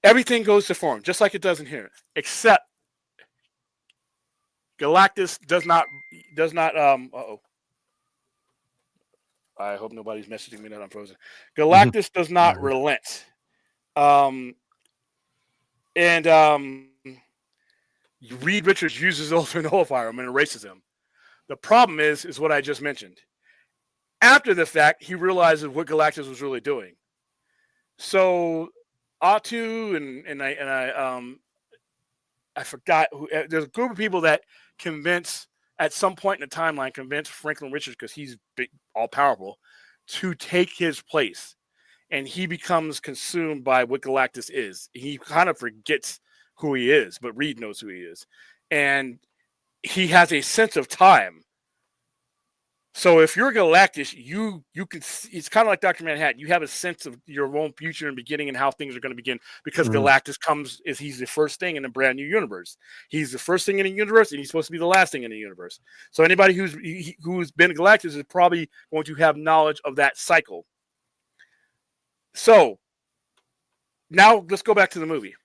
everything goes to form, just like it does in here, except Galactus does not, I hope nobody's messaging me that I'm frozen. Galactus does not relent. Reed Richards uses Ultimate Nullifier and erases him. The problem is what I just mentioned. After the fact, he realizes what Galactus was really doing. So Atu and I forgot who. There's a group of people that at some point in the timeline, convince Franklin Richards, because he's big, all powerful, to take his place. And he becomes consumed by what Galactus is. He kind of forgets who he is, but Reed knows who he is. And he has a sense of time. So if you're Galactus, you can. It's kind of like Dr. Manhattan. You have a sense of your own future and beginning and how things are going to begin, because Galactus he's the first thing in a brand new universe. He's the first thing in a universe, and he's supposed to be the last thing in the universe. So anybody who's been Galactus is probably going to have knowledge of that cycle. So now let's go back to the movie.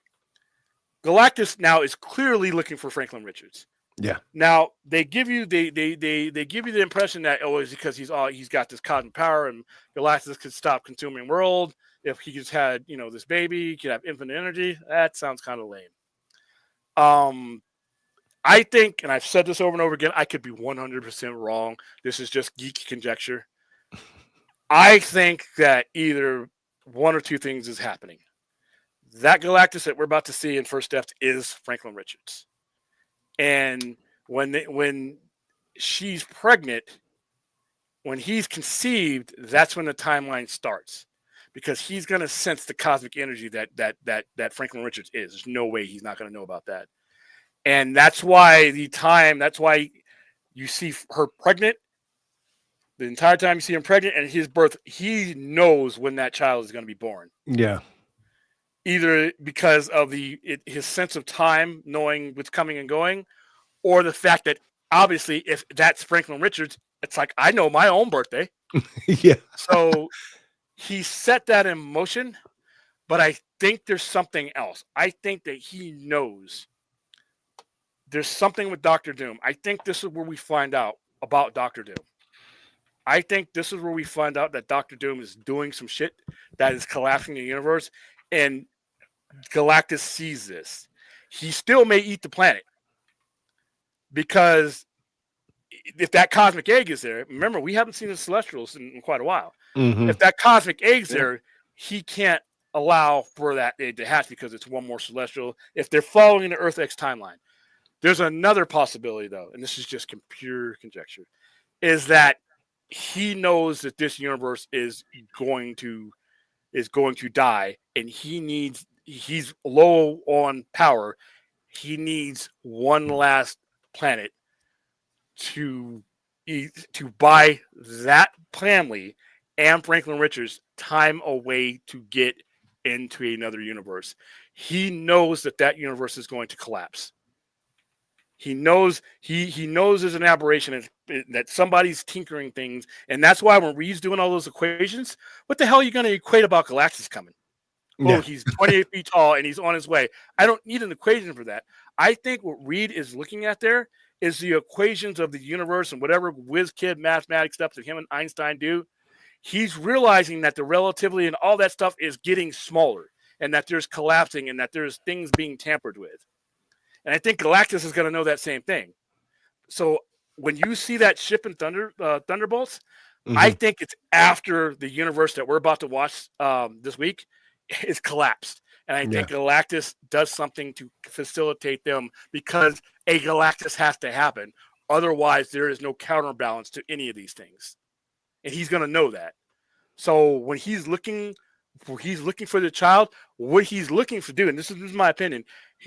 Galactus now is clearly looking for Franklin Richards. Yeah. Now they give you they give you the impression that it's because he's got this cosmic power and Galactus could stop consuming world if he just had this baby, he could have infinite energy. That sounds kind of lame. I think, and I've said this over and over again, I could be 100% wrong. This is just geek conjecture. I think that either one or two things is happening. That Galactus that we're about to see in First Steps is Franklin Richards. And when she's pregnant, when he's conceived, that's when the timeline starts. Because he's going to sense the cosmic energy that Franklin Richards is. There's no way he's not going to know about that. And that's why you see her pregnant. The entire time you see him pregnant and his birth, he knows when that child is going to be born. Yeah. Either because of his sense of time, knowing what's coming and going, or the fact that obviously if that's Franklin Richards, it's like, I know my own birthday. Yeah. So he set that in motion, but I think there's something else. I think that he knows there's something with Dr. Doom. I think this is where we find out about Dr. Doom. I think this is where we find out that Dr. Doom is doing some shit that is collapsing the universe, and Galactus sees this. He still may eat the planet because if that cosmic egg is there, remember, we haven't seen the Celestials in quite a while. Mm-hmm. If that cosmic egg's there, he can't allow for that egg to hatch because it's one more Celestial. If they're following the Earth X timeline, there's another possibility, though, and this is just pure conjecture, is that he knows that this universe is going to die, and he's low on power. He needs one last planet to buy that family and Franklin Richards time away to get into another universe. He knows that universe is going to collapse. He knows he knows there's an aberration that somebody's tinkering things, and that's why when Reed's doing all those equations, what the hell are you going to equate about Galactus coming? Yeah. Oh, he's 28 feet tall and he's on his way. I don't need an equation for that. I think what Reed is looking at there is the equations of the universe and whatever whiz kid mathematics stuff that him and Einstein do. He's realizing that the relativity and all that stuff is getting smaller, and that there's collapsing and that there's things being tampered with. And I think Galactus is going to know that same thing. So when you see that ship in Thunderbolts, I think it's after the universe that we're about to watch this week is collapsed. And I think Galactus does something to facilitate them, because a Galactus has to happen. Otherwise, there is no counterbalance to any of these things. And he's going to know that. So when he's looking for the child, what he's looking to do, and this is my opinion,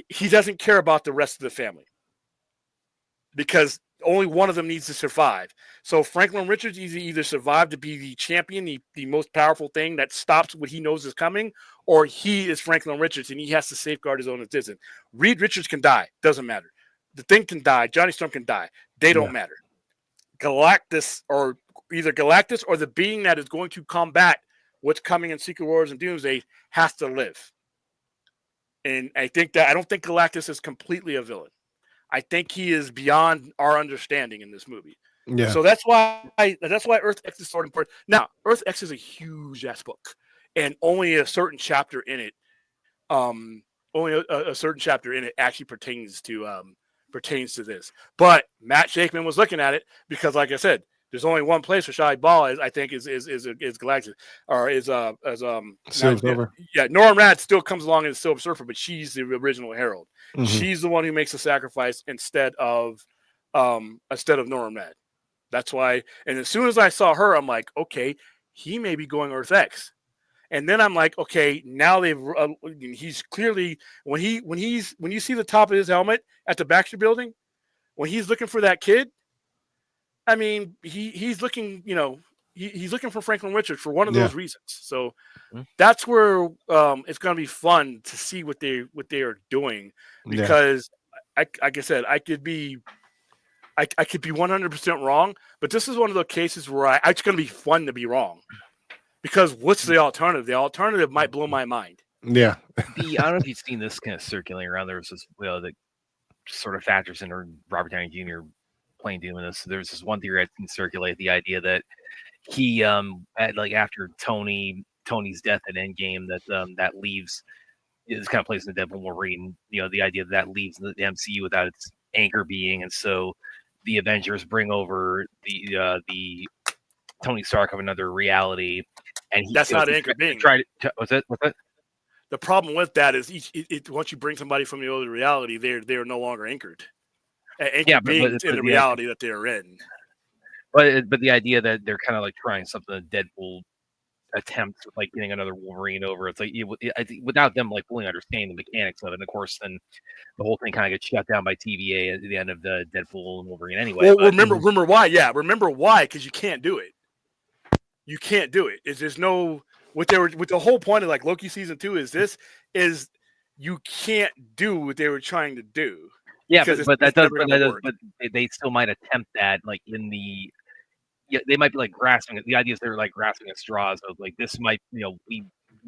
he doesn't care about the rest of the family, because only one of them needs to survive. So Franklin Richards either survive to be the champion, the most powerful thing that stops what he knows is coming, or he is Franklin Richards and he has to safeguard his own existence. Reed Richards can die. Doesn't matter. The Thing can die. Johnny Storm can die. They don't matter. Galactus, or either Galactus or the being that is going to combat what's coming in Secret Wars and Doomsday, has to live. And I don't think Galactus is completely a villain. I think he is beyond our understanding in this movie. Yeah. So that's why Earth X is so important. Now, Earth X is a huge ass book, and only a certain chapter in it, actually pertains to this. But Matt Shakeman was looking at it because, like I said, there's only one place where Shai Ball is Galactus, or is Silver Surfer. Yeah, Norrin Radd still comes along as Silver Surfer, but she's the original Herald. Mm-hmm. She's the one who makes the sacrifice instead of Norrin Radd. That's why. And as soon as I saw her, I'm like, okay, he may be going Earth X. And then I'm like, okay, now he's clearly, when you see the top of his helmet at the Baxter Building, when he's looking for that kid, I mean, he's looking, he's looking for Franklin Richards for one of those reasons. So that's where it's going to be fun to see what they are doing, because like I said, I could be 100% wrong, but this is one of the cases where it's going to be fun to be wrong, because what's the alternative? The alternative might blow my mind. Yeah. I don't know if you've seen this kind of circulating around. There was this, that sort of factors in or Robert Downey Jr. playing Doom in this. There's this one theory I've seen circulate, the idea that he after Tony's death at Endgame, that leaves is kind of plays in the Deadpool Wolverine. The idea that leaves the MCU without its anchor being, and so the Avengers bring over the Tony Stark of another reality, and that's not anchor being. What's that? The problem with that is once you bring somebody from the other reality, they're no longer anchored. Anchored beings in the reality that they're in. But the idea that they're kind of like trying something that Deadpool attempts, like getting another Wolverine over, it's like I think without them like fully understanding the mechanics of it, and of course then the whole thing kind of gets shut down by TVA at the end of the Deadpool and Wolverine anyway. Well, remember why? Yeah, remember why? Because you can't do it. You can't do it. There's no with the whole point of like Loki season 2 is you can't do what they were trying to do. Yeah, but they still might attempt that, like in the. Yeah, they might be like grasping it. The idea is they're like grasping at straws of like this might, we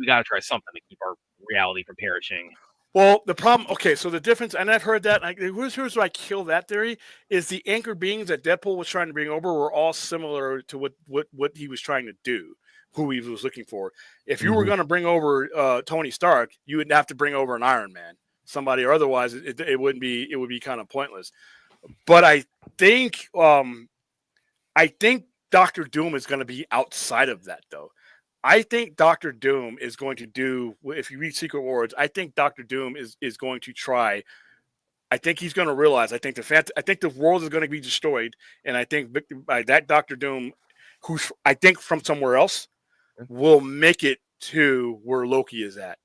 got to try something to keep our reality from perishing. Well, the problem, okay, so the difference, and I've heard that, like, here's where I kill that theory, is the anchor beings that Deadpool was trying to bring over were all similar to what he was trying to do, who he was looking for. If you were going to bring over Tony Stark, you would have to bring over an Iron Man, somebody, or otherwise it would be kind of pointless. But I think Dr. Doom is going to be outside of that, though. I think Dr. Doom is going to do, if you read Secret Wars, I think Dr. Doom is going to try. I think he's going to realize. I think the world is going to be destroyed, and I think that Dr. Doom, who's I think from somewhere else, will make it to where Loki is at.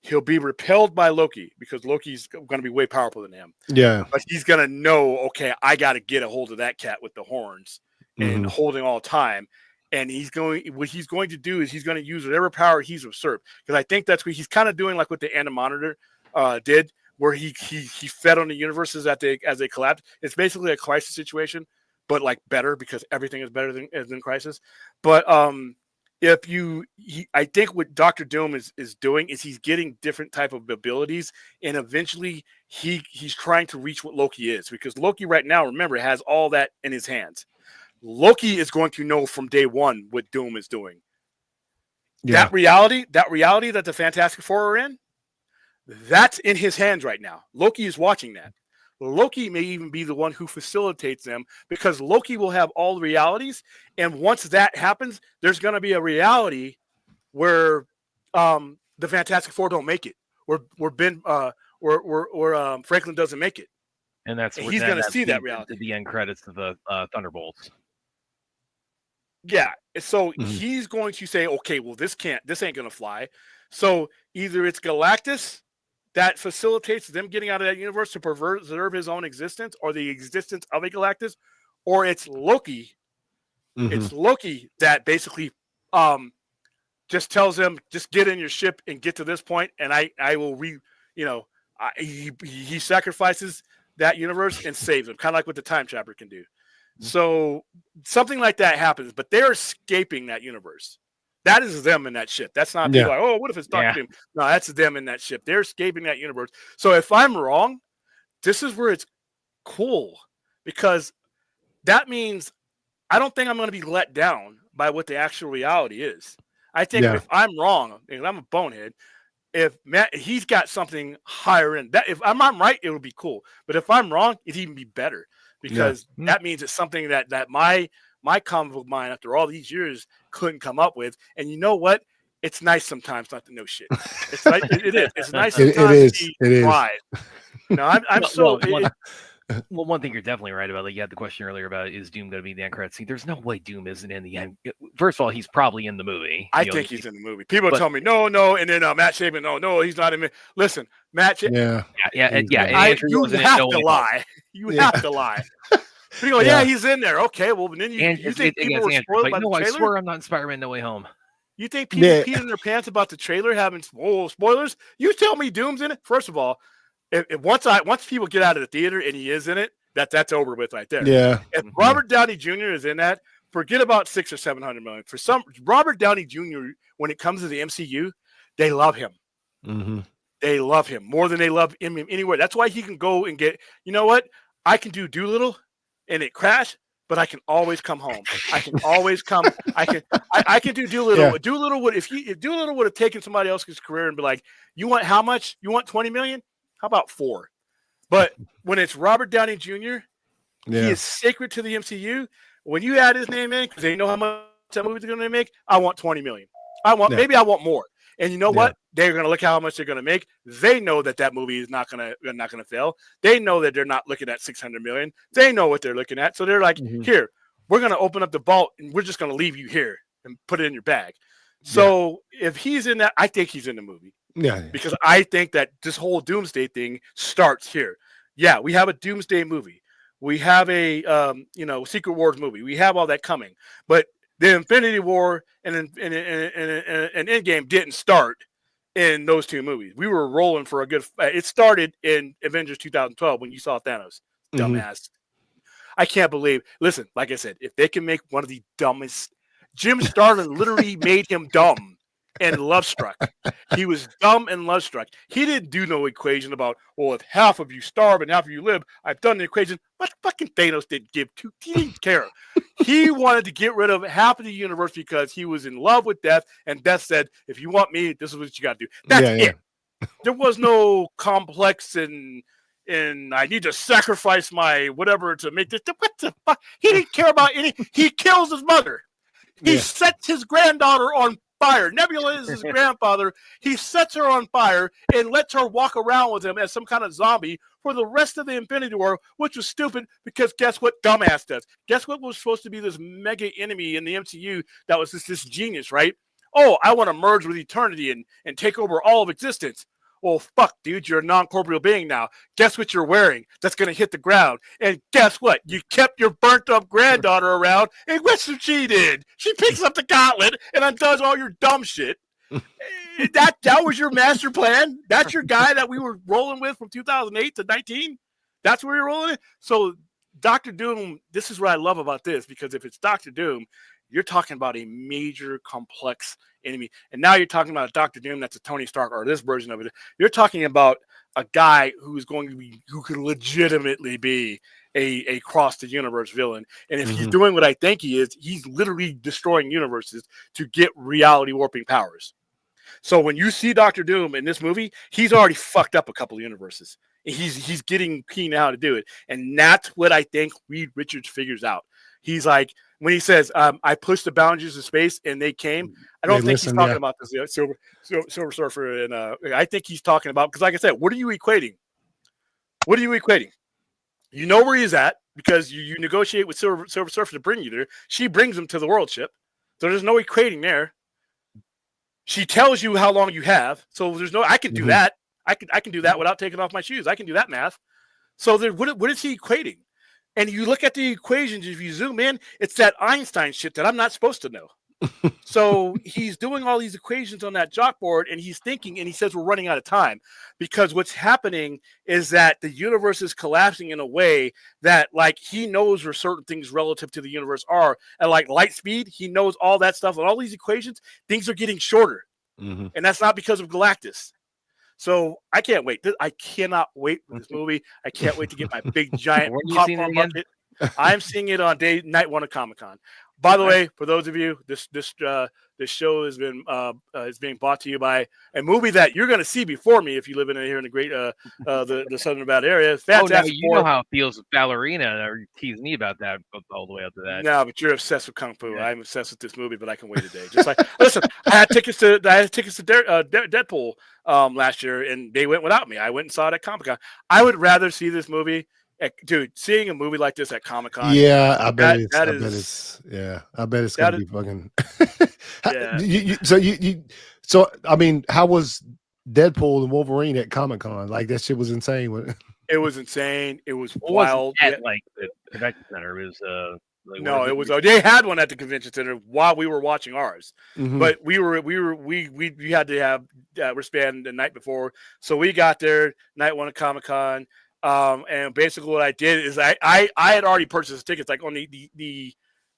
He'll be repelled by Loki because Loki's going to be way powerful than him. Yeah, but he's going to know, okay, I got to get a hold of that cat with the horns and holding all time. And what he's going to do is he's going to use whatever power he's usurped. Because I think that's what he's kind of doing, like what the Anti-Monitor did, where he fed on the universes as they collapsed. It's basically a crisis situation, but like better because everything is better than crisis. But I think what Dr. Doom is doing is he's getting different type of abilities, and eventually he's trying to reach what Loki is, because Loki right now, remember, has all that in his hands. Loki is going to know from day one what Doom is doing. Yeah. That reality that the Fantastic Four are in, that's in his hands right now. Loki is watching that. Loki may even be the one who facilitates them, because Loki will have all the realities. And once that happens, there's going to be a reality where the Fantastic Four don't make it, where Franklin doesn't make it. And he's going to see that reality. The end credits of the Thunderbolts. Yeah. So he's going to say, okay, well, this ain't going to fly. So either it's Galactus that facilitates them getting out of that universe to preserve his own existence, or the existence of a Galactus, or it's Loki. It's Loki that basically just tells them, just get in your ship and get to this point, and I will he sacrifices that universe and saves them, kind of like what the Time Trapper can do. So something like that happens, but they're escaping that universe. That is them in that ship. That's not people like, oh, what if it's Dr. Doom? No, that's them in that ship. They're escaping that universe. So if I'm wrong, this is where it's cool, because that means I don't think I'm going to be let down by what the actual reality is. I think if I'm wrong, and I'm a bonehead, if Matt, he's got something higher in that, if I'm right, it would be cool. But if I'm wrong, it'd even be better, because that means it's something that my comic book mind, after all these years, couldn't come up with. And you know what? It's nice sometimes not to know shit. It's like it is. It's nice sometimes to be right. No, I'm so. Well, one thing you're definitely right about, like you had the question earlier about, is Doom going to be in the end credits scene? There's no way Doom isn't in the end. First of all, he's probably in the movie. I think he's in the movie. People tell me no, and then Matt Shaman, no, he's not in it. Listen, Matt Shaman. Yeah. You have to lie. You have to lie. People go, he's in there. Okay, well, then you think people were spoiled by the trailer? I swear I'm not in Spider-Man No Way Home. You think people peed in their pants about the trailer having spoilers? You tell me Doom's in it? First of all, once people get out of the theater and he is in it, that's over with right there. Yeah. If Robert Downey Jr. is in that, forget about $600 or $700 million. For some, Robert Downey Jr., when it comes to the MCU, they love him. Mm-hmm. They love him more than they love him anywhere. That's why he can go and get, you know what? I can do Doolittle and it crash, but I can always come home. I can always come. I can do Doolittle. Yeah. Doolittle would, if Doolittle would have taken somebody else's career and be like, you want how much? You want 20 million? How about 4? But when it's Robert Downey Jr., he is sacred to the MCU. When you add his name in, because they know how much that movie's going to make, I want 20 million. Maybe I want more. And you know what? They're going to look at how much they're going to make. They know that movie is not going to fail. They know that they're not looking at 600 million. They know what they're looking at. So they're like, here, we're going to open up the vault and we're just going to leave you here and put it in your bag. So if he's in that, I think he's in the movie. Yeah. Because I think that this whole Doomsday thing starts here. Yeah, we have a Doomsday movie. We have a Secret Wars movie. We have all that coming. But the Infinity War and Endgame didn't start in those 2 movies. We were rolling for a good. It started in Avengers 2012 when you saw Thanos. Dumbass. I can't believe. Listen, like I said, if they can make one of the dumbest, Jim Starlin literally made him dumb and love struck. He was dumb and love struck. He didn't do no equation about, well, if half of you starve and half of you live, I've done the equation. But fucking Thanos didn't give two. He didn't care. He wanted to get rid of half of the universe because he was in love with Death, and Death said, if you want me, this is what you got to do. That's it. There was no complex and I need to sacrifice my whatever to make this. What the fuck? He didn't care about any. He kills his mother. He sets his granddaughter on fire. Nebula is his grandfather. He sets her on fire and lets her walk around with him as some kind of zombie for the rest of the Infinity War, which was stupid because guess what dumbass does? Guess what was supposed to be this mega enemy in the MCU that was this genius, right? Oh, I want to merge with eternity and take over all of existence. Well, fuck, dude, you're a non-corporeal being now. Guess what you're wearing? That's going to hit the ground. And guess what? You kept your burnt-up granddaughter around, and guess what she did? She picks up the gauntlet and undoes all your dumb shit. That was your master plan? That's your guy that we were rolling with from 2008 to 19? That's where you're rolling it? So Doctor Doom, this is what I love about this, because if it's Doctor Doom, you're talking about a major complex enemy. And now you're talking about a Doctor Doom that's a Tony Stark, or this version of it. You're talking about a guy who could legitimately be a cross the universe villain. And if he's doing what I think he is, he's literally destroying universes to get reality warping powers. So when you see Doctor Doom in this movie, he's already fucked up a couple of universes. He's getting keen how to do it. And that's what I think Reed Richards figures out. He's like, when he says, I pushed the boundaries of space and they came, I don't think he's talking about this Silver Surfer. And I think he's talking about, because like I said, what are you equating? What are you equating? You know where he's at because you negotiate with Silver Surfer to bring you there. She brings him to the world ship. So there's no equating there. She tells you how long you have. So there's no, I can do that. I can do that without taking off my shoes. I can do that math. So what is he equating? And you look at the equations, if you zoom in, it's that Einstein shit that I'm not supposed to know. So he's doing all these equations on that chalkboard, and he's thinking, and he says we're running out of time because what's happening is that the universe is collapsing in a way that, like, he knows where certain things relative to the universe are. And like light speed, he knows all that stuff. And all these equations, things are getting shorter. And that's not because of Galactus. So I can't wait. I cannot wait for this movie. I can't wait to get my big giant popcorn bucket. I'm seeing it on night 1 of Comic-Con. By the way, for those of you, this show has been is being brought to you by a movie that you're going to see before me if you live here in the great the Southern Nevada area. Fantastic. You know how it feels with ballerina, or you tease me about that all the way up to that. No, but you're obsessed with Kung Fu. Yeah. I'm obsessed with this movie, but I can wait a day. Just like listen, I had tickets to Deadpool last year, and they went without me. I went and saw it at Comic-Con. I would rather see this movie. Dude, seeing a movie like this at Comic-Con. Yeah, I bet it's gonna be fucking. Yeah. So I mean, how was Deadpool and Wolverine at Comic-Con? Like that shit was insane. It was insane. It was wild. At like the convention center, it was no, it was. They had one at the convention center while we were watching ours, but we had to have wristband the night before, so we got there night 1 of Comic-Con. And basically what I did is I had already purchased tickets like on the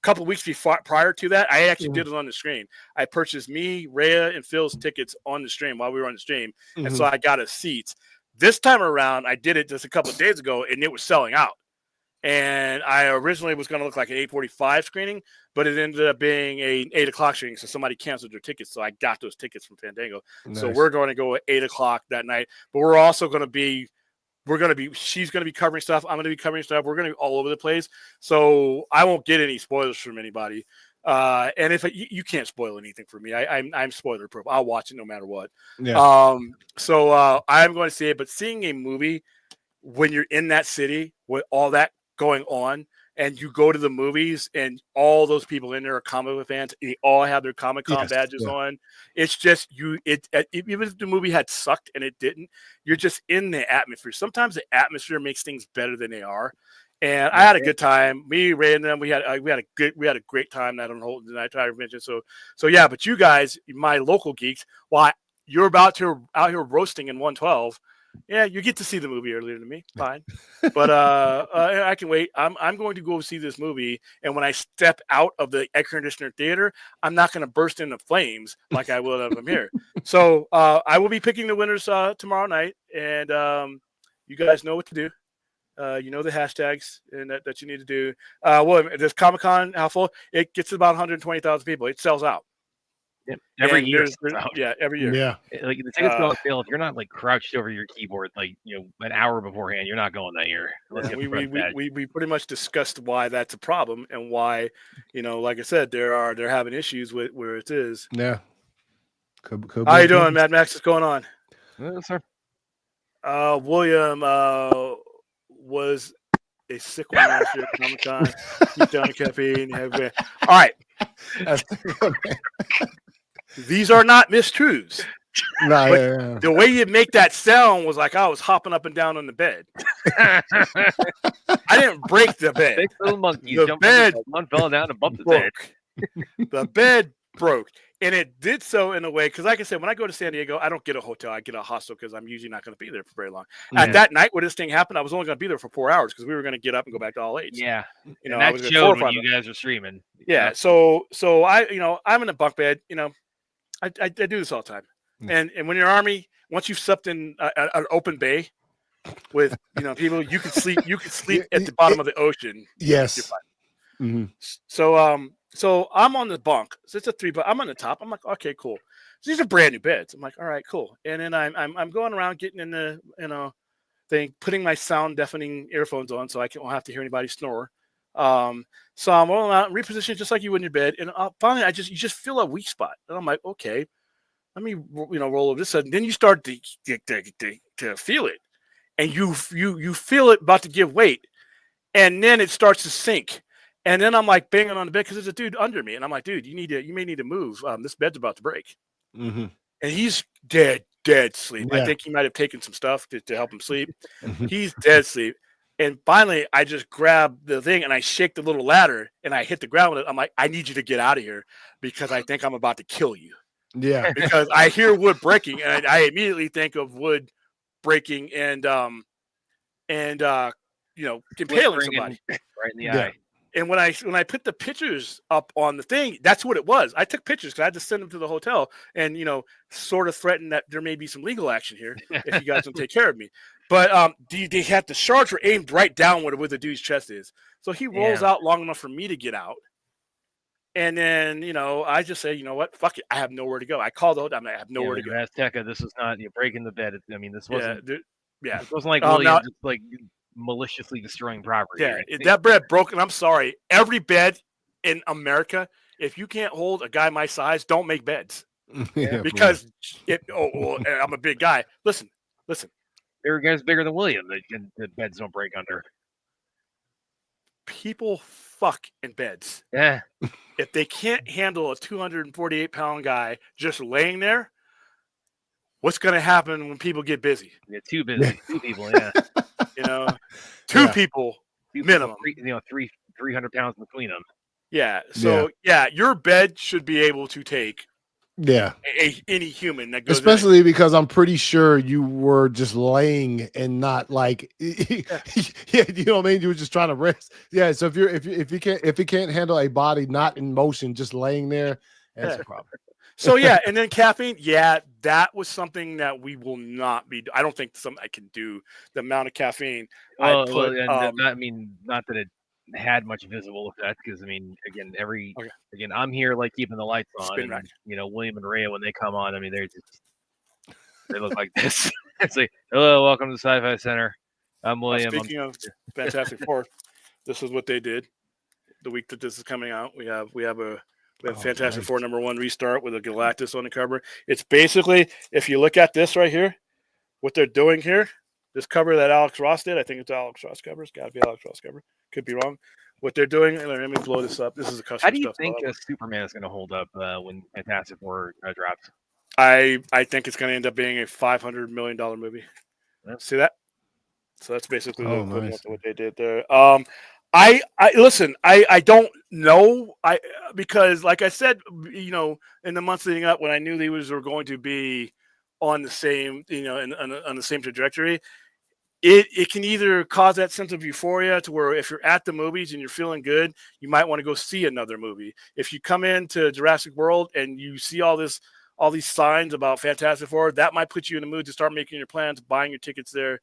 couple of weeks before prior to that, I actually Mhm. did it on the stream. I purchased me, Rhea, and Phil's tickets on the stream while we were on the stream, and so I got us seats. This time around, I did it just a couple of days ago, and it was selling out. And I originally was going to look like an 8:45 screening, but it ended up being a 8 o'clock screening. So somebody canceled their tickets, so I got those tickets from Fandango. Nice. So we're going to go at 8 o'clock that night. But we're also going to be. She's going to be covering stuff. I'm going to be covering stuff. We're going to be all over the place. So I won't get any spoilers from anybody. And if you can't spoil anything for me, I'm spoiler proof. I'll watch it no matter what. Yeah. So I'm going to see it. But seeing a movie when you're in that city with all that going on, and you go to the movies and all those people in there are comic book fans, and they all have their Comic-Con badges on. It's just even if the movie had sucked, and it didn't, you're just in the atmosphere. Sometimes the atmosphere makes things better than they are. And I had a good time. Me, Ray, and them, we had a great time that on Holton tonight. I mentioned so yeah. But you guys, my local geeks, while you're out here roasting in 112. Yeah, you get to see the movie earlier than me. Fine. But I can wait. I'm going to go see this movie, and when I step out of the air conditioner theater, I'm not going to burst into flames like I will if I'm here. So I will be picking the winners tomorrow night, and you guys know what to do. You know the hashtags and that you need to do. Well, this Comic-Con, how full? It gets about 120,000 people. It sells out. Yep. Every And year. every year. Yeah. Like the tickets go on sale. If you're not like crouched over your keyboard, like an hour beforehand, you're not going that year. Yeah, we pretty much discussed why that's a problem and why, like I said, they're having issues with where it is. Yeah. Could How you doing, Mad Max? What's going on? Sir. William was a sick one last year at Comic-Con. Keep down the caffeine. All right. These are not mistruths. No, the way you make that sound was like I was hopping up and down on the bed. I didn't break the bed. Six little monkeys The jumped bed one fell down and bumped the bed. The bed broke. And it did so in a way, because like I said, when I go to San Diego, I don't get a hotel. I get a hostel because I'm usually not going to be there for very long. Yeah. At that night where this thing happened, I was only going to be there for 4 hours because we were going to get up and go back to all eight. Yeah. You know, and I that was showed when you guys are streaming. Yeah. So I, I'm in a bunk bed. I do this all the time. And when you're Army, once you've slept in an open bay with people, you can sleep. You can sleep at the bottom of the ocean. Yes. Mm-hmm. So I'm on the bunk. So it's a 3, but I'm on the top. I'm like, okay, cool. So these are brand new beds. I'm like, all right, cool. And then I'm going around getting in the thing, putting my sound deafening earphones on so I won't have to hear anybody snore. So I'm rolling out and reposition just like you would in your bed. And finally, you just feel a weak spot. And I'm like, okay, let me roll over this. And then you start to feel it, and you feel it about to give weight, and then it starts to sink. And then I'm like banging on the bed because there's a dude under me, and I'm like, dude, you may need to move. This bed's about to break. Mm-hmm. And he's dead sleep. Yeah. I think he might have taken some stuff to help him sleep. He's dead sleep. And finally, I just grab the thing and I shake the little ladder and I hit the ground with it. I'm like, I need you to get out of here because I think I'm about to kill you. Yeah. Because I hear wood breaking and I immediately think of wood breaking and impaling somebody right in the eye. And when I put the pictures up on the thing, that's what it was. I took pictures because I had to send them to the hotel and, sort of threaten that there may be some legal action here if you guys don't take care of me. But they had the shards were aimed right down where the dude's chest is. So he rolls out long enough for me to get out. And then, I just say, you know what? Fuck it. I have nowhere to go. I called the hotel. I have nowhere to go. Azteca, this is not breaking the bed. This wasn't. Yeah. It wasn't like William just like maliciously destroying property. Yeah, that bed broke, and I'm sorry. Every bed in America, if you can't hold a guy my size, don't make beds. Yeah, because I'm a big guy. Listen. There are guys bigger than William that the beds don't break under. People fuck in beds. Yeah. If they can't handle a 248-pound guy just laying there, what's going to happen when people get busy? Yeah, too busy. Two people, yeah. Two people minimum. 300 pounds between them. Yeah. So, your bed should be able to take Yeah. Any human that goes Especially because I'm pretty sure you were just laying and not like, yeah, you know what I mean? You were just trying to rest. Yeah. So if you can't handle a body not in motion, just laying there, that's Yeah. a problem. So yeah, and then caffeine, yeah, that was something that we will not be. I don't think something I can do the amount of caffeine I put. And I mean, not that it had much visible effect, because I mean, Okay, again, I'm here like keeping the lights on, spin rack. and William and Rhea, when they come on, I mean, they look like this. It's like, hello, welcome to the Sci-Fi Center. I'm William. Speaking of Fantastic Four, this is what they did the week that this is coming out. We have Fantastic Four #1 restart with a Galactus on the cover. It's basically, if you look at this right here, what they're doing here, this cover that Alex Ross did, I think it's Alex Ross cover. It's got to be Alex Ross cover. Could be wrong. What they're doing, let me blow this up. This is a custom. How do you stuff think Superman is going to hold up when Fantastic Four drops? I think it's going to end up being a $500 million movie. Yep. See that? So that's basically the equivalent nice. to what they did there. I listen. I don't know. Because like I said, in the months leading up, when I knew these were going to be on the same, on the same trajectory, it can either cause that sense of euphoria to where if you're at the movies and you're feeling good, you might want to go see another movie. If you come into Jurassic World and you see all these signs about Fantastic Four, that might put you in the mood to start making your plans, buying your tickets there,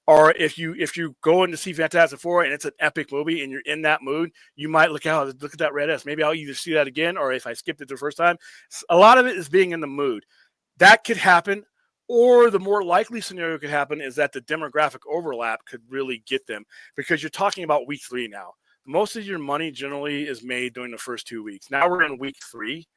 Or if you go in to see Fantastic Four and it's an epic movie and you're in that mood, you might look at that red S. Maybe I'll either see that again, or if I skipped it the first time. A lot of it is being in the mood. That could happen. Or the more likely scenario could happen is that the demographic overlap could really get them, because you're talking about week 3 now. Most of your money generally is made during the first 2 weeks. Now we're in week 3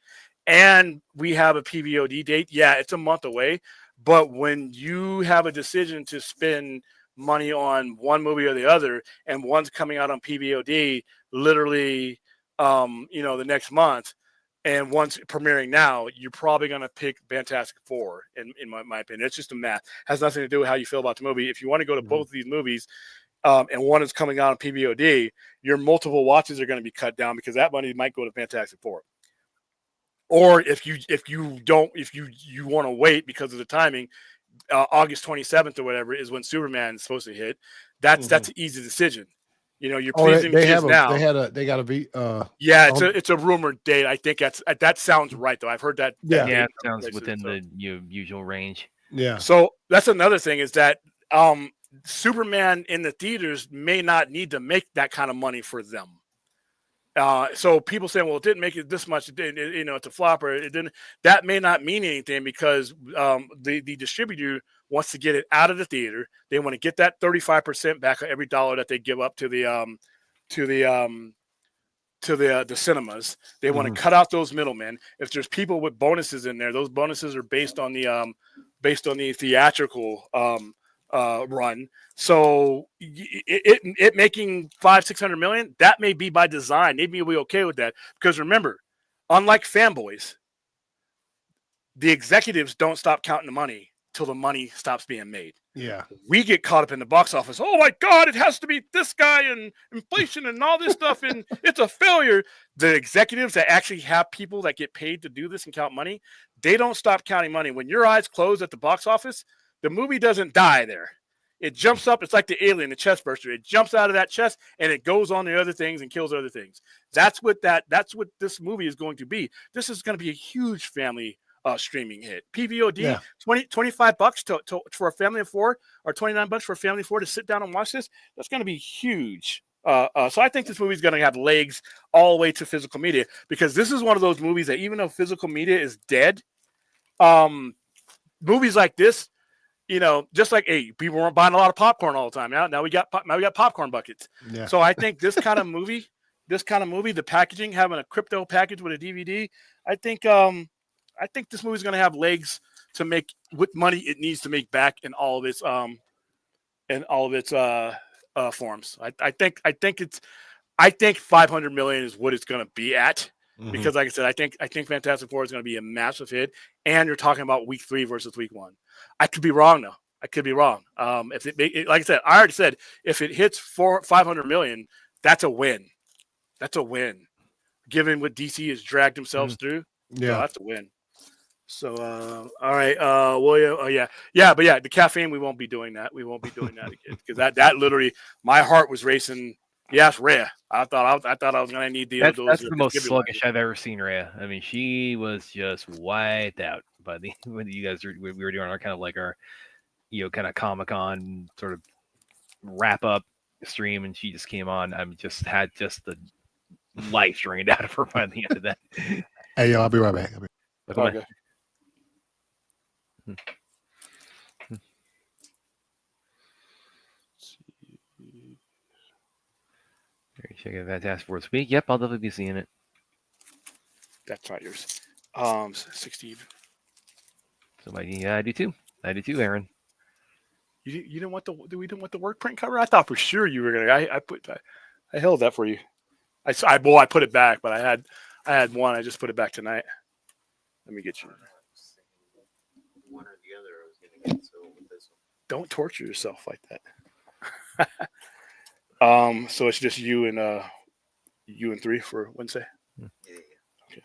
and we have a PVOD date. Yeah, it's a month away. But when you have a decision to spend money on one movie or the other, and one's coming out on PVOD literally, the next month, and one's premiering now, you're probably going to pick Fantastic Four, in my opinion. It's just a math. It has nothing to do with how you feel about the movie. If you want to go to both of these movies, and one is coming out on PVOD, your multiple watches are going to be cut down, because that money might go to Fantastic Four. Or if you want to wait because of the timing, August 27th or whatever is when Superman is supposed to hit. That's an easy decision. You're pleasing kids now. They got to be. Yeah, it's a rumored date. I think that sounds right though. I've heard that. Yeah, it sounds within the usual range. Yeah. So that's another thing, is that Superman in the theaters may not need to make that kind of money for them. So people saying, well, it didn't make it this much, it's a flopper. It didn't. That may not mean anything, because the distributor wants to get it out of the theater. They want to get that 35% back on every dollar that they give up to the cinemas. They want to cut out those middlemen. If there's people with bonuses in there, those bonuses are based on the theatrical run. So it making $500-600 million, that may be by design. Maybe we'll be okay with that, because remember, unlike fanboys, the executives don't stop counting the money till the money stops being made. Yeah, we get caught up in the box office. Oh my God, it has to be this guy and inflation and all this stuff, and it's a failure. The executives that actually have people that get paid to do this and count money, they don't stop counting money. When your eyes close at the box office, the movie doesn't die there. It jumps up. It's like the alien, the chest burster. It jumps out of that chest and it goes on the other things and kills other things. That's what this movie is going to be. This is going to be a huge family streaming hit. PVOD, yeah. $25 for a family of 4, or $29 for a family of 4 to sit down and watch this. That's going to be huge. So I think this movie is going to have legs all the way to physical media, because this is one of those movies that, even though physical media is dead, movies like this, just like, hey, people weren't buying a lot of popcorn all the time. Now we got popcorn buckets. Yeah. So I think this kind of movie, the packaging, having a crypto package with a DVD, I think this movie is going to have legs to make what money it needs to make back in all of its forms. I think $500 million is what it's going to be at. Because, like I said, I think Fantastic Four is going to be a massive hit, and you're talking about week 3 versus week 1. I could be wrong though. Like I said, I already said, if it hits $500 million, that's a win. That's a win, given what DC has dragged themselves through. So Yeah. that's a win. So all right, William. Oh yeah, but the caffeine. We won't be doing that. We won't be doing that again because that literally, my heart was racing. Yes, Rhea. I thought I was gonna need That's those. the most sluggish I've ever seen Rhea. I mean, she was just wiped out by the when you guys we were doing our kind of like our kind of Comic-Con sort of wrap up stream, and she just came on. I mean, just had just the life drained out of her by the end of that. Hey, yo, I'll be right back. Okay. Checking Fantastic Four Speak. Yep, I'll definitely be seeing it. That's not yours. 60. Yeah, I do too. Aaron. You didn't want we didn't want the work print cover. I thought for sure you were gonna. I held that for you. I put it back, but I had one. I just put it back tonight. Let me get you. One or the other, I was gonna get so with this one. Don't torture yourself like that. So it's just you and 3 for Wednesday. Yeah. Okay.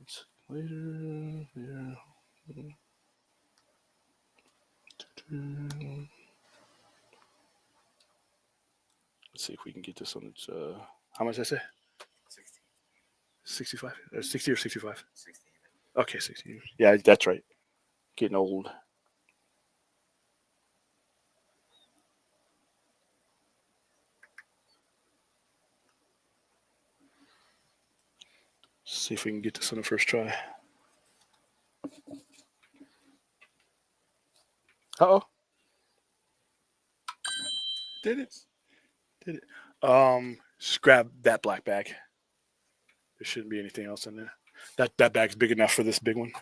It's later. Yeah. Let's see if we can get this on. How much did I say? 60. 65? 60 or 65? 60. Okay, 60. Yeah, that's right. Getting old. See if we can get this on the first try. Uh-oh. Did it. Just grab that black bag. There shouldn't be anything else in there. That bag's big enough for this big one.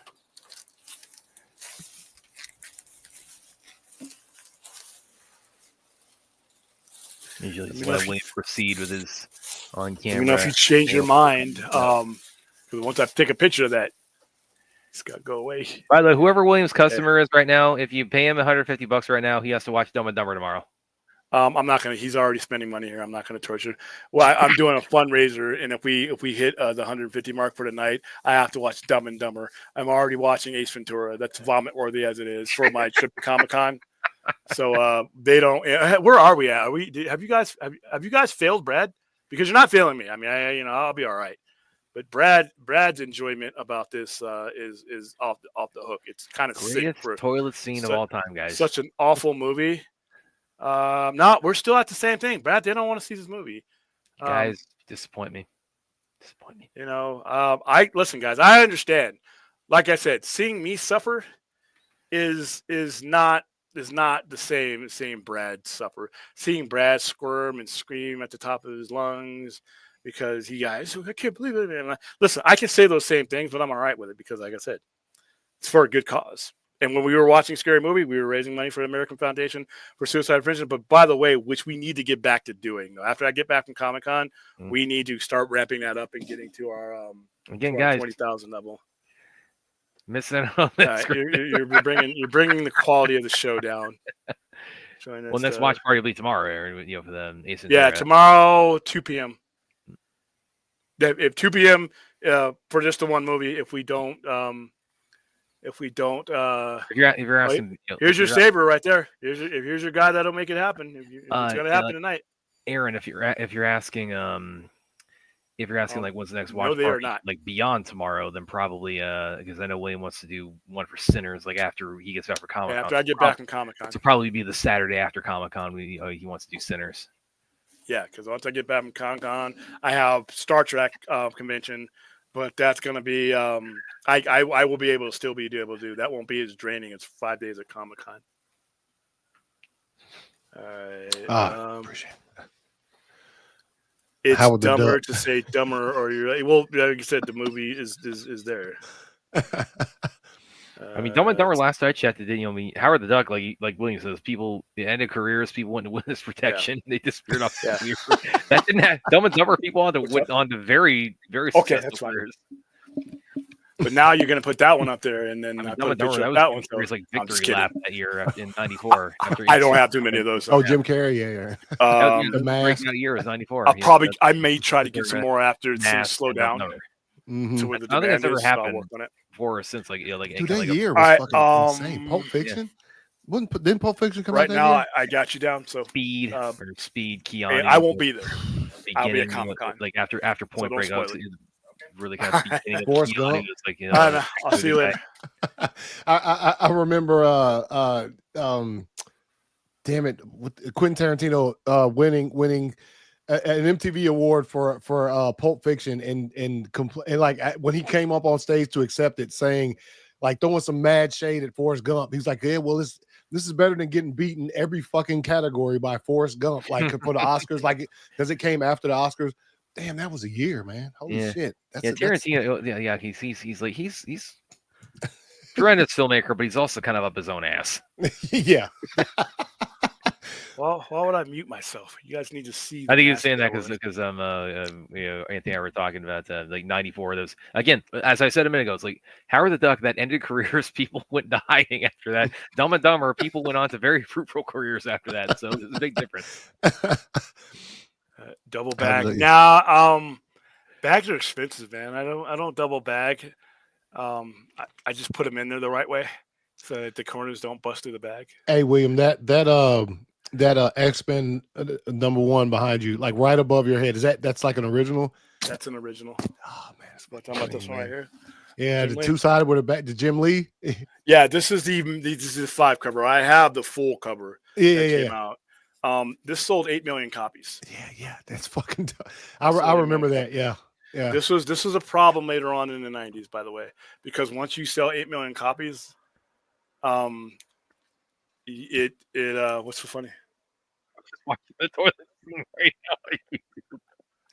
Usually just let William proceed with his on camera. Let me know if you change your mind. Because once I take a picture of that, it's got to go away. By the way, whoever William's customer is right now, if you pay him $150 right now, he has to watch Dumb and Dumber tomorrow. I'm not gonna. He's already spending money here. I'm not gonna torture. Well, I'm doing a fundraiser, and if we hit the 150 mark for the night, I have to watch Dumb and Dumber. I'm already watching Ace Ventura. That's vomit worthy as it is for my trip to Comic-Con. So they don't. Where are we at? Have you guys failed Brad? Because you're not failing me. I mean, I'll be all right. But Brad's enjoyment about this is off the hook. It's kind of sick for toilet scene of all time, guys. Such an awful movie. No, we're still at the same thing. Brad, they don't want to see this movie. Guys, disappoint me. Listen, guys, I understand. Like I said, seeing me suffer is not the same Brad suffer. Seeing Brad squirm and scream at the top of his lungs because I can't believe it. And listen, I can say those same things, but I'm all right with it because, like I said, it's for a good cause. And when we were watching Scary Movie, we were raising money for the American Foundation for Suicide Prevention. But by the way, which we need to get back to doing. After I get back from Comic-Con, we need to start ramping that up and getting to our guys, 20,000 level. Missing out on that. You're bringing the quality of the show down. Next watch party will be tomorrow, Aaron. For the Ace Ventura. Yeah, tomorrow 2 p.m. If 2 p.m. For just the one movie, if we don't. If you're asking, here's your saver right there. Here's your guy that'll make it happen. It's going to happen tonight. Aaron, if you're asking, like what's the next watch they party, are not. like beyond tomorrow, then probably because I know William wants to do one for Sinners, like after he gets back for Comic-Con. Yeah, after I get back from Comic-Con. So probably be the Saturday after Comic-Con. He wants to do Sinners. Yeah, because once I get back from Comic-Con, I have Star Trek convention. But that's going to be, I will be able to still be able to do. That won't be as draining as 5 days of Comic-Con. Appreciate it. It's dumber to say dumber, or like you said, the movie is there. I mean, Dumb and Dumber. Last I checked, Howard the Duck, like William says, people the end of careers, people went to witness protection. Yeah. They disappeared off. Yeah. That didn't have Dumb and Dumber. People on to very very successful careers. But now you're going to put that one up there, and then I mean, I Dumb put a and Dumber, picture that of was that Jim one. So Carrey's like I'm just victory kidding. lap that year in '94. I don't have too many of those. Oh, So. Jim Carrey, yeah. The Mask. breakout year was '94. I may try to get some more after things Mask slow and Dumb down and Dumber. Mhm. to where the I don't think demand that's ever is. So I'll happened work on it. before or since, like, like, Dude, like that a, year All was right, fucking insane. Pulp Fiction? Didn't Pulp Fiction come out Right that now, year? I got you down. So Speed uh, or Speed hey, Keanu. I won't be there. I'll be at Beginning, Comic-Con. like after Point don't Break, spoil obviously, it. really kind of beginning of Forrest Keanu. Gump. It's like, I'll see you later. I remember damn it, with Quentin Tarantino winning an MTV award for Pulp Fiction and like when he came up on stage to accept it, saying like throwing some mad shade at Forrest Gump. He's like, yeah, well, this is better than getting beaten every fucking category by Forrest Gump, like for the Oscars, like because it came after the Oscars. Damn, that was a year, man. Holy shit. Tarantino. He's tremendous filmmaker, but he's also kind of up his own ass. Yeah. Well, why would I mute myself? You guys need to see. I think he was saying that because Anthony and I were talking about like '94. Those again, as I said a minute ago, it's like Howard the Duck that ended careers. People went into hiding after that. Dumb and Dumber, people went on to very fruitful careers after that. So there's a big difference. Double bag. Nah, bags are expensive, man. I don't double bag. I just put them in there the right way so that the corners don't bust through the bag. Hey, William, that X-Men #1 behind you, like right above your head, that's like an original? That's an original. Oh man, it's I'm talking about this one right here. Yeah, Jim the Lee. two-sided with the back to Jim Lee. Yeah, this is the 5 cover. I have the full cover that came out. This sold 8 million copies. Yeah, that's fucking tough. I remember that. Yeah. This was a problem later on in the 90s, by the way, because once you sell 8 million copies, what's so funny?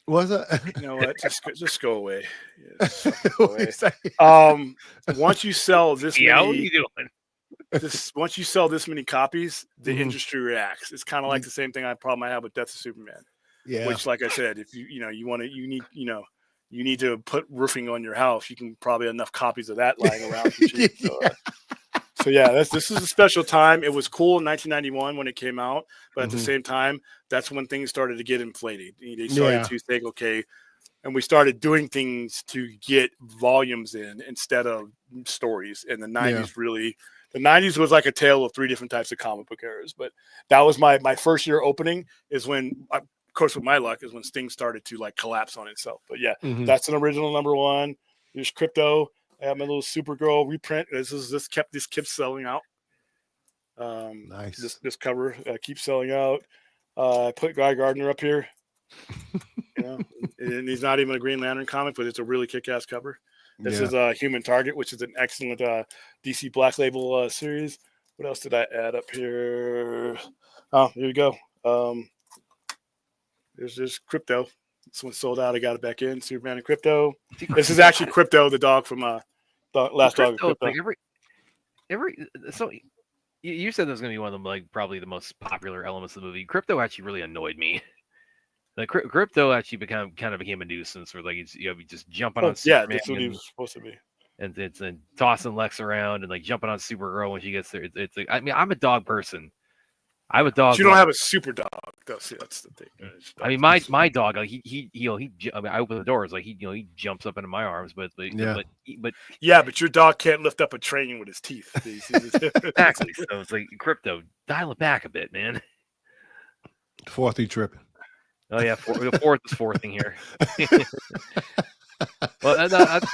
Was it? You know what? Just go away. Yeah, just go away. Once you sell this many, what are you doing? Once you sell this many copies, the industry reacts. It's kind of like the same thing I have with Death of Superman. Yeah. Which, like I said, if you need to put roofing on your house, you can probably have enough copies of that lying around. So this is a special time. It was cool in 1991 when it came out, but at the same time, that's when things started to get inflated. They started to think, okay, and we started doing things to get volumes in instead of stories. And the 90s the 90s was like a tale of 3 different types of comic book eras. But that was my first year opening is when, of course, with my luck, is when Sting started to like collapse on itself. But that's an original #1. There's Crypto. I have my little Supergirl reprint. This kept selling out. Nice. This cover keeps selling out. I put Guy Gardner up here. And he's not even a Green Lantern comic, but it's a really kick-ass cover. This is Human Target, which is an excellent DC Black Label series. What else did I add up here? Oh, here we go. There's Crypto. This one sold out. I got it back in. Superman and Crypto. This is actually Crypto, the dog from Last Dog of Crypto. Like so you said that was going to be one of them, like probably the most popular elements of the movie. Crypto actually really annoyed me. Like Crypto actually kind of became a nuisance, where like he's just jumping on Superman. Yeah, that's what he was supposed to be. And it's tossing Lex around and like jumping on Supergirl when she gets there. It's like, I mean, I'm a dog person. I have a dog. But you don't have a super dog, though. See, that's the thing. I mean, my dog, like he I mean, I open the doors, like he jumps up into my arms, but your dog can't lift up a train with his teeth. Exactly. So it's like, Crypto, dial it back a bit, man. Fourth, tripping. Oh yeah, the fourth is fourthing here. Well,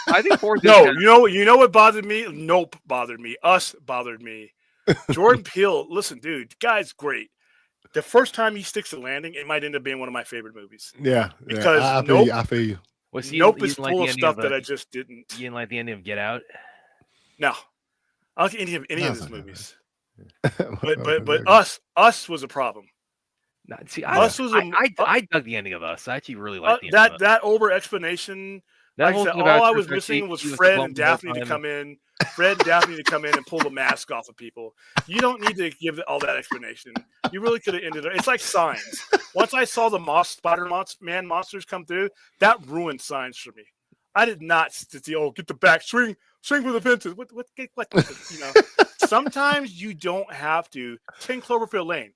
I think fourth. No, you know what bothered me? Nope, bothered me. Us bothered me. Jordan Peele, listen, dude, the guy's great. The first time he sticks a landing, it might end up being one of my favorite movies. Yeah, because I feel you. Nope is full of stuff that I just didn't. You didn't like the ending of Get Out? No, I don't like any of his movies. but Us was a problem. See, I dug the ending of Us. I actually really liked the ending of Us. That over explanation. Like I said, all I was missing was Fred and Daphne to come in. Fred and Daphne to come in and pull the mask off of people. You don't need to give all that explanation. You really could have ended it. It's like Signs. Once I saw the Spider-Man monsters come through, that ruined Signs for me. I did not see, oh, get the back, swing for the fences. What, you know, sometimes you don't have to. 10 Cloverfield Lane.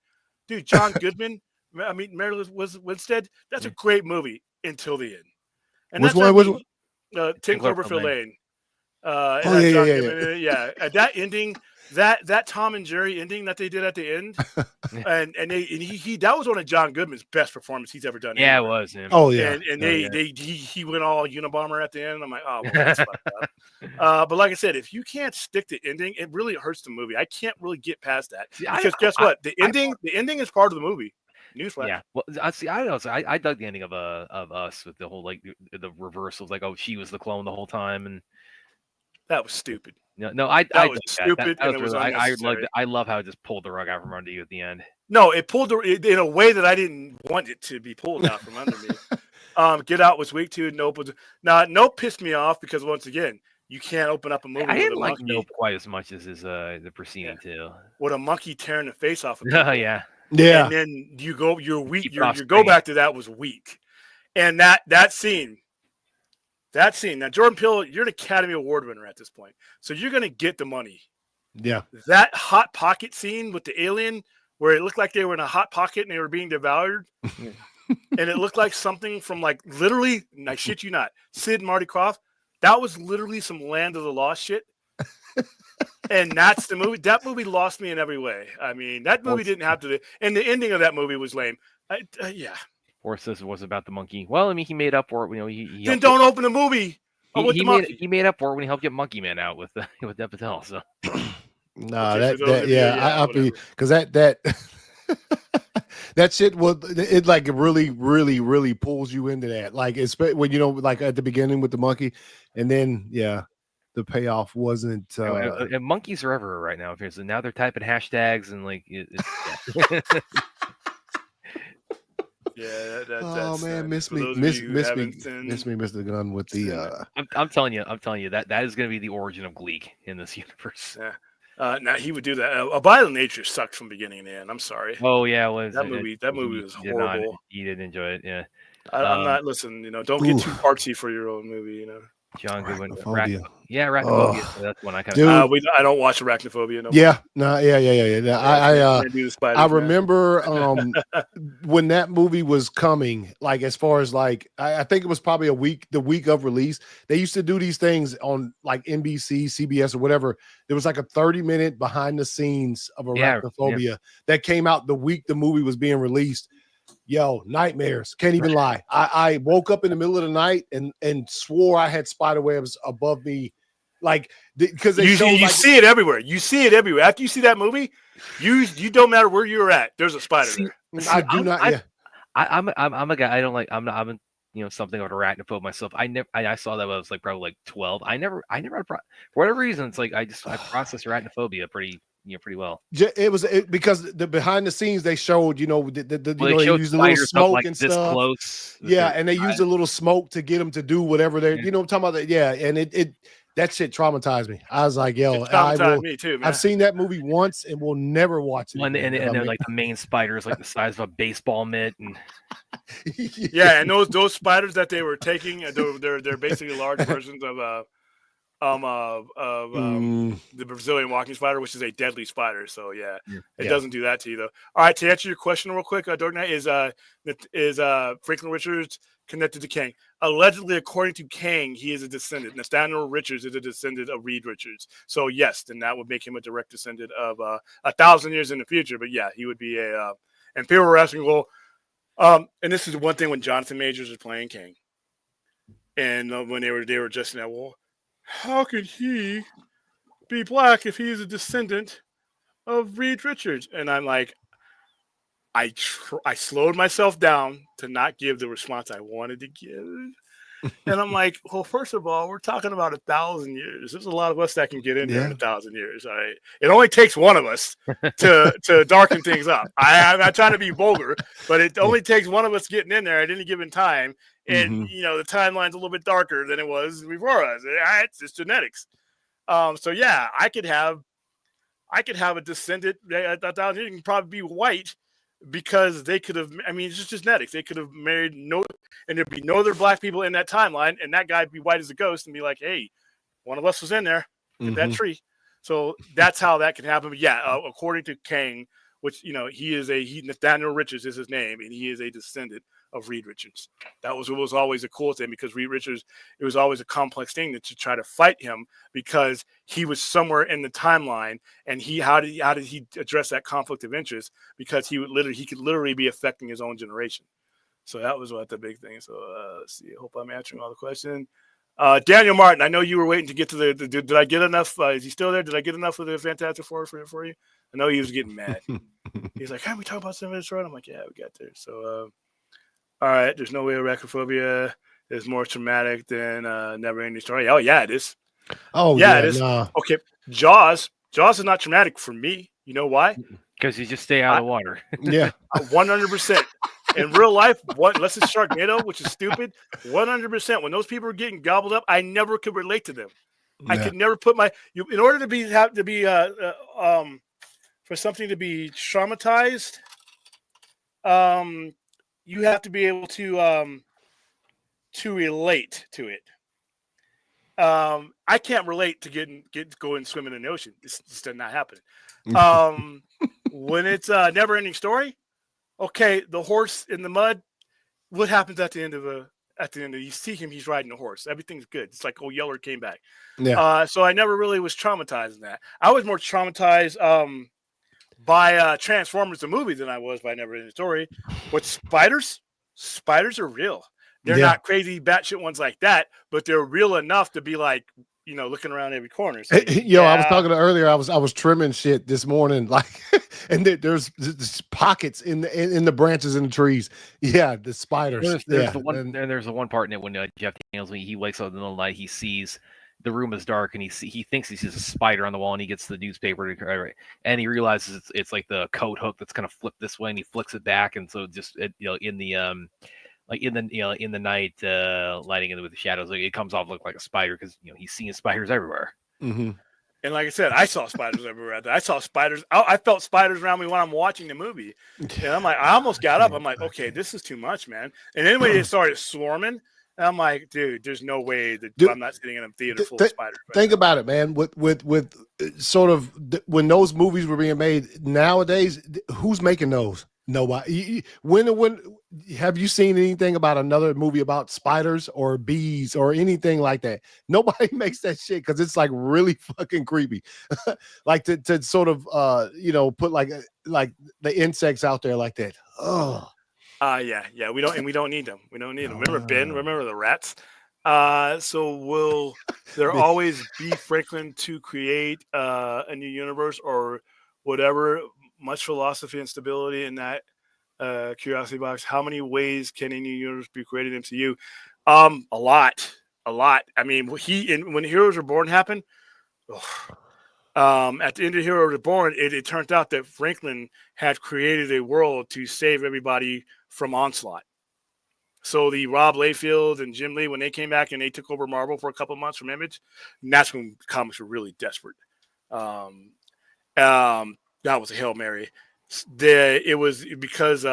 Dude, John Goodman, I mean, Marilyn Winstead, that's a great movie until the end. And Which that's what I one? mean. 10 Cloverfield Lane. And Oh, that John yeah. Goodman, yeah. That ending, that Tom and Jerry ending that they did at the end, and he that was one of John Goodman's best performances he's ever done. Yeah, it anywhere. was him. Oh, yeah. And Oh, yeah. he went all Unabomber at the end. I'm like, oh, well, that's fucked up. But like I said, if you can't stick to ending, it really hurts the movie. I can't really get past that See, because guess what? The ending is part of the movie. Newsflash. Yeah, well, I see. I don't know. So I dug the ending of Us with the whole like the reversals, like, oh, she was the clone the whole time, and That was stupid. no, I That dug was that. stupid, and it was I unnecessary. I love how it just pulled the rug out from under you at the end. No, it pulled in a way that I didn't want it to be pulled out from under me. Get Out was weak too. Nope. Nope pissed me off because once again, you can't open up a movie I with didn't a like monkey, Nope quite as much as his the preceding two. with a monkey tearing the face off of people. Oh yeah, Yeah. And then you're weak. Keep it Your off go screen. back to that was weak. And that scene. Now, Jordan Peele, you're an Academy Award winner at this point, so you're gonna get the money. Yeah. That hot pocket scene with the alien, where it looked like they were in a hot pocket and they were being devoured, and it looked like something from like literally, and I shit you not, Sid and Marty Krofft. That was literally some Land of the Lost shit. And that's the movie. That movie lost me in every way. I mean, that movie didn't have to. And the ending of that movie was lame. Yeah. Or says it was about the monkey. Well, I mean, he made up for it. You know, he Then helped don't open the movie. he made up for it when he helped get Monkey Man out with with Dev Patel. So Nah, Okay, for those of you, I'll be whatever. because that that shit was it like really pulls you into that, like it's when you know, like at the beginning with the monkey, and then the payoff wasn't and monkeys are everywhere right now. So now they're typing hashtags and like it's Yeah, oh man, miss for me, those of miss you who me, haven't seen- miss me, Mr. Gunn with the I'm telling you that is going to be the origin of Gleek in this universe. Yeah. Now he would do that. A Violent Nature sucked from beginning to end. I'm sorry. Oh yeah, well, That movie was horrible. He didn't enjoy it. Yeah, I'm not. Listen, don't get too artsy for your own movie. John Goodwin. Arachnophobia. Arachnophobia. So that's one I kind Dude. of. I don't watch Arachnophobia. No. yeah. I Can't do the spiders, I man. remember when that movie was coming, like as far as like I think it was probably the week of release. They used to do these things on like NBC, CBS, or whatever. There was like a 30-minute behind the scenes of Arachnophobia that came out the week the movie was being released. Yo, nightmares. Can't even lie. I woke up in the middle of the night and swore I had spider webs above me, like because you see it everywhere. You see it everywhere. After you see that movie, you don't matter where you're at. There's a spider there. I do not. I'm a guy. I don't like. I'm something of an arachnophobe myself. I saw that when I was like probably like 12. I never had for whatever reason. It's like I process arachnophobia pretty well. It was because the behind the scenes they showed, they used a little smoke like and this stuff. Close. Yeah, and they used a little smoke to get them to do whatever they're, I'm talking about that. Yeah, and it that shit traumatized me. I was like, yo, It traumatized me too, man. I've seen that movie once and will never watch it. And they're like the main spider is like the size of a baseball mitt, and yeah, and those spiders that they were taking, they're basically large versions of the Brazilian walking spider, which is a deadly spider. So it doesn't do that to you though. All right, to answer your question real quick, Dark Knight is Franklin Richards connected to Kang? Allegedly, according to Kang, he is a descendant. Nathaniel Richards is a descendant of Reed Richards. So yes, then that would make him a direct descendant of 1,000 years in the future. But yeah, he would be a. And people were asking, well, and this is one thing when Jonathan Majors was playing Kang, and when they were just now, well, how could he be black if he's a descendant of Reed Richards? And I'm like, I slowed myself down to not give the response I wanted to give. And I'm like, well, first of all, we're talking about 1,000 years. There's a lot of us that can get in there in 1,000 years. All right. It only takes one of us to darken things up. I'm not trying to be vulgar, but it only takes one of us getting in there at any given time. And, the timeline's a little bit darker than it was before us. It's just genetics. So yeah, I could have a descendant. 1,000 years, you can probably be white, because they could have. I mean, it's just genetics. They could have married and there'd be no other black people in that timeline, and that guy'd be white as a ghost and be like, "Hey, one of us was in there, get that tree." So that's how that can happen. But yeah, according to Kang, which Nathaniel Richards is his name, and he is a descendant of Reed Richards. It was always a cool thing because Reed Richards, it was always a complex thing to try to fight him because he was somewhere in the timeline, and how did he address that conflict of interest? Because he could literally be affecting his own generation. So that was what the big thing. So let's see. I hope I'm answering all the questions. Daniel Martin, I know you were waiting to get to the did I get enough? Is he still there? Did I get enough of the Fantastic Four for you? I know he was getting mad. He's like, "Hey, we talk about something right?" I'm like, "Yeah, we got there." So, all right. There's no way arachnophobia is more traumatic than Never Ending Story. Oh yeah, it is. Oh yeah, yeah, it is. nah. Okay, Jaws is not traumatic for me. You know why? Because you just stay out of the water. Yeah. 100%. In real life, unless it's Sharknado, which is stupid, 100%. When those people are getting gobbled up, I never could relate to them. Yeah. I could never put in order to be for something to be traumatized, you have to be able to relate to it. I can't relate to going swimming in the ocean. This does not happen. When it's a never ending story, okay, the horse in the mud. What happens at the end of you see him, he's riding a horse. Everything's good. It's like, oh, Yeller came back. Yeah. So I never really was traumatized in that. I was more traumatized by Transformers the movie than I was by Never Ending Story. With spiders are real. They're not crazy batshit ones like that, but they're real enough to be like, looking around every corner. So, I was talking earlier. I was trimming shit this morning, like, and there's pockets in the branches in the trees. Yeah, the spiders. There's the one part in it when Jeff Daniels, when he wakes up in the middle of the night, he sees the room is dark and he thinks he sees a spider on the wall, and he gets the newspaper and he realizes it's like the coat hook that's kind of flipped this way, and he flicks it back, and so just in the like in the night, lighting it with the shadows, like it comes off look like a spider because he's seeing spiders everywhere. Mm-hmm. And like I said, I saw spiders everywhere. I saw spiders. I felt spiders around me when I'm watching the movie, and I'm like, I almost got up. I'm like, okay, this is too much, man. And anyway, they started swarming. And I'm like, dude, there's no way that I'm not sitting in a theater full of spiders. Think about it, man. With sort of when those movies were being made nowadays, who's making those? Nobody. When have you seen anything about another movie about spiders or bees or anything like that? Nobody makes that shit because it's like really fucking creepy. Like to sort of put like the insects out there like that. Oh. Yeah. We don't need them. We don't need them. Remember Ben? Remember the rats? So will there always be Franklin to create a new universe or whatever? Much philosophy and stability in that curiosity box. How many ways can a new universe be created in MCU? A lot. I mean, when Heroes Are Born happened, at the end of Heroes Are Born, it turned out that Franklin had created a world to save everybody from Onslaught. So the Rob Liefeld and Jim Lee, when they came back and they took over Marvel for a couple of months from Image, and that's when comics were really desperate. That was a Hail Mary. It was because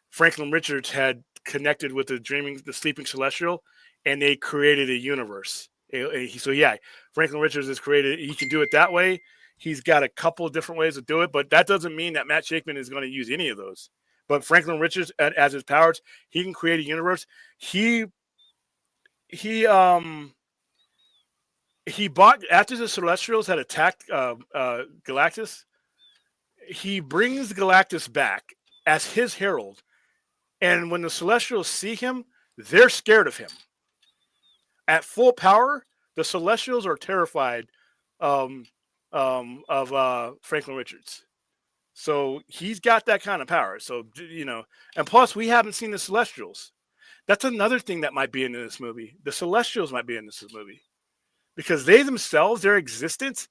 Franklin Richards had connected with the sleeping celestial, and they created a universe. So yeah, Franklin Richards has created. He can do it that way. He's got a couple of different ways to do it, but that doesn't mean that Matt Shakeman is going to use any of those. But Franklin Richards, as his powers, he can create a universe. He bought after the Celestials had attacked Galactus. He brings Galactus back as his herald, and when the Celestials see him, they're scared of him. At full power, the Celestials are terrified of Franklin Richards. So he's got that kind of power. So and plus we haven't seen the Celestials. That's another thing that might be in this movie. The Celestials might be in this movie because they themselves, their existence.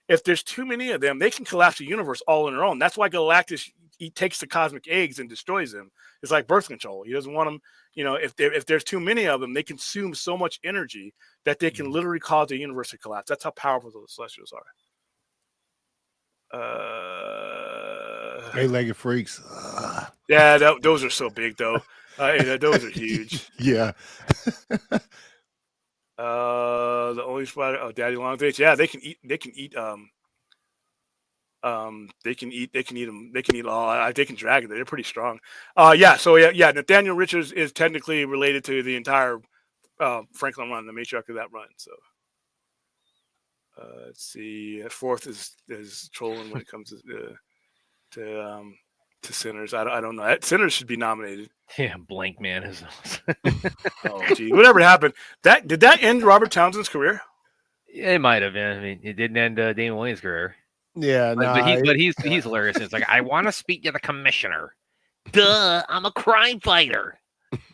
If there's too many of them, they can collapse the universe all on their own. That's why Galactus, he takes the cosmic eggs and destroys them. It's like birth control. He doesn't want them, if there's too many of them, they consume so much energy that they can literally cause the universe to collapse. That's how powerful those Celestials are. Eight-legged freaks. Yeah, those are so big though. Those are huge. Yeah. The only spider. Oh, daddy long legs. Yeah, they can eat. They can eat. They can eat. They can eat them. They can eat all. They can drag it. They're pretty strong. Yeah. So yeah. Nathaniel Richards is technically related to the entire Franklin run, the matriarch of that run. So let's see. Fourth is trolling when it comes to Sinners. I don't know. Sinners should be nominated. Yeah, Blank Man is. Oh, gee, whatever happened? Did that end Robert Townsend's career? It might have been. I mean, it didn't end Damon Wayne's career. Yeah, But he's hilarious. It's like, I want to speak to the commissioner. Duh, I'm a crime fighter.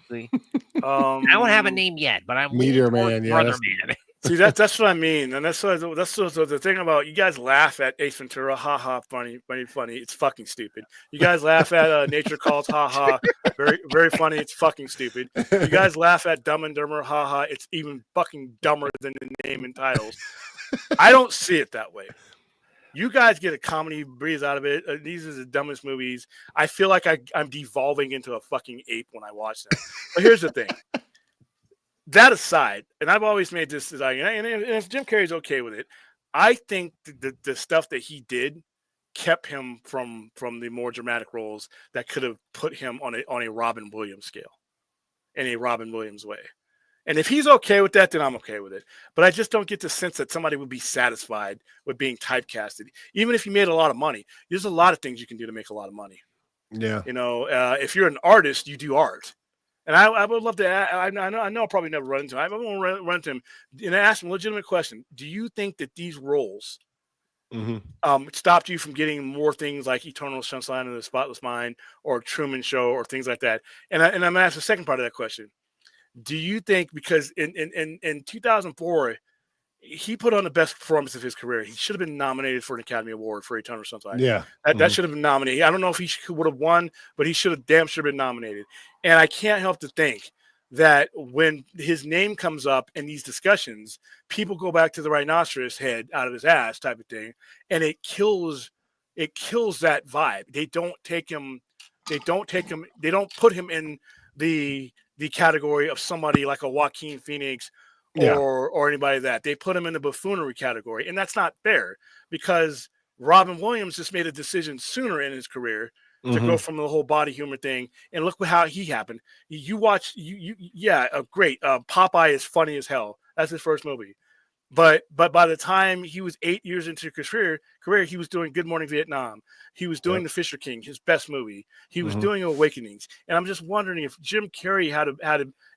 See? I don't have a name yet, but I'm Meteor Man. Yeah, Brother Man. See, that's what I mean, and that's the thing about you guys laugh at Ace Ventura, ha, funny. It's fucking stupid. You guys laugh at Nature Calls, ha, very very funny. It's fucking stupid. You guys laugh at Dumb and Dumber, ha, it's even fucking dumber than the name and titles. I don't see it that way. You guys get a comedy breeze out of it. These are the dumbest movies. I feel like I'm devolving into a fucking ape when I watch them. But here's the thing. That aside, and I've always made this design, and if Jim Carrey's okay with it, I think the stuff that he did kept him from the more dramatic roles that could have put him on a Robin Williams scale, in a Robin Williams way. And if he's okay with that, then I'm okay with it. But I just don't get the sense that somebody would be satisfied with being typecasted, even if you made a lot of money. There's a lot of things you can do to make a lot of money. Yeah, if you're an artist, you do art. And I would love to. I know I'll probably never run into him. I won't run into him and ask him a legitimate question. Do you think that these roles stopped you from getting more things like Eternal Sunshine of the Spotless Mind or Truman Show or things like that? And I'm going to ask the second part of that question. Do you think, because in 2004, he put on the best performance of his career. He should have been nominated for an Academy Award for Eternal Sunshine. Yeah. That should have been nominated. I don't know if he would have won, but he should have been nominated. And I can't help to think that when his name comes up in these discussions, people go back to the rhinoceros head out of his ass type of thing, and it kills that vibe. They don't put him in the category of somebody like a Joaquin Phoenix or anybody that. They put him in the buffoonery category, and that's not fair, because Robin Williams just made a decision sooner in his career to go from the whole body humor thing, and look how he happened. You watch, great. Popeye is funny as hell. That's his first movie, but by the time he was 8 years into his career, he was doing Good Morning Vietnam. He was doing The Fisher King, his best movie. He was doing Awakenings, and I'm just wondering if Jim Carrey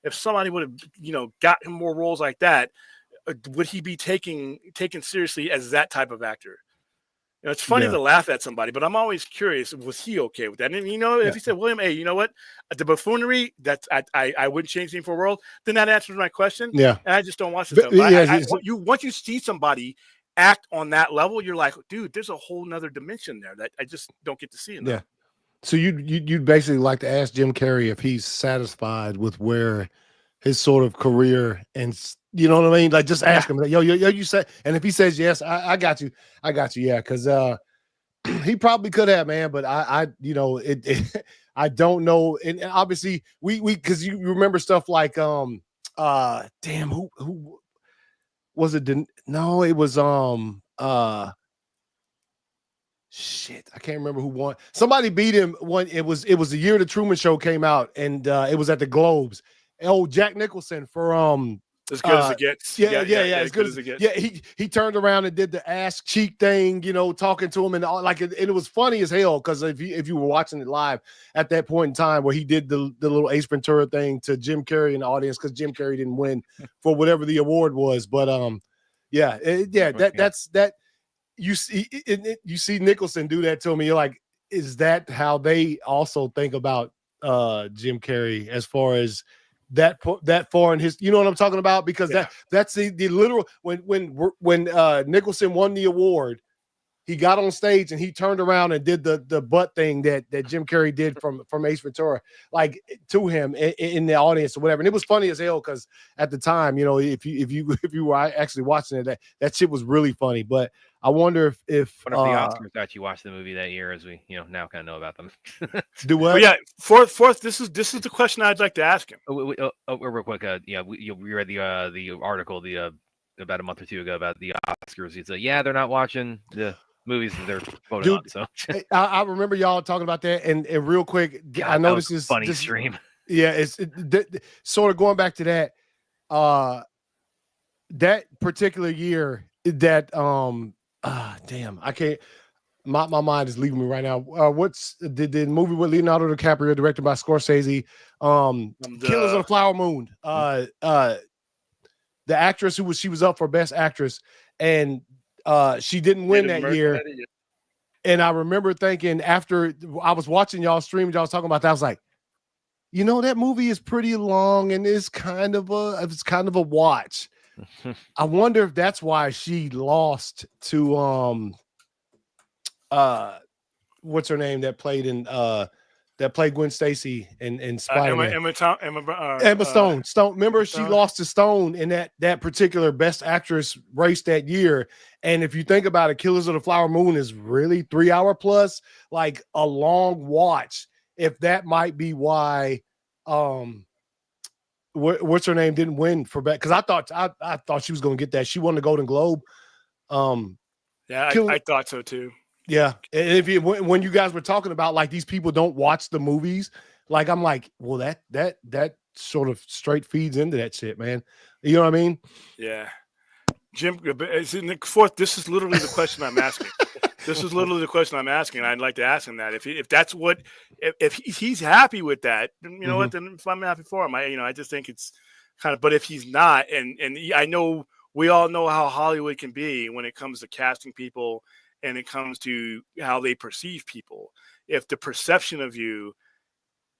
if somebody would have got him more roles like that, would he be taken seriously as that type of actor? It's funny to laugh at somebody, but I'm always curious, was he okay with that? And if he said, William, hey, you know what? The buffoonery, I wouldn't change anything for the world, then that answers my question. Yeah. And I just don't watch it. Once you see somebody act on that level, you're like, dude, there's a whole nother dimension there that I just don't get to see. Yeah. So you'd basically like to ask Jim Carrey if he's satisfied with where his sort of career, and you know what I mean? Like, just ask him, like, yo, you said, and if he says yes, I got you. Yeah. Cause he probably could have, man, but I I don't know. And obviously we cause you remember stuff like, damn, who was it? No, it was, shit, I can't remember who won. Somebody beat him when it was the year the Truman Show came out, and it was at the Globes. Oh, Jack Nicholson for as good as it gets. Yeah, as good as it gets. Yeah, he turned around and did the ass cheek thing, talking to him, and all, like, and it was funny as hell, because if you were watching it live at that point in time where he did the little Ace Ventura thing to Jim Carrey in the audience, because Jim Carrey didn't win for whatever the award was, but that's that. You see Nicholson do that to me. You're like, is that how they also think about Jim Carrey as far as that far in his, you know what I'm talking about? Because that's the literal, when Nicholson won the award, he got on stage and he turned around and did the butt thing that Jim Carrey did from Ace Ventura, like, to him in the audience or whatever. And it was funny as hell, because at the time, if you were actually watching it, that shit was really funny. But I wonder if What if the Oscars actually watched the movie that year, as we now kind of know about them? do what? But yeah, fourth. This is the question I'd like to ask him. Real quick, we read the article about a month or two ago about the Oscars. He said, yeah, they're not watching the movies that they're voting on. So I remember y'all talking about that, and real quick, God, I know that this was is funny this, stream. yeah, it's sort of going back to that. That particular year, that damn, I can't. My mind is leaving me right now. What's the movie with Leonardo DiCaprio, directed by Scorsese? Killers of the Flower Moon. The actress she was up for Best Actress, and she didn't win that year. And I remember thinking after I was watching y'all stream, y'all was talking about that, I was like, that movie is pretty long and it's kind of a watch. I wonder if that's why she lost to what's her name that played Gwen Stacy in Spider-Man. Emma Stone. Remember, she lost to Stone in that particular Best Actress race that year. And if you think about it, Killers of the Flower Moon is really 3 hour plus, like a long watch. If that might be why, what's her name didn't win for Best, because I thought she was going to get that. She won the Golden Globe. I thought so too. Yeah, and when you guys were talking about like these people don't watch the movies, like I'm like, well, that sort of straight feeds into that shit, man. You know what I mean? Yeah, Jim. It's in the fourth. This is literally the question I'm asking. This is literally the question I'm asking. I'd like to ask him that if that's what if he's happy with that, then you know what? Then if I'm happy for him, I just think it's kind of. But if he's not, and I know we all know how Hollywood can be when it comes to casting people. And it comes to how they perceive people. If the perception of you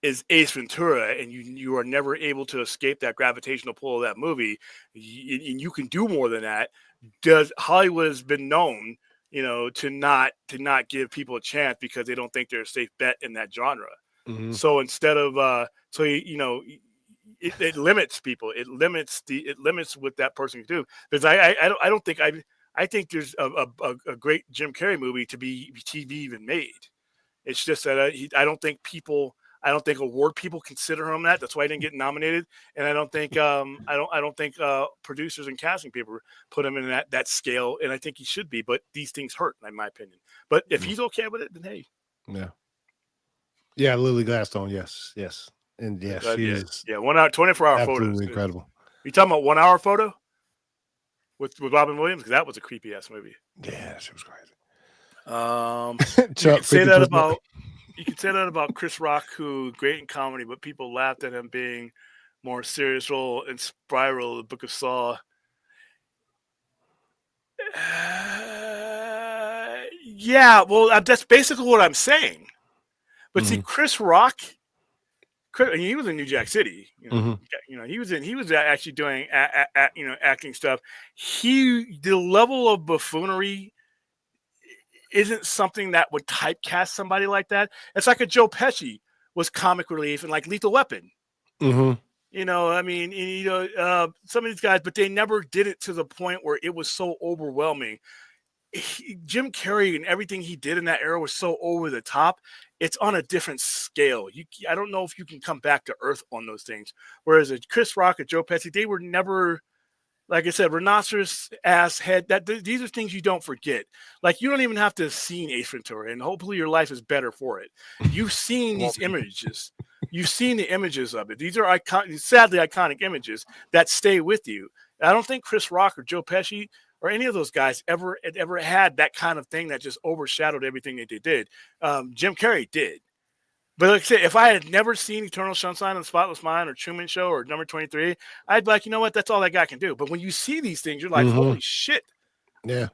is Ace Ventura and you are never able to escape that gravitational pull of that movie, and you can do more than that, Hollywood has been known, to not give people a chance because they don't think they're a safe bet in that genre. So instead of it limits people. It limits what that person can do. Because I don't think I think there's a great Jim Carrey movie to be TV even made. It's just that I don't think award people consider him that. That's why he didn't get nominated. And I don't think producers and casting people put him in that scale. And I think he should be. But these things hurt, in my opinion. But if he's okay with it, then hey. Yeah, Lily Gladstone. Yes, and yes, she is. Yeah, 1 hour, 24-hour photos. Absolutely incredible. You talking about 1 hour photo? With Robin Williams, because that was a creepy ass movie. Yeah, she was crazy. You can say that about Chris Rock, who great in comedy, but people laughed at him being more serious role in Spiral, the Book of Saw. Yeah, well, that's basically what I'm saying. But see, Chris Rock. He was in New Jack City. He was actually doing acting stuff. The level of buffoonery isn't something that would typecast somebody like that. It's like a Joe Pesci was comic relief in like Lethal Weapon. Some of these guys, but they never did it to the point where it was so overwhelming. Jim Carrey and everything he did in that era was so over the top. It's on a different scale. I don't know if you can come back to earth on those things. Whereas a Chris Rock or Joe Pesci, they were never, like I said, rhinoceros ass head. These are things you don't forget. Like you don't even have to have seen Ace Ventura, and hopefully your life is better for it. You've seen these images. You've seen the images of it. These are sadly iconic images that stay with you. I don't think Chris Rock or Joe Pesci or any of those guys ever had that kind of thing that just overshadowed everything that they did. Jim Carrey did. But like I said, if I had never seen Eternal Sunshine of the Spotless Mind or Truman Show or Number 23, I'd be like, you know what? That's all that guy can do. But when you see these things, you're like, holy shit. Yeah.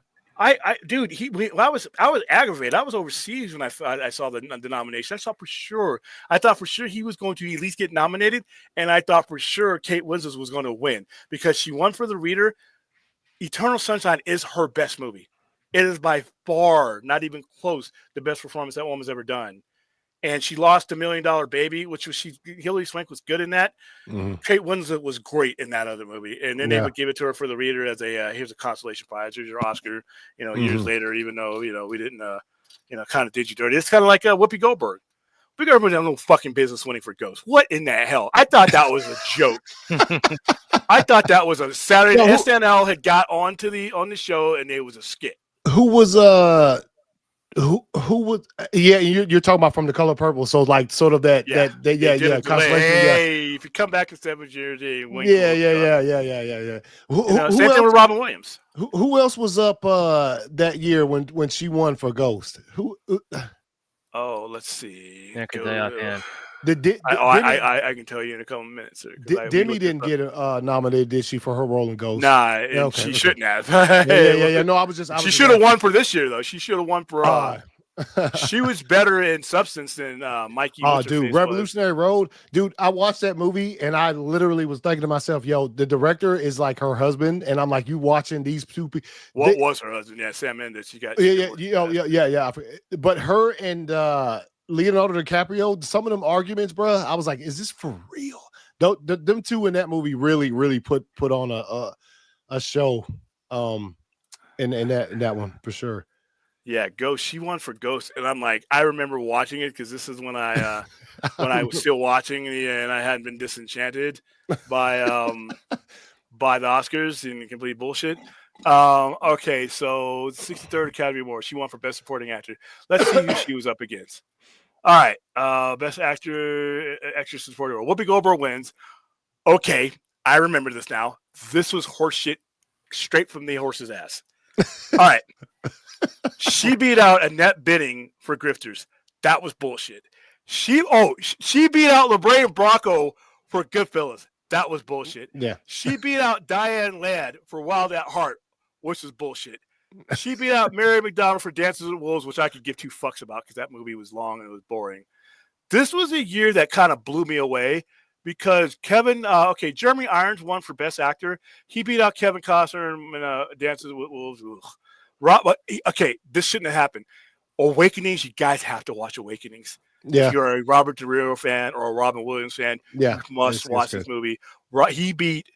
Dude, I was aggravated. I was overseas when I saw the nomination. I thought for sure he was going to at least get nominated. And I thought for sure Kate Winslet was going to win because she won for The Reader. Eternal Sunshine is her best movie. It is by far, not even close, the best performance that woman's ever done. and she lost $1 million baby, which was Hilary Swank was good in that. Mhm. Kate Winslet was great in that other movie, and then they Yeah. would give it to her for the reader as a here's a consolation prize, here's your Oscar. Years Mhm. later, even though we didn't kind of did you dirty. It's kind of like Whoopi Goldberg. Whoopi Goldberg had no fucking business winning for Ghost. What in the hell? I thought that was a joke. I thought that was a Saturday. Yo, who- SNL had got on the show, and it was a skit. Who was who was yeah, you're talking about From the Color Purple, so like sort of that Yeah. that They did a delay. constellation, Hey, if you come back in 7 years, wink, yeah. Who Same thing else? with Robin Williams. Who else was up that year when she won for Ghost? Who? Oh, let's see. Yeah, could they offhand. I can tell you in a couple of minutes. Sir, 'cause we Demi looked didn't this up. get nominated, did she, for her role in Ghost? Nah, and okay, she okay. shouldn't have. Yeah. No, I was just. She should have won for this year, though. She should have won for. Oh, She was better in substance than Mikey. oh, what's her dude, face Revolutionary Road, dude. I watched that movie and I literally was thinking to myself, "Yo, the director is like her husband," and I'm like, "You watching these two people?" What was her husband? Yeah, Sam Mendes. She got. Yeah. But her and Leonardo DiCaprio, some of them arguments, bro. I was like, "Is this for real?" Them two in that movie really put on a show, in that one for sure. Yeah, Ghost. She won for Ghost, and I'm like, I remember watching it because this is when I was still watching, and I hadn't been disenchanted by the Oscars and complete bullshit. Okay, so 63rd Academy Award. She won for Best Supporting Actor. Let's see who she was up against. All right, Best Actor, Actress in Supporting Role. Whoopi Goldberg wins. Okay, I remember this now. This was horseshit, straight from the horse's ass. All right. She beat out Annette Bening for Grifters. That was bullshit. She beat out LeBron Bracco for Goodfellas. That was bullshit. Yeah. She beat out Diane Ladd for Wild at Heart, which was bullshit. She beat out Mary McDonald for Dances with Wolves, which I could give two fucks about because that movie was long and it was boring. This was a year that kind of blew me away because Jeremy Irons won for Best Actor. He beat out Kevin Costner in Dances with Wolves. Okay, this shouldn't have happened. Awakenings, you guys have to watch Awakenings. Yeah. If you're a Robert De Niro fan or a Robin Williams fan, Yeah. you must watch this movie. He beat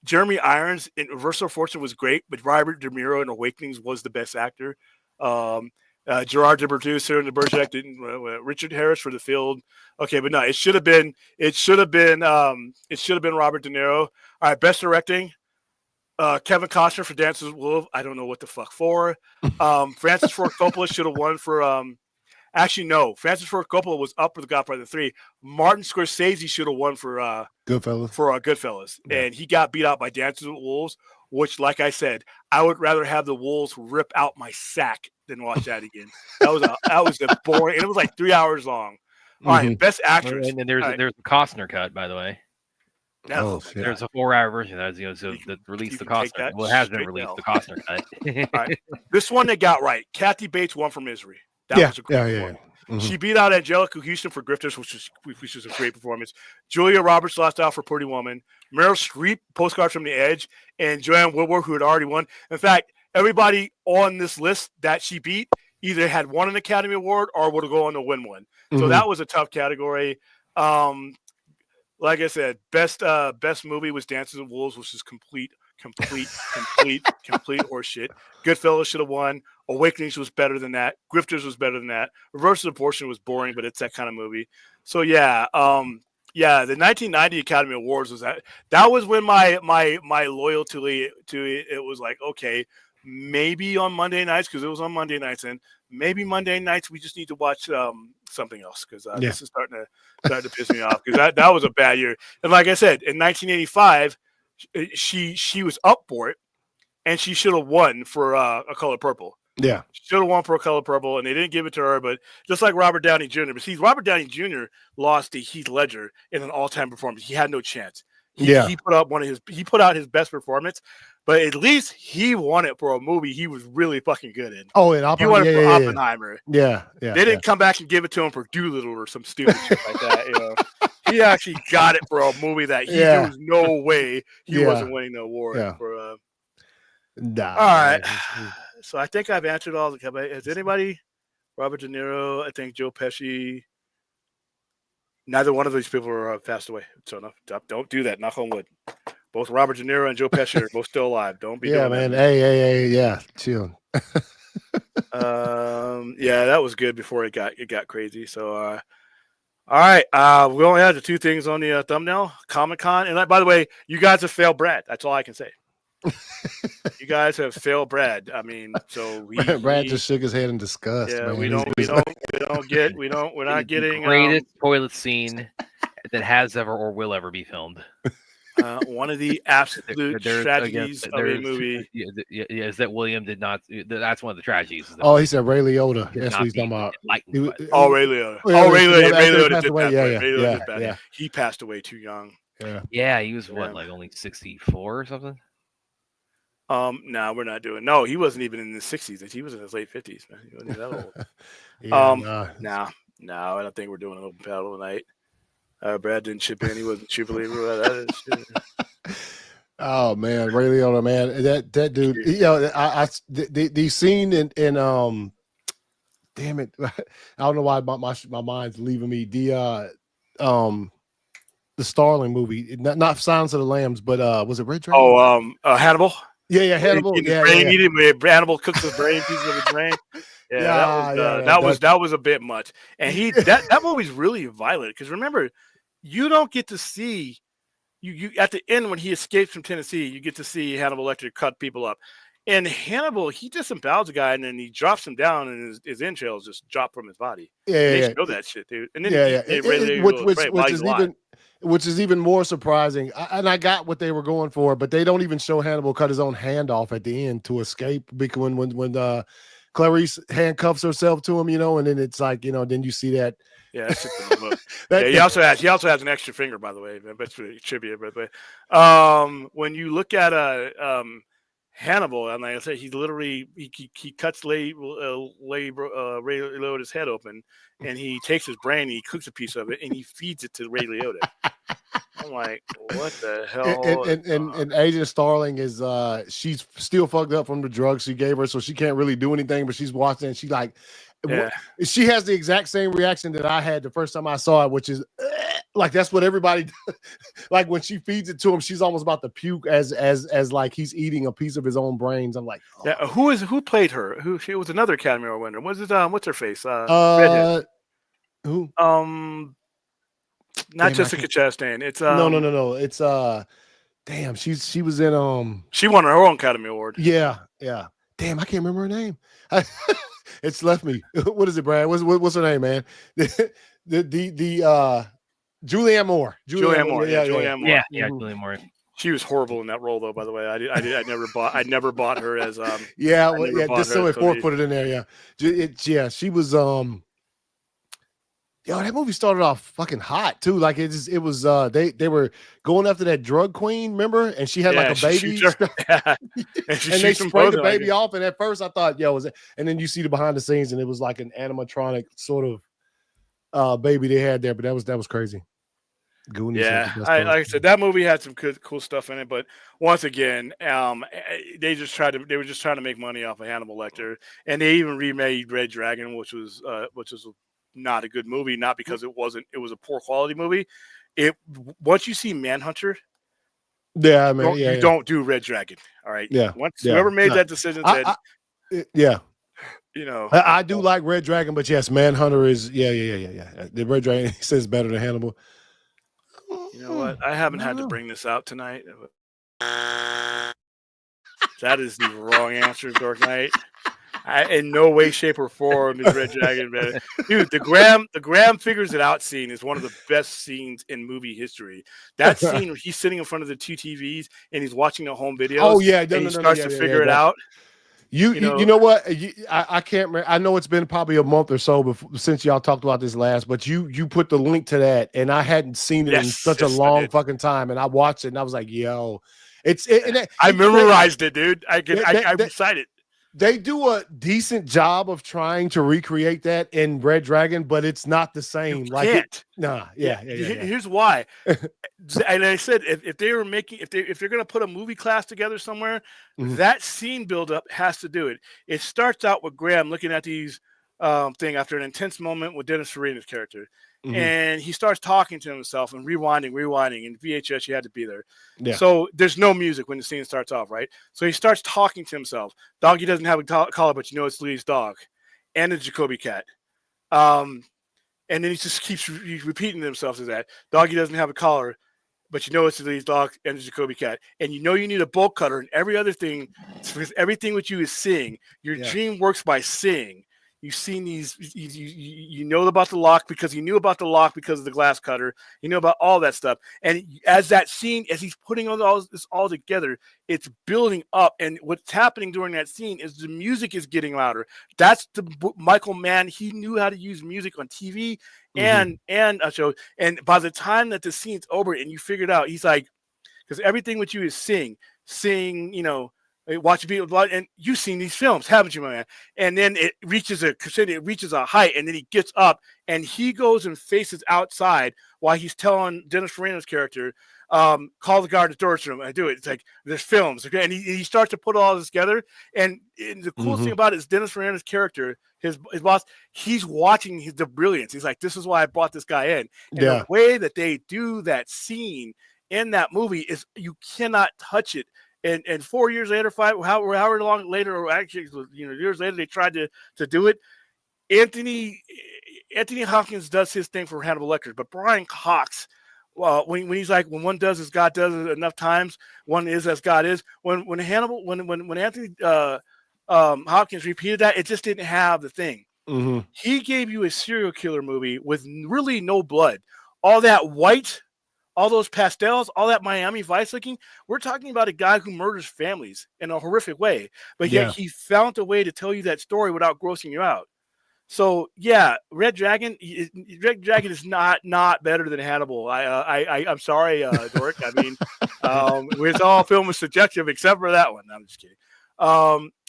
Jeremy Irons in Reversal of Fortune was great, but Robert De Niro in Awakenings was the best actor. Gerard Depardieu, Cyril de Bergerac, Richard Harris for The Field. Okay, but no, it should have been Robert De Niro. All right, best directing. Kevin Costner for Dances with Wolves. I don't know what the fuck for. Francis Ford Coppola should have won for. Actually, no. Francis Ford Coppola was up for The Godfather 3. Martin Scorsese should have won for Goodfellas. Goodfellas, and he got beat out by Dances with Wolves. Which, like I said, I would rather have the Wolves rip out my sack than watch that again. That was a boring. And it was like 3 hours long. All right, best actress. And there's a Costner cut, by the way. No, there's a 4-hour version that released the Costner. Well, it has been released the Costner cut. All right. This one they got right. Kathy Bates won for Misery. That was a great one. Mhm. She beat out Angelica Houston for Grifters, which was a great performance. Julia Roberts lost out for Pretty Woman. Meryl Streep, Postcard from the Edge, and Joanne Woodward, who had already won. In fact, everybody on this list that she beat either had won an Academy Award or would go on to win one. So that was a tough category. Like I said, best movie was Dances with Wolves, which is complete horseshit. Goodfellas should have won. Awakenings was better than that. Grifters was better than that. Reverse of Fortune was boring, but it's that kind of movie. So the 1990 Academy Awards was that was when my loyalty to it was like, okay, maybe on Monday nights, because it was on Monday nights, and maybe Monday nights we just need to watch something else because this is starting to piss me off because that was a bad year. And like I said, in 1985, she was up for it, and she should have won for A Color Purple. Yeah, should have won for A Color Purple, and they didn't give it to her. But just like Robert Downey Jr., but see, Robert Downey Jr. lost to Heath Ledger in an all-time performance. He had no chance. He put out his best performance, but at least he won it for a movie he was really fucking good in. Oh, and he won it for Oppenheimer. Yeah. They didn't come back and give it to him for Doolittle or some stupid shit like that. He actually got it for a movie that there was no way he wasn't winning the award for. All right. So I think I've answered all the. Has anybody? Robert De Niro. I think Joe Pesci. Neither one of these people are passed away. So no, don't do that. Knock on wood. Both Robert De Niro and Joe Pesci are both still alive. Don't be doing man. that. Hey, yeah, chill. Yeah, that was good before it got crazy. So, all right. We only had the two things on the thumbnail: Comic-Con, and by the way, you guys have failed Brad. That's all I can say. You guys have failed Brad. I mean, so Brad just shook his head in disgust. Yeah, man. we're not getting greatest toilet scene that has ever or will ever be filmed. one of the absolute tragedies of a movie. Is that William did not. That's one of the tragedies. Oh, he said Ray Liotta. That's what he's talking about. Ray Liotta. Ray Liotta did pass away. Yeah. He passed away too young. Yeah, he was what, like only 64 or something. No, we're not doing. No, he wasn't even in his 60s. He was in his late 50s. Man, he wasn't that old. No, I don't think we're doing an open paddle tonight. Brad didn't chip in. He wasn't a true believer. Oh man, Ray Liotta, man, that dude. You know, the scene in damn it, I don't know why my mind's leaving me. The Starling movie, not Silence of the Lambs, but was it Red Dragon? Hannibal. Yeah, Hannibal. Hannibal cooks his brain, pieces of his brain. That was a bit much. And that movie's really violent because remember, you don't get to see you at the end when he escapes from Tennessee, you get to see Hannibal Lecter cut people up. And Hannibal, he disembowels a guy and then he drops him down and his entrails just drop from his body. They show that shit, dude. And then which is even more surprising. And I got what they were going for, but they don't even show Hannibal cut his own hand off at the end to escape because when Clarice handcuffs herself to him, you know, and then it's like, you know, then you see that. Yeah, he also has an extra finger, by the way. That's really trivia, by the way. When you look at Hannibal, and like I said, he literally he cuts Ray Liotta's head open, and he takes his brain, and he cooks a piece of it, and he feeds it to Ray Liotta. I'm like, what the hell? And Agent Starling is she's still fucked up from the drugs she gave her, so she can't really do anything. But she's watching, and she like. Yeah. She has the exact same reaction that I had the first time I saw it, which is like that's what everybody does. Like when she feeds it to him, she's almost about to puke as like he's eating a piece of his own brains. I'm like, oh. Yeah, who played her? She was another Academy Award winner. Was it what's her face? Redhead. Who? Not Jessica Chastain. It's no. It's damn, she was in she won her own Academy Award. Yeah. Damn, I can't remember her name. It's left me. What is it, Brad? What's her name, man? the Julianne Moore. Julianne Moore. Julianne Moore. She was horrible in that role, though. By the way, I never bought her as Just so it put it in there. Yeah, she was that movie started off fucking hot too. Like it was they were going after that drug queen, remember? And she had like a baby. And they sprayed the baby off. And at first I thought, was it? And then you see the behind the scenes and it was like an animatronic sort of baby they had there, but that was crazy. Goonies. Yeah, like I said, that movie had some cool stuff in it, but once again, they were just trying to make money off of Hannibal Lecter, and they even remade Red Dragon, which was not a good movie, not because it was a poor quality movie. Once you see Manhunter, you don't do Red Dragon. All right. Yeah. Whoever made that decision said, you know, I do like Red Dragon, but yes, Manhunter is the Red Dragon he says better than Hannibal. You know what? I haven't had to bring this out tonight. That is the wrong answer, Dark Knight. In no way, shape, or form is Red Dragon better. Dude, the Graham figures it out scene is one of the best scenes in movie history. That scene where he's sitting in front of the two TVs and he's watching the home videos. Oh yeah, and he starts to figure it out. You know what? I can't remember. I know it's been probably a month or so since y'all talked about this last, but you put the link to that, and I hadn't seen it in such a long fucking time, and I watched it, and I was like, yo, I memorized it, dude. I recite it. They do a decent job of trying to recreate that in Red Dragon, but it's not the same. Here's why. And I said, if they're going to put a movie class together somewhere, that scene buildup has to do it. It starts out with Graham looking at these thing after an intense moment with Dennis Farina's character. Mhm. And he starts talking to himself and rewinding. And VHS, you had to be there. Yeah. So there's no music when the scene starts off, right? So he starts talking to himself. Doggy doesn't have a collar, but you know it's Lee's dog, and the Jacoby cat. And then he just keeps repeating to himself as that Doggy doesn't have a collar, but you know it's Lee's dog and the Jacoby cat. And you know you need a bolt cutter and every other thing, because everything with you is seeing. Your dream works by seeing. You've seen these, you know about the lock because you knew about the lock because of the glass cutter. You know about all that stuff. And as that scene, as he's putting all this all together, it's building up. And what's happening during that scene is the music is getting louder. That's the Michael Mann. He knew how to use music on TV and a show. And by the time that the scene's over and you figure it out, he's like, because everything with you is seeing, you know, watching people, and you've seen these films, haven't you, my man? And then it reaches a height, and then he gets up and he goes and faces outside while he's telling Dennis Farina's character, call the guard at the doors room. I do it. It's like there's films, okay, and he starts to put all this together. And the coolest thing about it is Dennis Farina's character, his boss, he's watching the brilliance. He's like, this is why I brought this guy in. And the way that they do that scene in that movie is you cannot touch it. And 4 years later, however long later, or actually, you know, years later, they tried to do it. Anthony Hopkins does his thing for Hannibal Lecter, but Brian Cox, when he's like, when one does as God does it enough times, one is as God is. When Anthony Hopkins repeated that, it just didn't have the thing. He gave you a serial killer movie with really no blood, all that white. All those pastels, all that Miami Vice looking, we're talking about a guy who murders families in a horrific way, but yet he found a way to tell you that story without grossing you out. So yeah, Red Dragon is not better than Hannibal. I'm sorry, Dork. I mean, it's all film is subjective except for that one. No, I'm just kidding.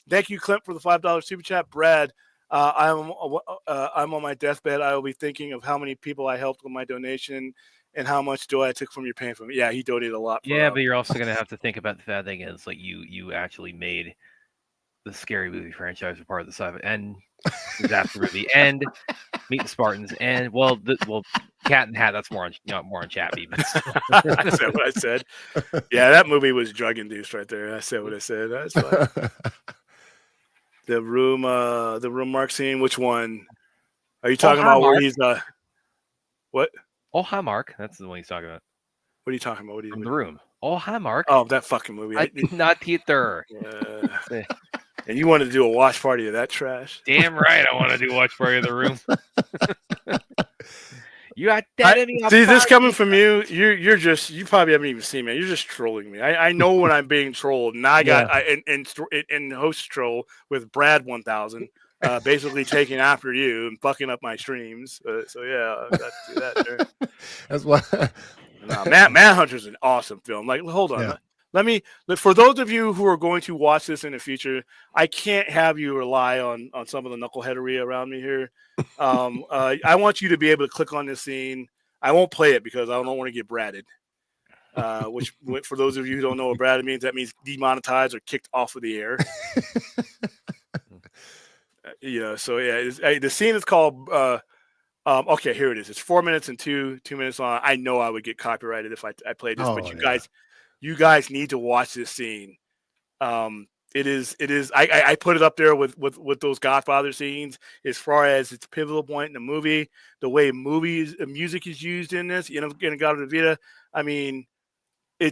Thank you, Clint, for the $5 super chat. Brad, I'm on my deathbed. I will be thinking of how many people I helped with my donation. And how much do I took from your pain from me? Yeah, he donated a lot. But you're also going to have to think about the fact thing is like you actually made the Scary Movie franchise a part of the sci-fi and disaster movie and Meet the Spartans and Cat and Hat. That's more on Chappie. But I said what I said. Yeah, that movie was drug induced right there. I said what I said. That's fine. The room Mark scene. Which one are you talking about? Where he's what? Oh, hi, Mark. That's the one he's talking about. What are you talking about? From The Room. Oh, hi, Mark. Oh, that fucking movie. I did not theater. And you wanted to do a watch party of that trash? Damn right, I want to do a watch party of The Room. You got that? See, this coming from you. You probably haven't even seen me. You're just trolling me. I know when I'm being trolled, and I got in host troll with Brad 1000. Basically taking after you and fucking up my streams. So yeah, I got to do that there. That's why. No, Manhunter's an awesome film. Like, hold on. Yeah. For those of you who are going to watch this in the future, I can't have you rely on some of the knuckleheadery around me here. I want you to be able to click on this scene. I won't play it because I don't want to get bratted. Which for those of you who don't know what bratted means, that means demonetized or kicked off of the air. So yeah, the scene is called okay, here it is. It's 4 minutes and two minutes long. I know I would get copyrighted if I played this, but you guys need to watch this scene. It is I put it up there with those Godfather scenes as far as its pivotal point in the movie, the way music is used in this, in God of Vita. I mean,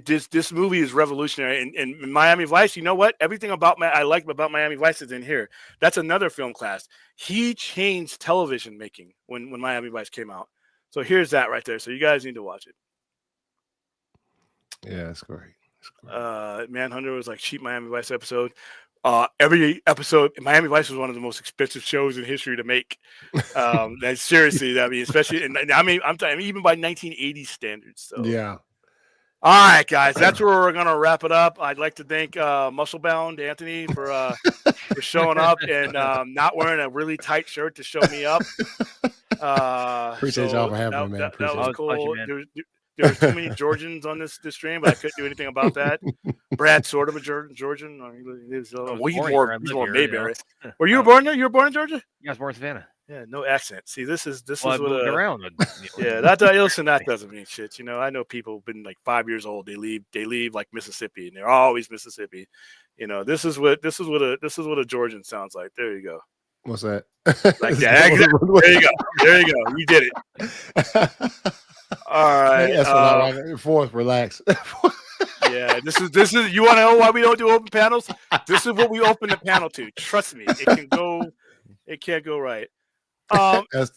this movie is revolutionary. And Miami Vice, you know what? Everything I like about Miami Vice is in here. That's another film class. He changed television making when Miami Vice came out. So here's that right there. So you guys need to watch it. Yeah, that's great. Manhunter was like cheap Miami Vice episode. Every episode, Miami Vice was one of the most expensive shows in history to make. Seriously, I mean, especially, I'm talking even by 1980 standards. So yeah. All right, guys, that's where we're gonna wrap it up. I'd like to thank Musclebound Anthony for showing up and not wearing a really tight shirt to show me up. Appreciate y'all for having me, man. That was cool. there was too many Georgians on this stream, but I couldn't do anything about that. Brad's sort of a Georgian. He's more Mayberry. Were you born there? You were born in Georgia? Yeah, I was born in Savannah. Yeah, no accent. See, this is Well, I what moved around. yeah, that doesn't mean shit. You know, I know people who've been like 5 years old. They leave like Mississippi, and they're always Mississippi. You know, this is what a Georgian sounds like. There you go. What's that? Like that. There you go. You did it. All right. That's what I like. Fourth, relax. Yeah, this is. You want to know why we don't do open panels? This is what we open the panel to. Trust me, it can go. It can't go right. Okay. He's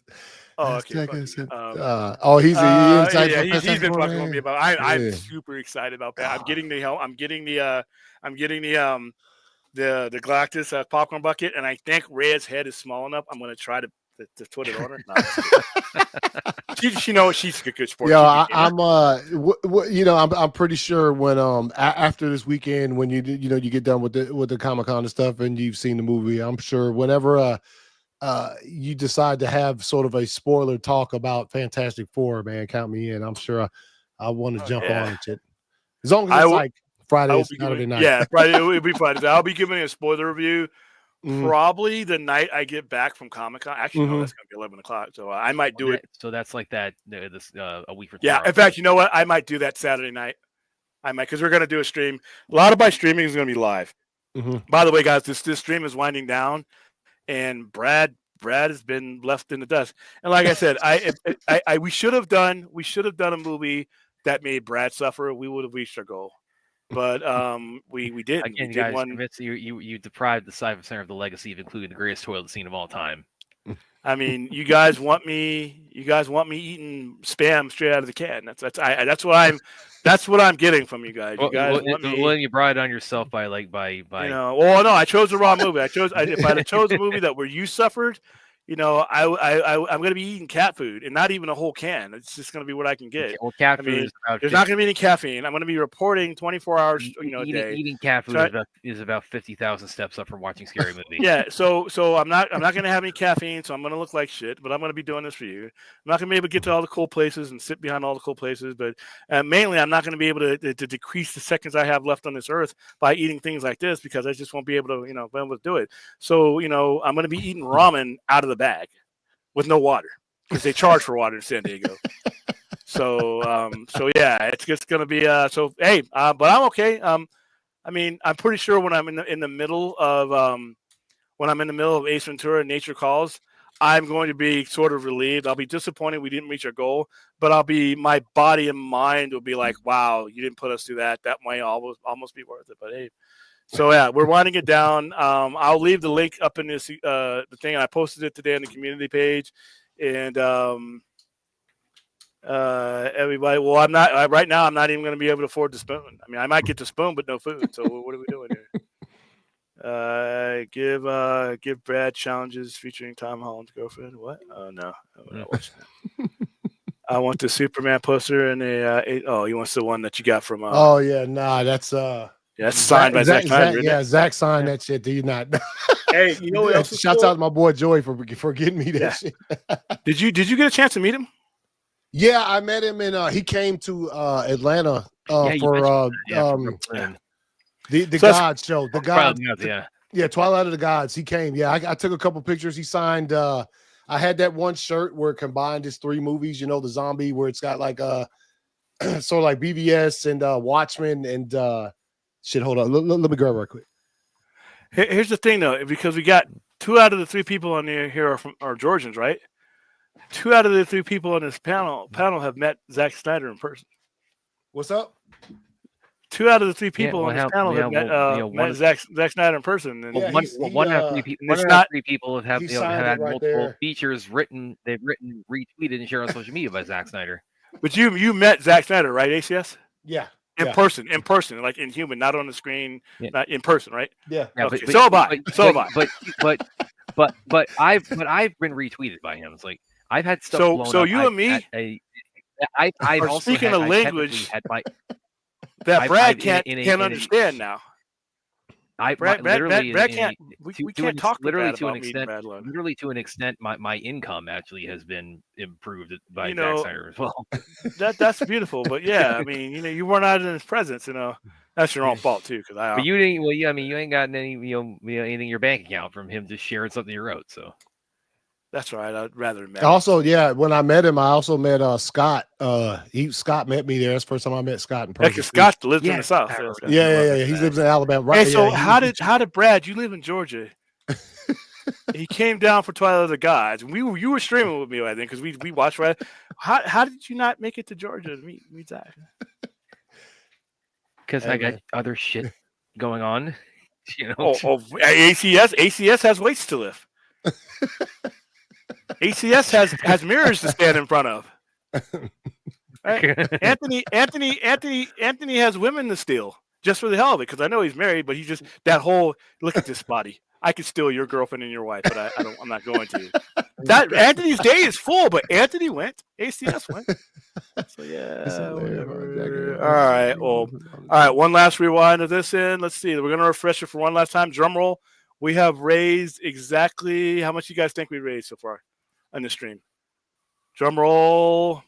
he's been talking with me about. I'm super excited about that. I'm getting the Galactus popcorn bucket, and I think Rhea's head is small enough. I'm going to try to put it on her. No, she's a good sport. Yeah, I'm pretty sure when after this weekend, when you get done with the Comic-Con and stuff, and you've seen the movie, I'm sure whenever you decide to have sort of a spoiler talk about Fantastic Four, man, count me in. I'm sure I want to jump on it. As long as it's like Friday, Saturday night. Yeah, Friday. It'll be Friday. I'll be giving a spoiler review probably the night I get back from Comic-Con. Actually, no, that's going to be 11 o'clock. So I might do it. So that's like that a week or two. Yeah, in fact, you know what? I might do that Saturday night. I might, because we're going to do a stream. A lot of my streaming is going to be live. By the way, guys, this stream is winding down. And Brad has been left in the dust. And like I said, we should have done a movie that made Brad suffer. We would have reached our goal, but we didn't. Again, we guys, convinced you deprived the Cypher Center of the legacy of including the greatest toilet scene of all time. I mean, you guys want me eating Spam straight out of the can. That's what I'm getting from you guys. You guys want me. Well, you brought it on yourself by. Well, no, I chose the wrong movie. If I'd have chose a movie where you suffered, I'm going to be eating cat food and not even a whole can. It's just going to be what I can get. Well, cat food is about there's not going to be any caffeine. I'm going to be reporting 24 hours, a day. Eating cat food is about 50,000 steps up from watching Scary Movie. Yeah, so I'm not going to have any caffeine, so I'm going to look like shit. But I'm going to be doing this for you. I'm not going to be able to get to all the cool places and sit behind all the cool places. But mainly, I'm not going to be able to decrease the seconds I have left on this earth by eating things like this because I just won't be able to do it. So I'm going to be eating ramen out of the bag with no water because they charge for water in San Diego. So yeah, it's just gonna be but I'm okay. I mean, I'm pretty sure when I'm in the middle of Ace Ventura and Nature Calls, I'm going to be sort of relieved. I'll be disappointed we didn't reach our goal, but my body and mind will be like, wow, you didn't put us through that. That might almost be worth it. But hey. So yeah, we're winding it down. I'll leave the link up in this the thing. I posted it today on the community page, and everybody. Well, I'm not right now. I'm not even going to be able to afford the spoon. I mean, I might get the spoon, but no food. So what are we doing here? Give Brad challenges featuring Tom Holland's girlfriend. What? Oh no, I'm not watching that. I want the Superman poster and he wants the one that you got from. That's Yeah, that's signed by Zack Snyder. Yeah, Zack signed that shit. Do you not? Hey, you know what else? Shouts out to my boy Joey for getting me that shit. Did you get a chance to meet him? Yeah, I met him and he came to Atlanta for the Gods show. The Gods, Twilight of the Gods. He came. Yeah, I took a couple pictures. He signed. I had that one shirt where it combined his 3 movies. The zombie where it's got like sort of like BBS and Watchmen and. Shit, hold on. Let me grab it right quick. Here's the thing, though, because we got 2 out of the 3 people on here are Georgians, right? 2 out of the 3 people on this panel have met Zack Snyder in person. What's up? 2 out of the 3 people on this panel have met Zack Snyder in person. And one out of 3 people have had multiple features written. They've written, retweeted, and shared on social media by Zack Snyder. But you met Zack Snyder, right, ACS? Yeah. In person, like in human, not on the screen, not in person, right? Yeah. Okay. So have I. But I've been retweeted by him. It's like I've had stuff. So you and me, I've also speaking a language that Brad can't understand now. Brad can't. We can't talk literally bad to an about me and extent. Brad Lund. Literally to an extent, my income actually has been improved by You Zack know, Snyder as well. That's beautiful. But yeah, I mean, you weren't out in his presence. That's your own fault too. Because But you didn't. Well, yeah, I mean, you ain't gotten any, anything in your bank account from him just sharing something you wrote. So that's right. I'd rather met. Also, yeah, when I met him, I also met Scott. Scott met me there. That's the first time I met Scott in person. Because Scott lives in the South. Yeah. He lives in Alabama. Right. Hey, so yeah, how did Brad? You live in Georgia. He came down for Twilight of the Gods, and you were streaming with me, I think, because we watched. Right? How did you not make it to Georgia to meet Zach? Because I got other shit going on. ACS has weights to lift. ACS has mirrors to stand in front of. Right? Anthony has women to steal just for the hell of it, because I know he's married, but he just that whole look at this body. I could steal your girlfriend and your wife, but I'm not going to. That Anthony's day is full, but Anthony went. ACS went. So yeah. Whatever. All right. Well. All right. One last rewind of this in. Let's see. We're gonna refresh it for one last time. Drum roll. We have raised exactly how much you guys think we raised so far on the stream. Drum roll.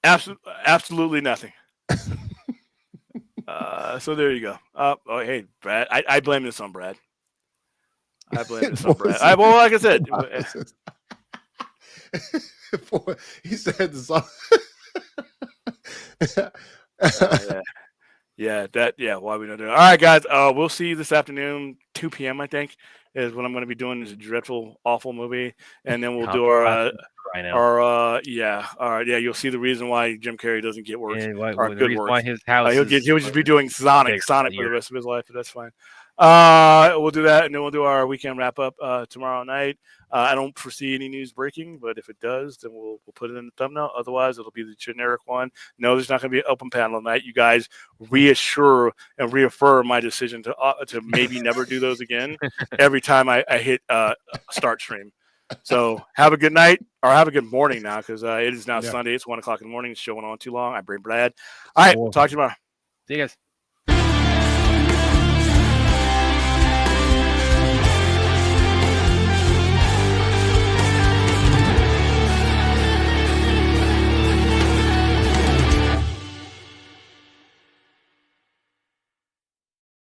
Absolutely nothing. So there you go. Hey, Brad. I blame this on Brad. Like I said. He said the song. Why we don't do it. All right, guys. We'll see you this afternoon, 2 p.m. I think is what I'm going to be doing. This dreadful, awful movie, and then we'll do our all right. Yeah, you'll see the reason why Jim Carrey doesn't get work or good work. Why his house he'll just be doing Sonic for the rest of his life, but that's fine. We'll do that, and then we'll do our weekend wrap up tomorrow night. I don't foresee any news breaking, but if it does, then we'll put it in the thumbnail. Otherwise, it'll be the generic one. No, there's not going to be an open panel night. You guys reassure and reaffirm my decision to maybe never do those again every time I hit start stream. So have a good night, or have a good morning now, because it is now Sunday. It's 1:00 in the morning. It's showing on too long. I bring Brad. All right, we'll talk to you tomorrow. See you guys.